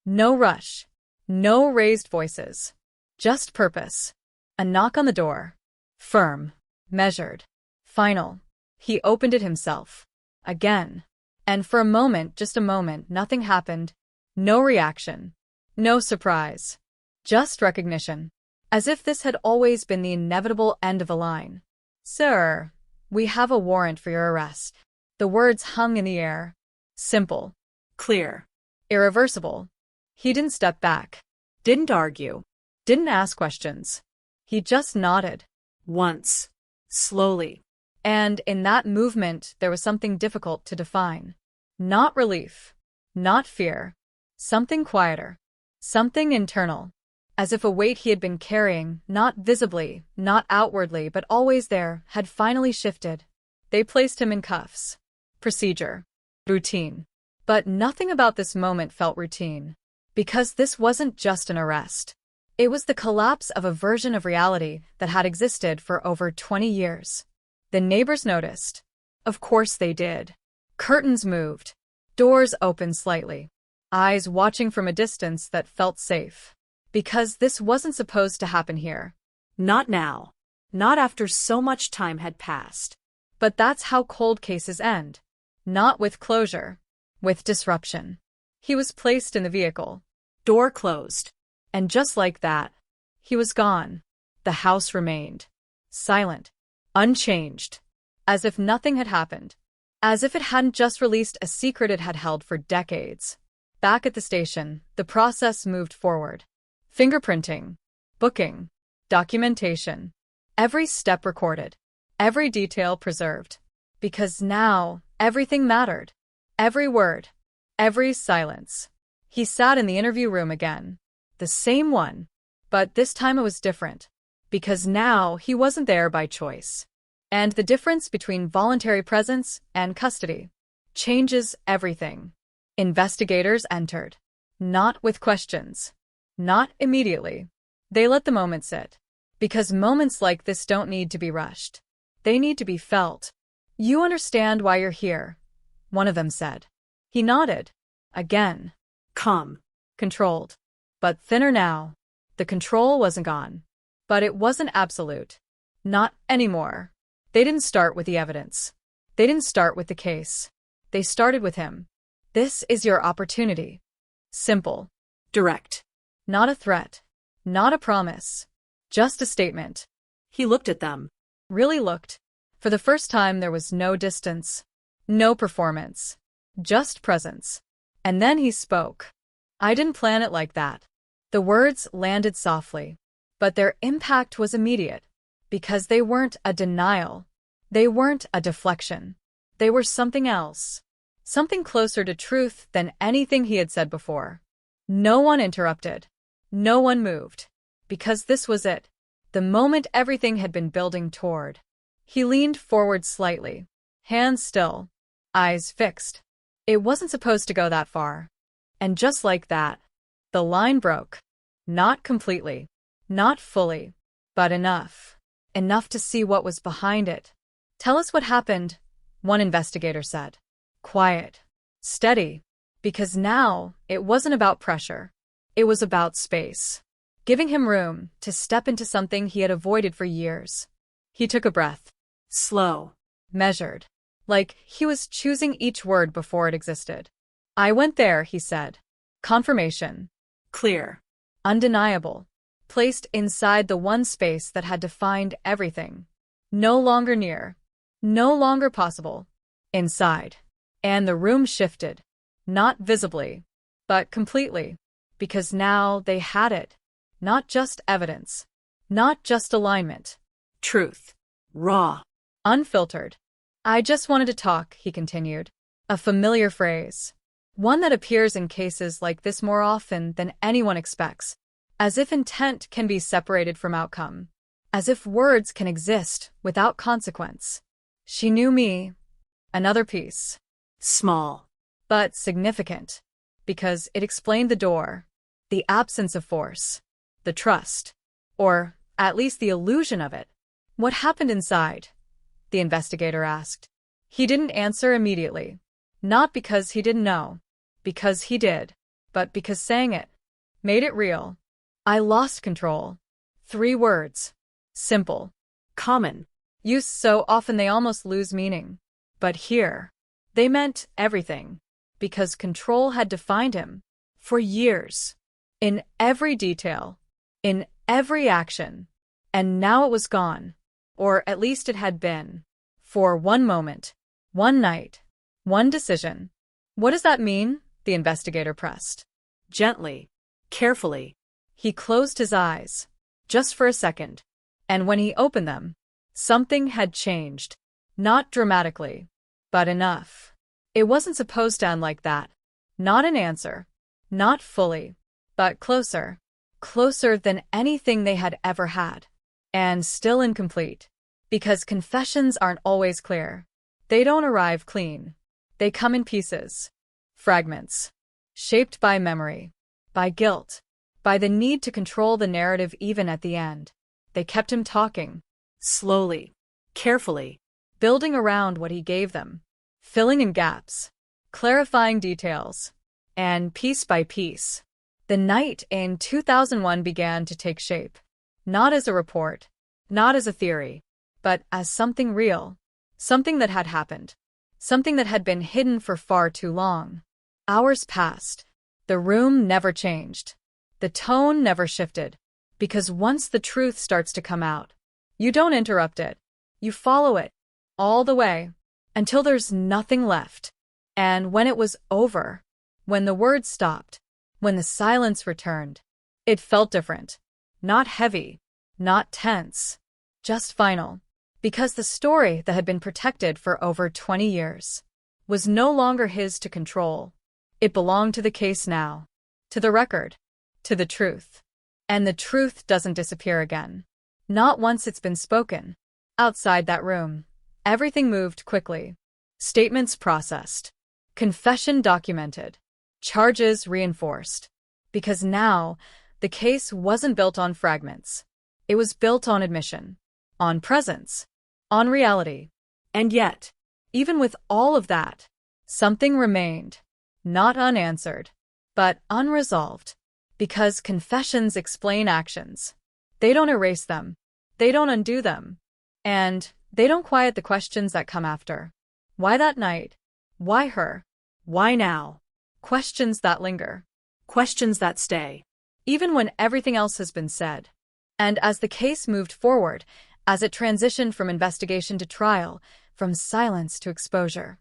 No rush. No raised voices. Just purpose. A knock on the door. Firm. Measured. Final. He opened it himself. Again. And for a moment, just a moment, nothing happened. No reaction. No surprise. Just recognition. As if this had always been the inevitable end of a line. Sir, we have a warrant for your arrest. The words hung in the air. Simple. Clear. Irreversible. He didn't step back. Didn't argue. Didn't ask questions. He just nodded. Once. Slowly. And in that movement, there was something difficult to define. Not relief. Not fear. Something quieter. Something internal. As if a weight he had been carrying, not visibly, not outwardly, but always there, had finally shifted. They placed him in cuffs. Procedure. Routine. But nothing about this moment felt routine. Because this wasn't just an arrest. It was the collapse of a version of reality that had existed for over 20 years. The neighbors noticed. Of course they did. Curtains moved. Doors opened slightly. Eyes watching from a distance that felt safe. Because this wasn't supposed to happen here. Not now. Not after so much time had passed. But that's how cold cases end. Not with closure. With disruption. He was placed in the vehicle. Door closed. And just like that, he was gone. The house remained. Silent. Unchanged. As if nothing had happened. As if it hadn't just released a secret it had held for decades. Back at the station, the process moved forward. Fingerprinting. Booking. Documentation. Every step recorded. Every detail preserved. Because now, everything mattered. Every word. Every silence. He sat in the interview room again. The same one. But this time it was different. Because now he wasn't there by choice. And the difference between voluntary presence and custody changes everything. Investigators entered. Not with questions. Not immediately. They let the moment sit. Because moments like this don't need to be rushed. They need to be felt. You understand why you're here, one of them said. He nodded. Again. Calm. Controlled. But thinner now. The control wasn't gone. But it wasn't absolute. Not anymore. They didn't start with the evidence. They didn't start with the case. They started with him. This is your opportunity. Simple. Direct. Not a threat. Not a promise. Just a statement. He looked at them. Really looked. For the first time there was no distance. No performance. Just presence. And then he spoke. I didn't plan it like that. The words landed softly. But their impact was immediate. Because they weren't a denial. They weren't a deflection. They were something else. Something closer to truth than anything he had said before. No one interrupted. No one moved. Because this was it. The moment everything had been building toward. He leaned forward slightly. Hands still. Eyes fixed. It wasn't supposed to go that far. And just like that, the line broke. Not completely. Not fully. But enough. Enough to see what was behind it. Tell us what happened, one investigator said. Quiet. Steady. Because now, it wasn't about pressure. It was about space. Giving him room to step into something he had avoided for years. He took a breath. Slow. Measured. Like he was choosing each word before it existed. I went there, he said. Confirmation. Clear. Undeniable. Placed inside the one space that had defined everything. No longer near. No longer possible. Inside. And the room shifted. Not visibly. But completely. Because now they had it. Not just evidence. Not just alignment. Truth. Raw. Unfiltered. I just wanted to talk, he continued. A familiar phrase. One that appears in cases like this more often than anyone expects. As if intent can be separated from outcome. As if words can exist without consequence. She knew me. Another piece. Small. But significant. Because it explained the door. The absence of force. The trust. Or, at least the illusion of it. What happened inside? The investigator asked. He didn't answer immediately. Not because he didn't know. Because he did. But because saying it made it real. I lost control. 3 words. Simple. Common. Used so often they almost lose meaning. But here, they meant everything. Because control had defined him. For years. In every detail. In every action. And now it was gone. Or at least it had been. For one moment. One night. One decision. What does that mean? The investigator pressed. Gently. Carefully. He closed his eyes. Just for a second. And when he opened them, something had changed. Not dramatically. But enough. It wasn't supposed to end like that. Not an answer. Not fully. But closer. Closer than anything they had ever had. And still incomplete. Because confessions aren't always clear. They don't arrive clean. They come in pieces. Fragments. Shaped by memory. By guilt. By the need to control the narrative even at the end. They kept him talking. Slowly. Carefully. Building around what he gave them. Filling in gaps. Clarifying details. And piece by piece. The night in 2001 began to take shape. Not as a report. Not as a theory, but as something real. Something that had happened. Something that had been hidden for far too long. Hours passed. The room never changed. The tone never shifted. Because once the truth starts to come out, you don't interrupt it. You follow it. All the way. Until there's nothing left. And when it was over, when the words stopped, when the silence returned, it felt different. Not heavy. Not tense. Just final. Because the story that had been protected for over 20 years was no longer his to control. It belonged to the case now. To the record. To the truth. And the truth doesn't disappear again. Not once it's been spoken. Outside that room, everything moved quickly. Statements processed. Confession documented. Charges reinforced. Because now, the case wasn't built on fragments. It was built on admission. On presence. On reality. And yet, even with all of that, something remained. Not unanswered, but unresolved. Because confessions explain actions. They don't erase them. They don't undo them. And they don't quiet the questions that come after. Why that night? Why her? Why now? Questions that linger. Questions that stay. Even when everything else has been said. And as the case moved forward, as it transitioned from investigation to trial, from silence to exposure,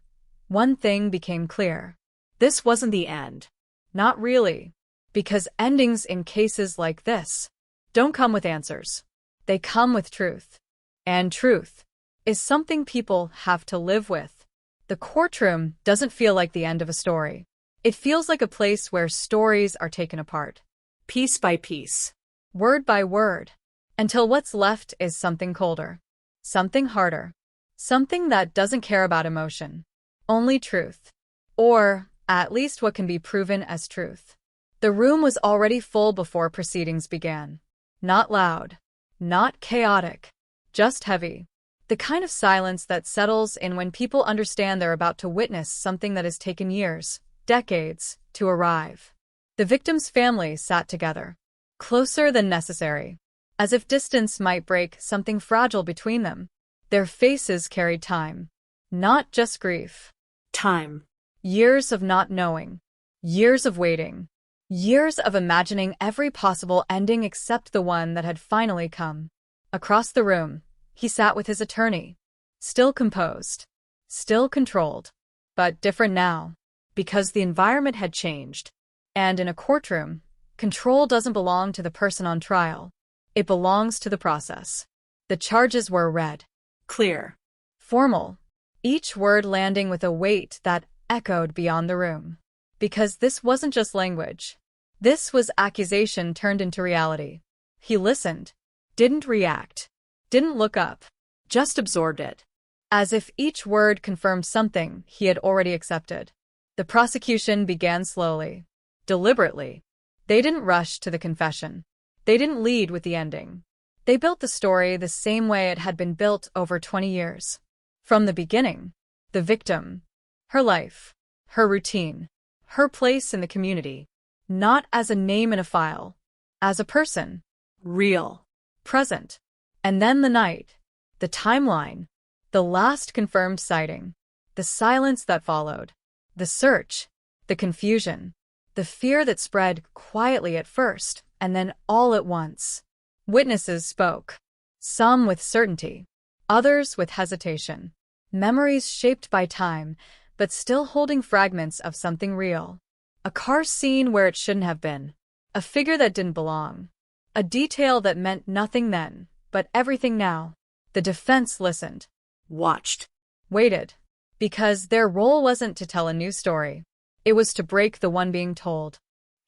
one thing became clear. This wasn't the end. Not really. Because endings in cases like this don't come with answers. They come with truth. And truth is something people have to live with. The courtroom doesn't feel like the end of a story. It feels like a place where stories are taken apart. Piece by piece. Word by word. Until what's left is something colder. Something harder. Something that doesn't care about emotion. Only truth. Or, at least what can be proven as truth. The room was already full before proceedings began. Not loud. Not chaotic. Just heavy. The kind of silence that settles in when people understand they're about to witness something that has taken years, decades, to arrive. The victim's family sat together. Closer than necessary. As if distance might break something fragile between them. Their faces carried time. Not just grief. Time. Years of not knowing. Years of waiting. Years of imagining every possible ending except the one that had finally come. Across the room, he sat with his attorney. Still composed. Still controlled. But different now. Because the environment had changed. And in a courtroom, control doesn't belong to the person on trial. It belongs to the process. The charges were read. Clear. Formal. Each word landing with a weight that echoed beyond the room. Because this wasn't just language. This was accusation turned into reality. He listened. Didn't react. Didn't look up. Just absorbed it. As if each word confirmed something he had already accepted. The prosecution began slowly. Deliberately. They didn't rush to the confession. They didn't lead with the ending. They built the story the same way it had been built over 20 years. From the beginning. The victim. Her life. Her routine. Her place in the community. Not as a name in a file. As a person. Real. Present. And then the night. The timeline. The last confirmed sighting. The silence that followed. The search. The confusion. The fear that spread quietly at first, and then all at once. Witnesses spoke. Some with certainty. Others with hesitation. Memories shaped by time, but still holding fragments of something real. A car scene where it shouldn't have been. A figure that didn't belong. A detail that meant nothing then, but everything now. The defense listened. Watched. Waited. Because their role wasn't to tell a new story. It was to break the one being told.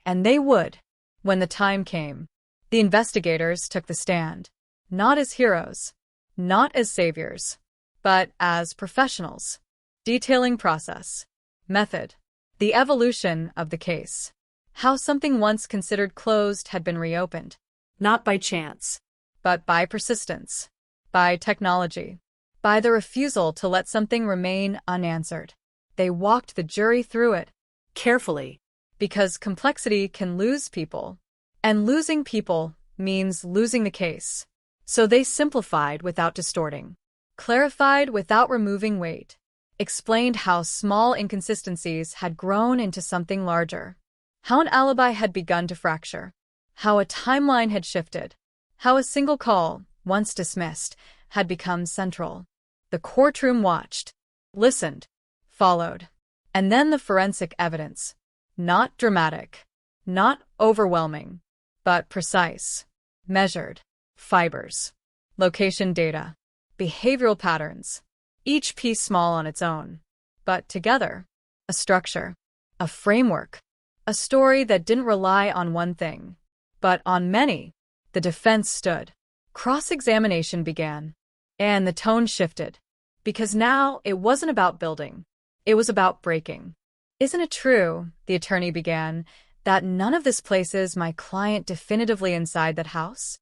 And they would. When the time came. The investigators took the stand. Not as heroes. Not as saviors. But as professionals. Detailing process. Method. The evolution of the case. How something once considered closed had been reopened. Not by chance. But by persistence. By technology. By the refusal to let something remain unanswered. They walked the jury through it. Carefully. Because complexity can lose people. And losing people means losing the case. So they simplified without distorting, clarified without removing weight, explained how small inconsistencies had grown into something larger, how an alibi had begun to fracture, how a timeline had shifted, how a single call, once dismissed, had become central. The courtroom watched, listened, followed. And then the forensic evidence. Not dramatic, not overwhelming, but precise, measured. Fibers, location data, behavioral patterns, each piece small on its own, but together, a structure, a framework, a story that didn't rely on one thing, but on many. The defense stood. Cross-examination began, and the tone shifted, because now it wasn't about building, it was about breaking. Isn't it true, the attorney began, that none of this places my client definitively inside that house?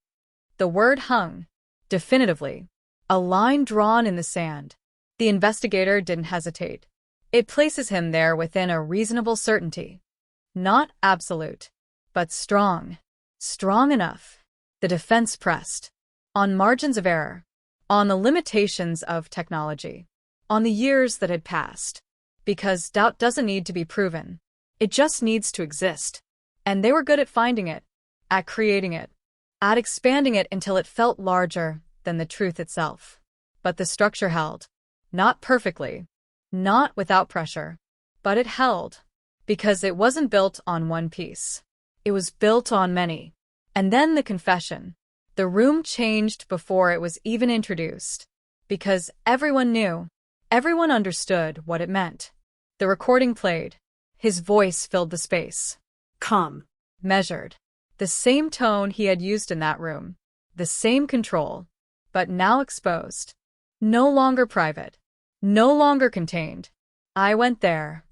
The word hung, definitively, a line drawn in the sand. The investigator didn't hesitate. It places him there within a reasonable certainty. Not absolute, but strong. Strong enough. The defense pressed. On margins of error. On the limitations of technology. On the years that had passed. Because doubt doesn't need to be proven. It just needs to exist. And they were good at finding it, at creating it, at expanding it until it felt larger than the truth itself. But the structure held. Not perfectly. Not without pressure. But it held. Because it wasn't built on one piece. It was built on many. And then the confession. The room changed before it was even introduced. Because everyone knew. Everyone understood what it meant. The recording played. His voice filled the space. Calm. Measured. The same tone he had used in that room. The same control. But now exposed. No longer private. No longer contained. I went there.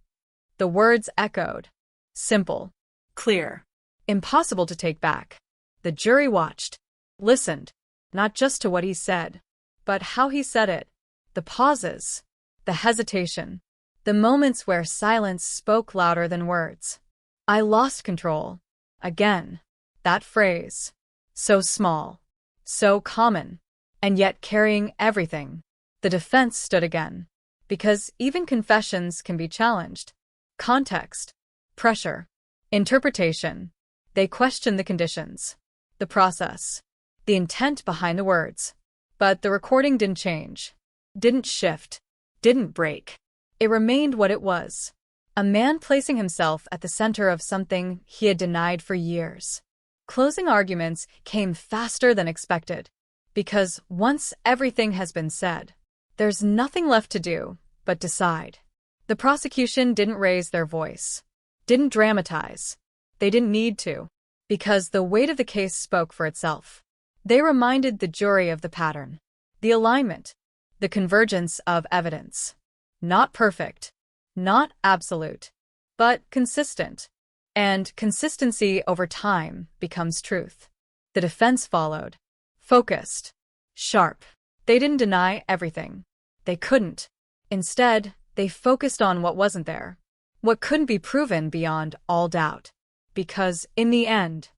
The words echoed. Simple. Clear. Impossible to take back. The jury watched. Listened. Not just to what he said, but how he said it. The pauses. The hesitation. The moments where silence spoke louder than words. I lost control. Again. That phrase. So small. So common. And yet carrying everything. The defense stood again. Because even confessions can be challenged. Context. Pressure. Interpretation. They questioned the conditions. The process. The intent behind the words. But the recording didn't change. Didn't shift. Didn't break. It remained what it was. A man placing himself at the center of something he had denied for years. Closing arguments came faster than expected. Because once everything has been said, there's nothing left to do but decide. The prosecution didn't raise their voice. Didn't dramatize. They didn't need to. Because the weight of the case spoke for itself. They reminded the jury of the pattern. The alignment. The convergence of evidence. Not perfect. Not absolute. But consistent. And consistency over time becomes truth. The defense followed. Focused. Sharp. They didn't deny everything. They couldn't. Instead, they focused on what wasn't there. What couldn't be proven beyond all doubt. Because, in the end,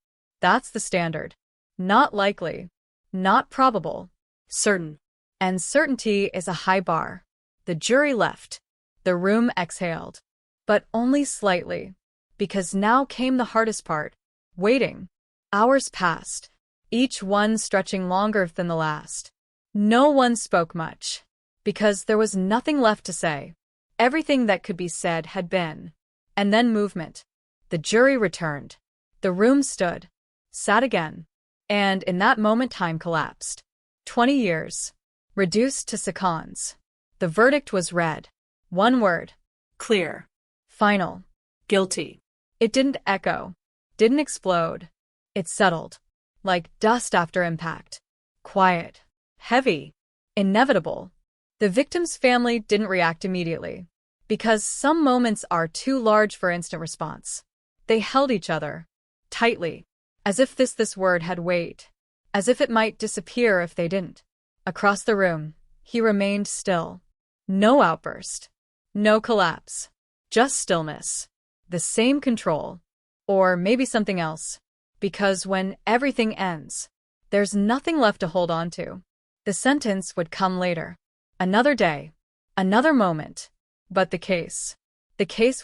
that's the standard. Not likely. Not probable. Certain. And certainty is a high bar. The jury left. The room exhaled. But only slightly. Because now came the hardest part. Waiting. Hours passed. Each one stretching longer than the last. No one spoke much. Because there was nothing left to say. Everything that could be said had been. And then movement. The jury returned. The room stood. Sat again. And in that moment time collapsed. 20 years. Reduced to seconds. The verdict was read. One word. Clear. Final. Guilty. It didn't echo. Didn't explode. It settled. Like dust after impact. Quiet. Heavy. Inevitable. The victim's family didn't react immediately. Because some moments are too large for instant response. They held each other. Tightly. As if this word had weight. As if it might disappear if they didn't. Across the room, he remained still. No outburst. No collapse. Just stillness. The same control. Or maybe something else. Because when everything ends, There's nothing left to hold on to. The sentence would come later. Another day. Another moment. But the case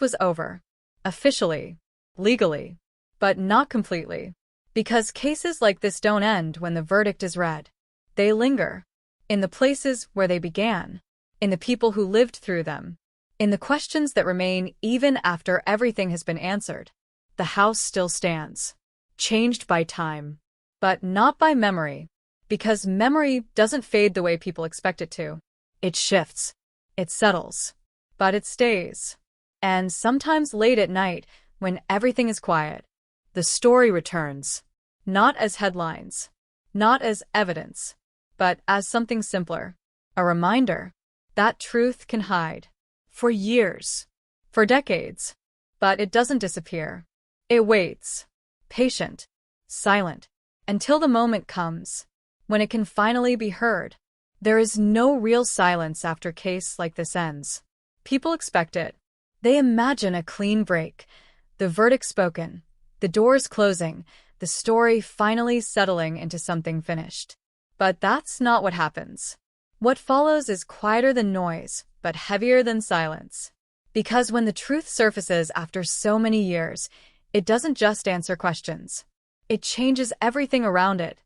was over. Officially. Legally. But not completely. Because cases like this don't end when the verdict is read. They linger. In the places where they began. In the people who lived through them. In the questions that remain even after everything has been answered. The house still stands. Changed by time. But not by memory. Because memory doesn't fade the way people expect it to. It shifts. It settles. But it stays. And sometimes late at night, when everything is quiet, the story returns. Not as headlines. Not as evidence. But as something simpler. A reminder that truth can hide. For years. For decades. But it doesn't disappear. It waits. Patient. Silent. Until the moment comes. When it can finally be heard. There is no real silence after a case like this ends. People expect it. They imagine a clean break. The verdict spoken. The doors closing. The story finally settling into something finished. But that's not what happens. What follows is quieter than noise, but heavier than silence. Because when the truth surfaces after so many years, it doesn't just answer questions. It changes everything around it.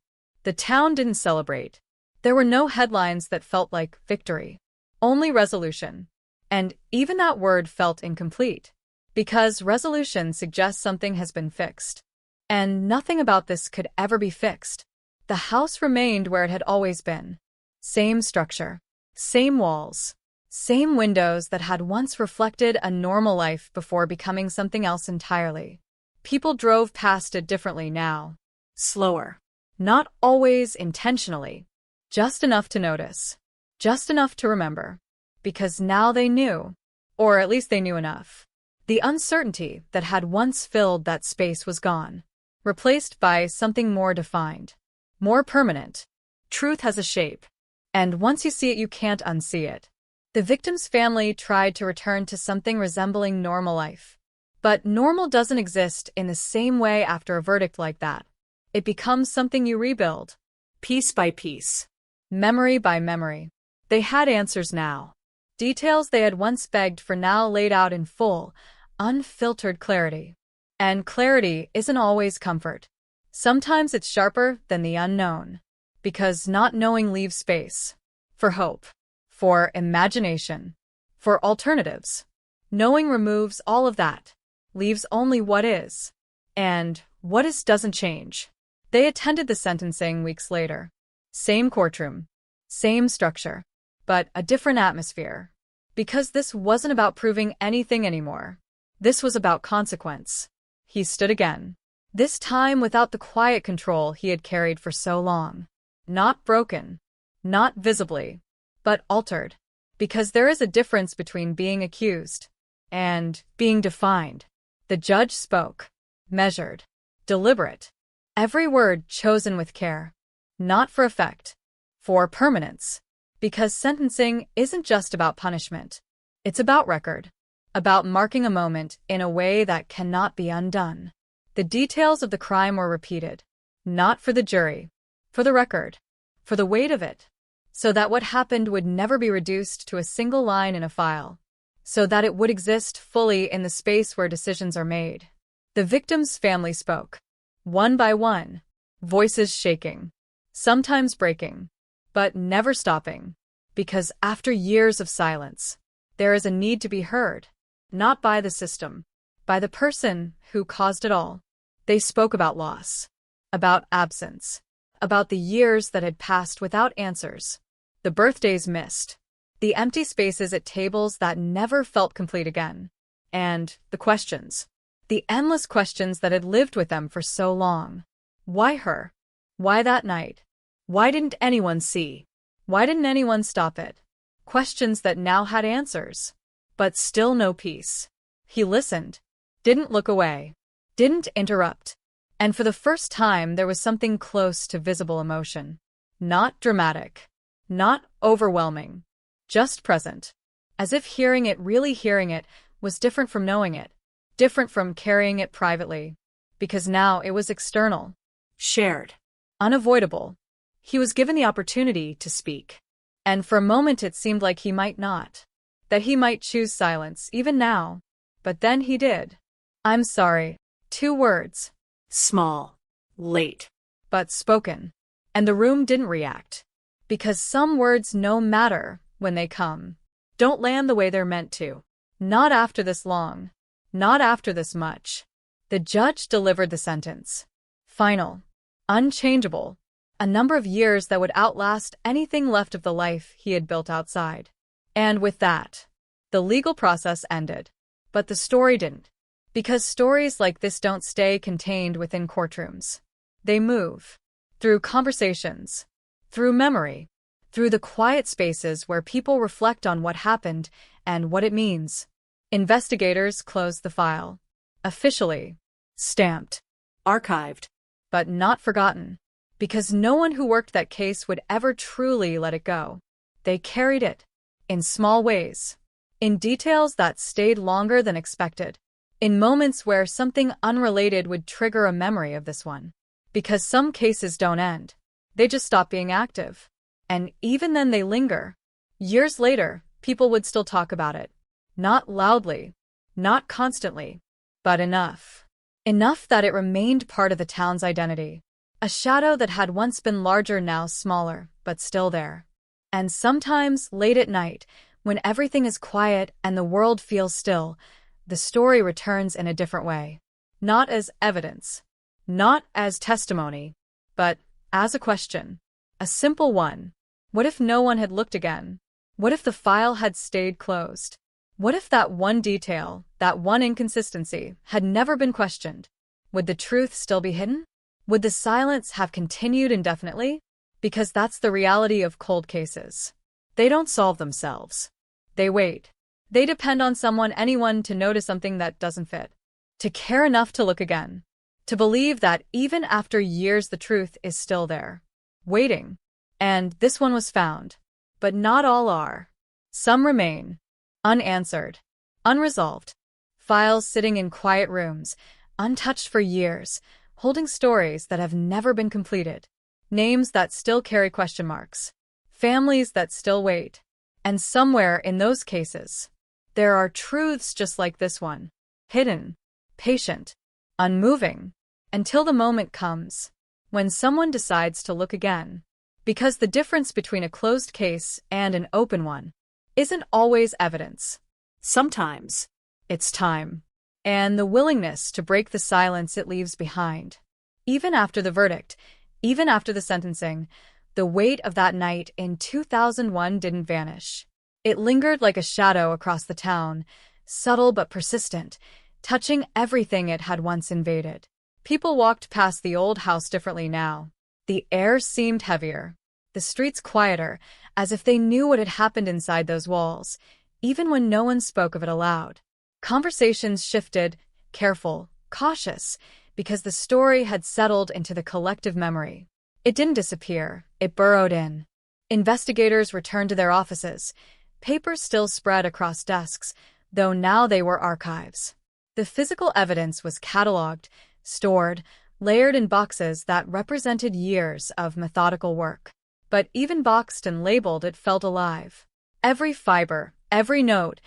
The town didn't celebrate. There were no headlines that felt like victory. Only resolution. And even that word felt incomplete. Because resolution suggests something has been fixed. And nothing about this could ever be fixed. The house remained where it had always been. Same structure. Same walls. Same windows that had once reflected a normal life before becoming something else entirely. People drove past it differently now. Slower. Not always intentionally. Just enough to notice. Just enough to remember. Because now they knew. Or at least they knew enough. The uncertainty that had once filled that space was gone. Replaced by something more defined. More permanent. Truth has a shape. And once you see it, you can't unsee it. The victim's family tried to return to something resembling normal life. But normal doesn't exist in the same way after a verdict like that. It becomes something you rebuild. Piece by piece. Memory by memory. They had answers now. Details they had once begged for now laid out in full, unfiltered clarity. And clarity isn't always comfort. Sometimes it's sharper than the unknown. Because not knowing leaves space. For hope. For imagination. For alternatives. Knowing removes all of that. Leaves only what is. And what is doesn't change. They attended the sentencing weeks later. Same courtroom. Same structure. But a different atmosphere. Because this wasn't about proving anything anymore. This was about consequence. He stood again. This time without the quiet control he had carried for so long. Not broken. Not visibly. But altered. Because there is a difference between being accused and being defined. The judge spoke. Measured. Deliberate. Every word chosen with care. Not for effect. For permanence. Because sentencing isn't just about punishment. It's about record. About marking a moment in a way that cannot be undone. The details of the crime were repeated. Not for the jury. For the record. For the weight of it. So that what happened would never be reduced to a single line in a file. So that it would exist fully in the space where decisions are made. The victim's family spoke. One by one. Voices shaking. Sometimes breaking. But never stopping. Because after years of silence, there is a need to be heard. Not by the system. By the person who caused it all. They spoke about loss. About absence. About the years that had passed without answers. The birthdays missed. The empty spaces at tables that never felt complete again. And the questions. The endless questions that had lived with them for so long. Why her? Why that night? Why didn't anyone see? Why didn't anyone stop it? Questions that now had answers. But still no peace. He listened. Didn't look away. Didn't interrupt. And for the first time there was something close to visible emotion. Not dramatic. Not overwhelming. Just present. As if hearing it, really hearing it, was different from knowing it. Different from carrying it privately. Because now it was external. Shared. unavoidable. He was given the opportunity to speak. And for a moment it seemed like he might not. That he might choose silence, even now. But then he did. "I'm sorry." 2 words. Small. Late. But spoken. And the room didn't react. Because some words, no matter when they come, don't land the way they're meant to. Not after this long. Not after this much. The judge delivered the sentence. Final. Unchangeable. A number of years that would outlast anything left of the life he had built outside. And with that, the legal process ended. But the story didn't. Because stories like this don't stay contained within courtrooms. They move. Through conversations. Through memory. Through the quiet spaces where people reflect on what happened and what it means. Investigators closed the file. Officially. Stamped. Archived. But not forgotten. Because no one who worked that case would ever truly let it go. They carried it. In small ways. In details that stayed longer than expected. In moments where something unrelated would trigger a memory of this one. Because some cases don't end. They just stop being active. And even then they linger. Years later, people would still talk about it. Not loudly. Not constantly. But enough. Enough that it remained part of the town's identity. A shadow that had once been larger, now smaller, but still there. And sometimes, late at night, when everything is quiet and the world feels still, the story returns in a different way. Not as evidence. Not as testimony. But as a question. A simple one. What if no one had looked again? What if the file had stayed closed? What if that one detail, that one inconsistency, had never been questioned? Would the truth still be hidden? Would the silence have continued indefinitely? Because that's the reality of cold cases. They don't solve themselves. They wait. They depend on someone, anyone, to notice something that doesn't fit. To care enough to look again. To believe that even after years the truth is still there. Waiting. And this one was found. But not all are. Some remain. Unanswered. Unresolved. Files sitting in quiet rooms, untouched for years, holding stories that have never been completed. Names that still carry question marks. Families that still wait. And somewhere in those cases, there are truths just like this one. Hidden. Patient. Unmoving. Until the moment comes. When someone decides to look again. Because the difference between a closed case and an open one isn't always evidence. Sometimes it's time. And the willingness to break the silence it leaves behind. Even after the verdict, even after the sentencing, the weight of that night in 2001 didn't vanish. It lingered like a shadow across the town, subtle but persistent, touching everything it had once invaded. People walked past the old house differently now. The air seemed heavier, the streets quieter, as if they knew what had happened inside those walls, even when no one spoke of it aloud. Conversations shifted, careful, cautious, because the story had settled into the collective memory. It didn't disappear, it burrowed in. Investigators returned to their offices. Papers still spread across desks, though now they were archives. The physical evidence was cataloged, stored, layered in boxes that represented years of methodical work. But even boxed and labeled, it felt alive. Every fiber, every note,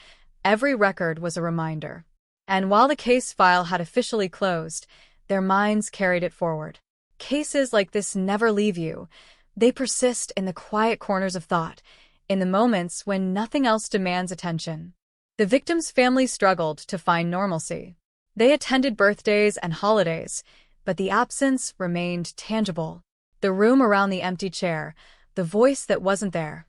every record was a reminder. And while the case file had officially closed, their minds carried it forward. Cases like this never leave you. They persist in the quiet corners of thought, in the moments when nothing else demands attention. The victim's family struggled to find normalcy. They attended birthdays and holidays, but the absence remained tangible. The room around the empty chair, the voice that wasn't there.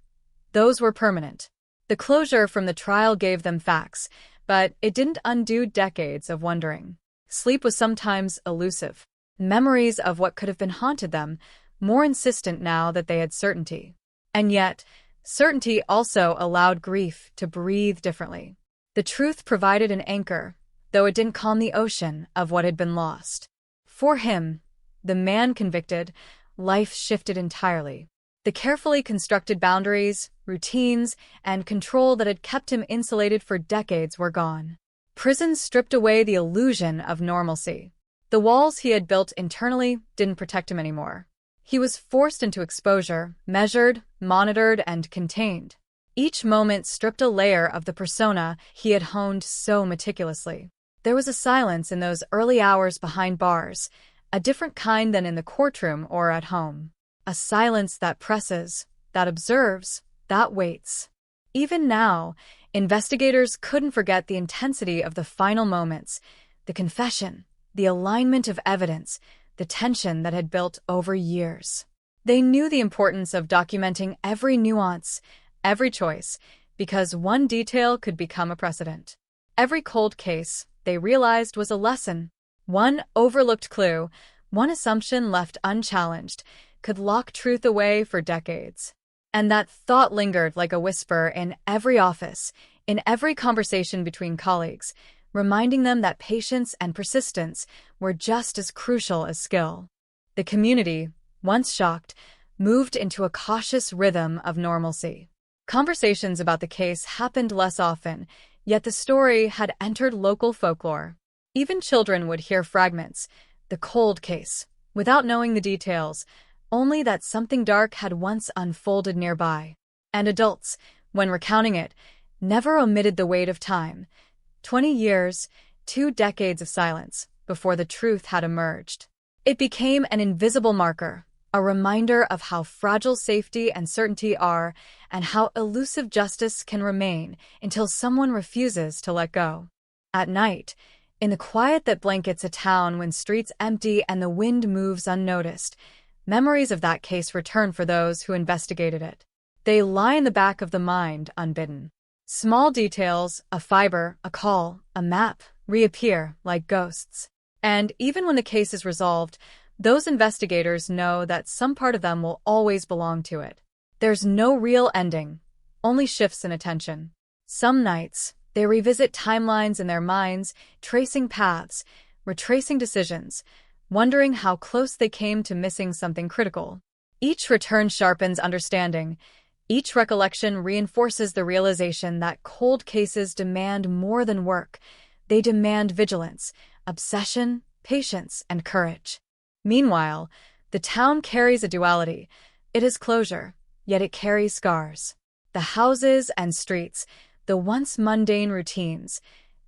Those were permanent. The closure from the trial gave them facts, but it didn't undo decades of wondering. Sleep was sometimes elusive. Memories of what could have been haunted them, more insistent now that they had certainty. And yet, certainty also allowed grief to breathe differently. The truth provided an anchor, though it didn't calm the ocean of what had been lost. For him, the man convicted, life shifted entirely. The carefully constructed boundaries, routines, and control that had kept him insulated for decades were gone. Prison stripped away the illusion of normalcy. The walls he had built internally didn't protect him anymore. He was forced into exposure, measured, monitored, and contained. Each moment stripped a layer of the persona he had honed so meticulously. There was a silence in those early hours behind bars, a different kind than in the courtroom or at home. A silence that presses, that observes, that waits. Even now, investigators couldn't forget the intensity of the final moments, the confession, the alignment of evidence, the tension that had built over years. They knew the importance of documenting every nuance, every choice, because one detail could become a precedent. Every cold case, they realized, was a lesson. One overlooked clue, one assumption left unchallenged, could lock truth away for decades. And that thought lingered like a whisper in every office, in every conversation between colleagues, reminding them that patience and persistence were just as crucial as skill. The community, once shocked, moved into a cautious rhythm of normalcy. Conversations about the case happened less often, yet the story had entered local folklore. Even children would hear fragments, the cold case, without knowing the details, only that something dark had once unfolded nearby. And adults, when recounting it, never omitted the weight of time. 20 years, 2 decades of silence, before the truth had emerged. It became an invisible marker, a reminder of how fragile safety and certainty are, and how elusive justice can remain until someone refuses to let go. At night, in the quiet that blankets a town when streets empty and the wind moves unnoticed, memories of that case return for those who investigated it. They lie in the back of the mind unbidden. Small details, a fiber, a call, a map, reappear like ghosts. And even when the case is resolved, those investigators know that some part of them will always belong to it. There's no real ending, only shifts in attention. Some nights, they revisit timelines in their minds, tracing paths, retracing decisions, wondering how close they came to missing something critical. Each return sharpens understanding. Each recollection reinforces the realization that cold cases demand more than work. They demand vigilance, obsession, patience, and courage. Meanwhile, the town carries a duality. It is closure, yet it carries scars. The houses and streets, the once mundane routines,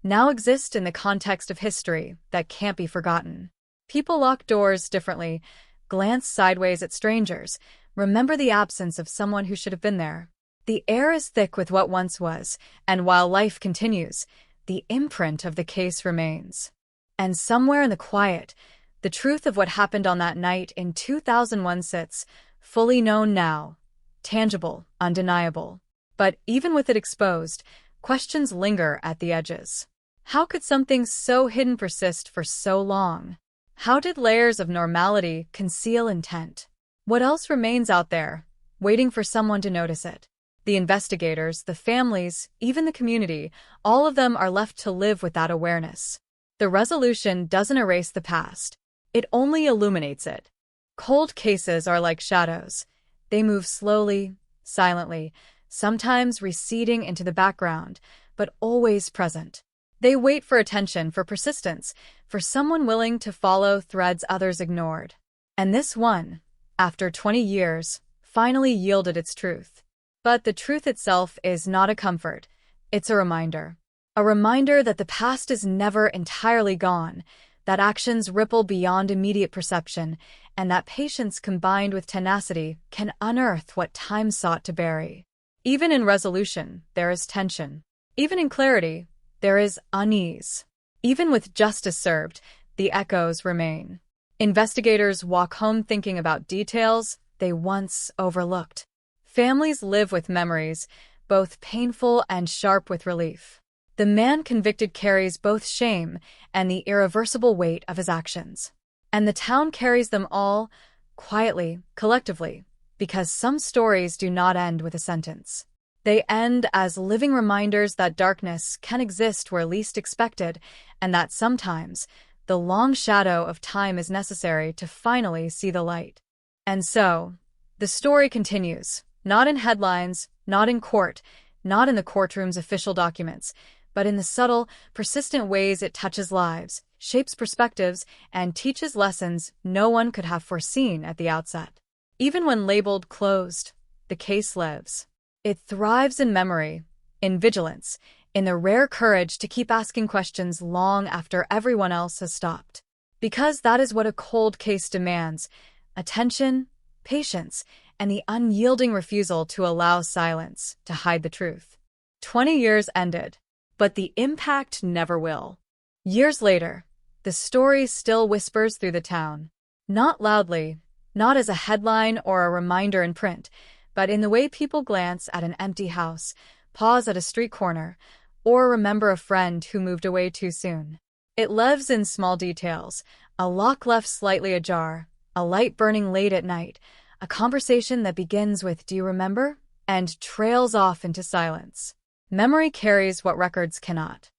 now exist in the context of history that can't be forgotten. People lock doors differently, glance sideways at strangers, remember the absence of someone who should have been there. The air is thick with what once was, and while life continues, the imprint of the case remains. And somewhere in the quiet, the truth of what happened on that night in 2001 sits, fully known now, tangible, undeniable. But even with it exposed, questions linger at the edges. How could something so hidden persist for so long? How did layers of normality conceal intent? What else remains out there, waiting for someone to notice it? The investigators, the families, even the community, all of them are left to live with that awareness. The resolution doesn't erase the past. It only illuminates it. Cold cases are like shadows. They move slowly, silently, sometimes receding into the background, but always present. They wait for attention, for persistence, for someone willing to follow threads others ignored. And this one, after 20 years, finally yielded its truth. But the truth itself is not a comfort. It's a reminder. A reminder that the past is never entirely gone, that actions ripple beyond immediate perception, and that patience combined with tenacity can unearth what time sought to bury. Even in resolution, there is tension. Even in clarity, there is unease. Even with justice served, the echoes remain. Investigators walk home thinking about details they once overlooked. Families live with memories, both painful and sharp with relief. The man convicted carries both shame and the irreversible weight of his actions. And the town carries them all, quietly, collectively, because some stories do not end with a sentence. They end as living reminders that darkness can exist where least expected, and that sometimes the long shadow of time is necessary to finally see the light. And so, the story continues, not in headlines, not in court, not in the courtroom's official documents, but in the subtle, persistent ways it touches lives, shapes perspectives, and teaches lessons no one could have foreseen at the outset. Even when labeled closed, the case lives. It thrives in memory, in vigilance, in the rare courage to keep asking questions long after everyone else has stopped. Because that is what a cold case demands: attention, patience, and the unyielding refusal to allow silence to hide the truth. 20 years ended, but the impact never will. Years later, the story still whispers through the town. Not loudly, not as a headline or a reminder in print, but in the way people glance at an empty house, pause at a street corner, or remember a friend who moved away too soon. It lives in small details: a lock left slightly ajar, a light burning late at night, a conversation that begins with "Do you remember?" and trails off into silence. Memory carries what records cannot.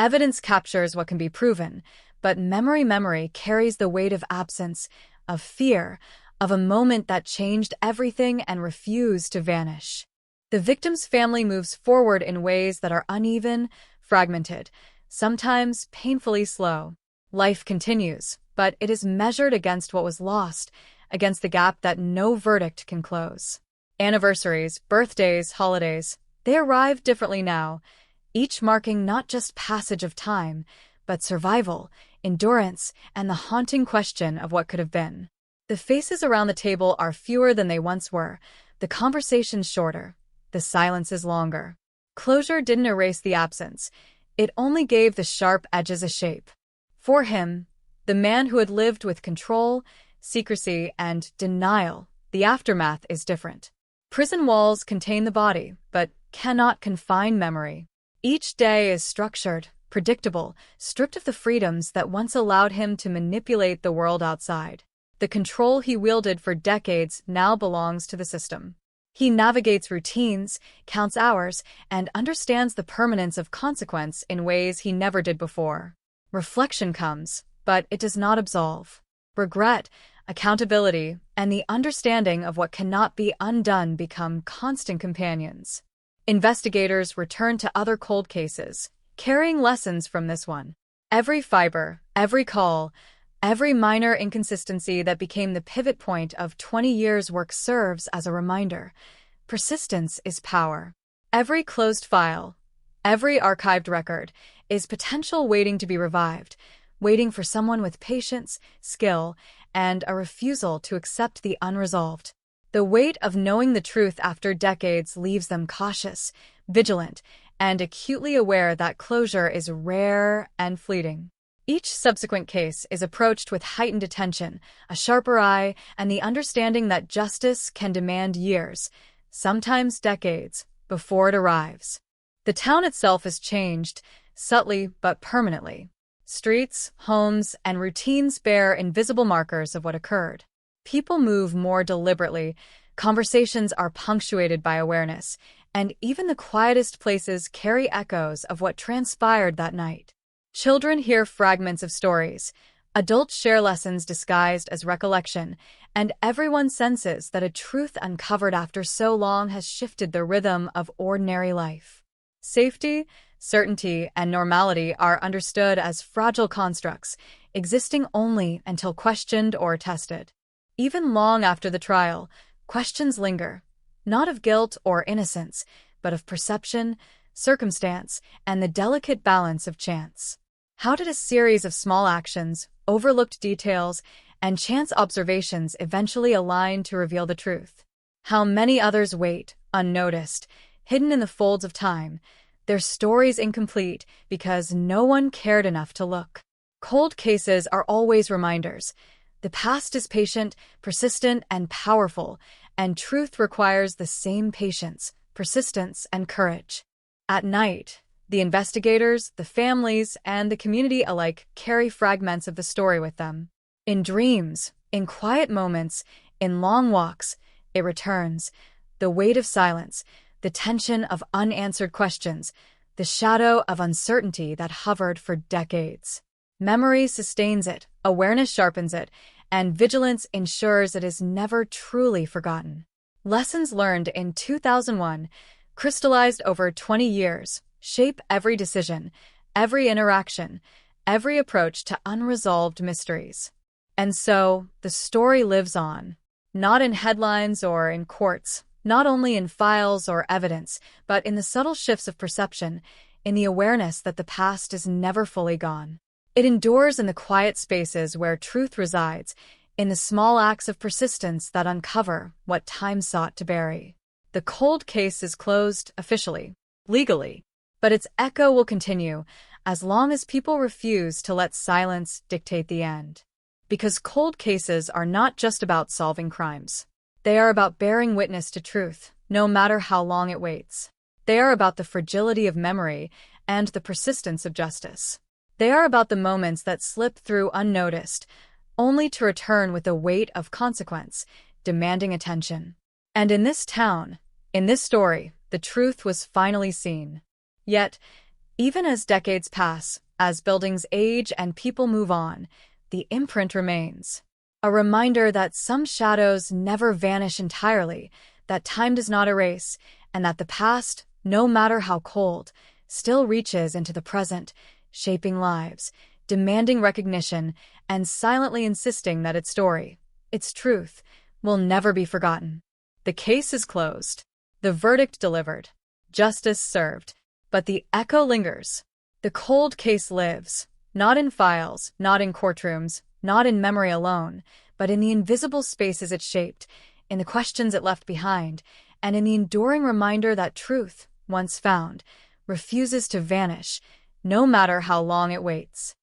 Evidence captures what can be proven, but memory carries the weight of absence, of fear, of a moment that changed everything and refused to vanish. The victim's family moves forward in ways that are uneven, fragmented, sometimes painfully slow. Life continues, but it is measured against what was lost, against the gap that no verdict can close. Anniversaries, birthdays, holidays, they arrive differently now, each marking not just passage of time, but survival, endurance, and the haunting question of what could have been. The faces around the table are fewer than they once were, the conversations shorter, the silences longer. Closure didn't erase the absence, it only gave the sharp edges a shape. For him, the man who had lived with control, secrecy, and denial, the aftermath is different. Prison walls contain the body, but cannot confine memory. Each day is structured, predictable, stripped of the freedoms that once allowed him to manipulate the world outside. The control he wielded for decades now belongs to the system. He navigates routines, counts hours, and understands the permanence of consequence in ways he never did before. Reflection comes, but it does not absolve. Regret, accountability, and the understanding of what cannot be undone become constant companions. Investigators return to other cold cases, carrying lessons from this one. Every fiber, every call, every minor inconsistency that became the pivot point of 20 years' work serves as a reminder. Persistence is power. Every closed file, every archived record, is potential waiting to be revived, waiting for someone with patience, skill, and a refusal to accept the unresolved. The weight of knowing the truth after decades leaves them cautious, vigilant, and acutely aware that closure is rare and fleeting. Each subsequent case is approached with heightened attention, a sharper eye, and the understanding that justice can demand years, sometimes decades, before it arrives. The town itself is changed, subtly but permanently. Streets, homes, and routines bear invisible markers of what occurred. People move more deliberately, conversations are punctuated by awareness, and even the quietest places carry echoes of what transpired that night. Children hear fragments of stories, adults share lessons disguised as recollection, and everyone senses that a truth uncovered after so long has shifted the rhythm of ordinary life. Safety, certainty, and normality are understood as fragile constructs, existing only until questioned or tested. Even long after the trial, questions linger, not of guilt or innocence, but of perception, circumstance, and the delicate balance of chance. How did a series of small actions, overlooked details, and chance observations eventually align to reveal the truth? How many others wait, unnoticed, hidden in the folds of time, their stories incomplete because no one cared enough to look? Cold cases are always reminders. The past is patient, persistent, and powerful, and truth requires the same patience, persistence, and courage. At night, the investigators, the families, and the community alike carry fragments of the story with them. In dreams, in quiet moments, in long walks, it returns. The weight of silence, the tension of unanswered questions, the shadow of uncertainty that hovered for decades. Memory sustains it, awareness sharpens it, and vigilance ensures it is never truly forgotten. Lessons learned in 2001, crystallized over 20 years, shape every decision, every interaction, every approach to unresolved mysteries. And so, the story lives on. Not in headlines or in courts, not only in files or evidence, but in the subtle shifts of perception, in the awareness that the past is never fully gone. It endures in the quiet spaces where truth resides, in the small acts of persistence that uncover what time sought to bury. The cold case is closed officially, legally, but its echo will continue as long as people refuse to let silence dictate the end. Because cold cases are not just about solving crimes. They are about bearing witness to truth, no matter how long it waits. They are about the fragility of memory and the persistence of justice. They are about the moments that slip through unnoticed, only to return with the weight of consequence, demanding attention. And in this town, in this story, the truth was finally seen. Yet, even as decades pass, as buildings age and people move on, the imprint remains. A reminder that some shadows never vanish entirely, that time does not erase, and that the past, no matter how cold, still reaches into the present, shaping lives, demanding recognition, and silently insisting that its story, its truth, will never be forgotten. The case is closed. The verdict delivered. Justice served. But the echo lingers. The cold case lives, not in files, not in courtrooms, not in memory alone, but in the invisible spaces it shaped, in the questions it left behind, and in the enduring reminder that truth, once found, refuses to vanish, no matter how long it waits.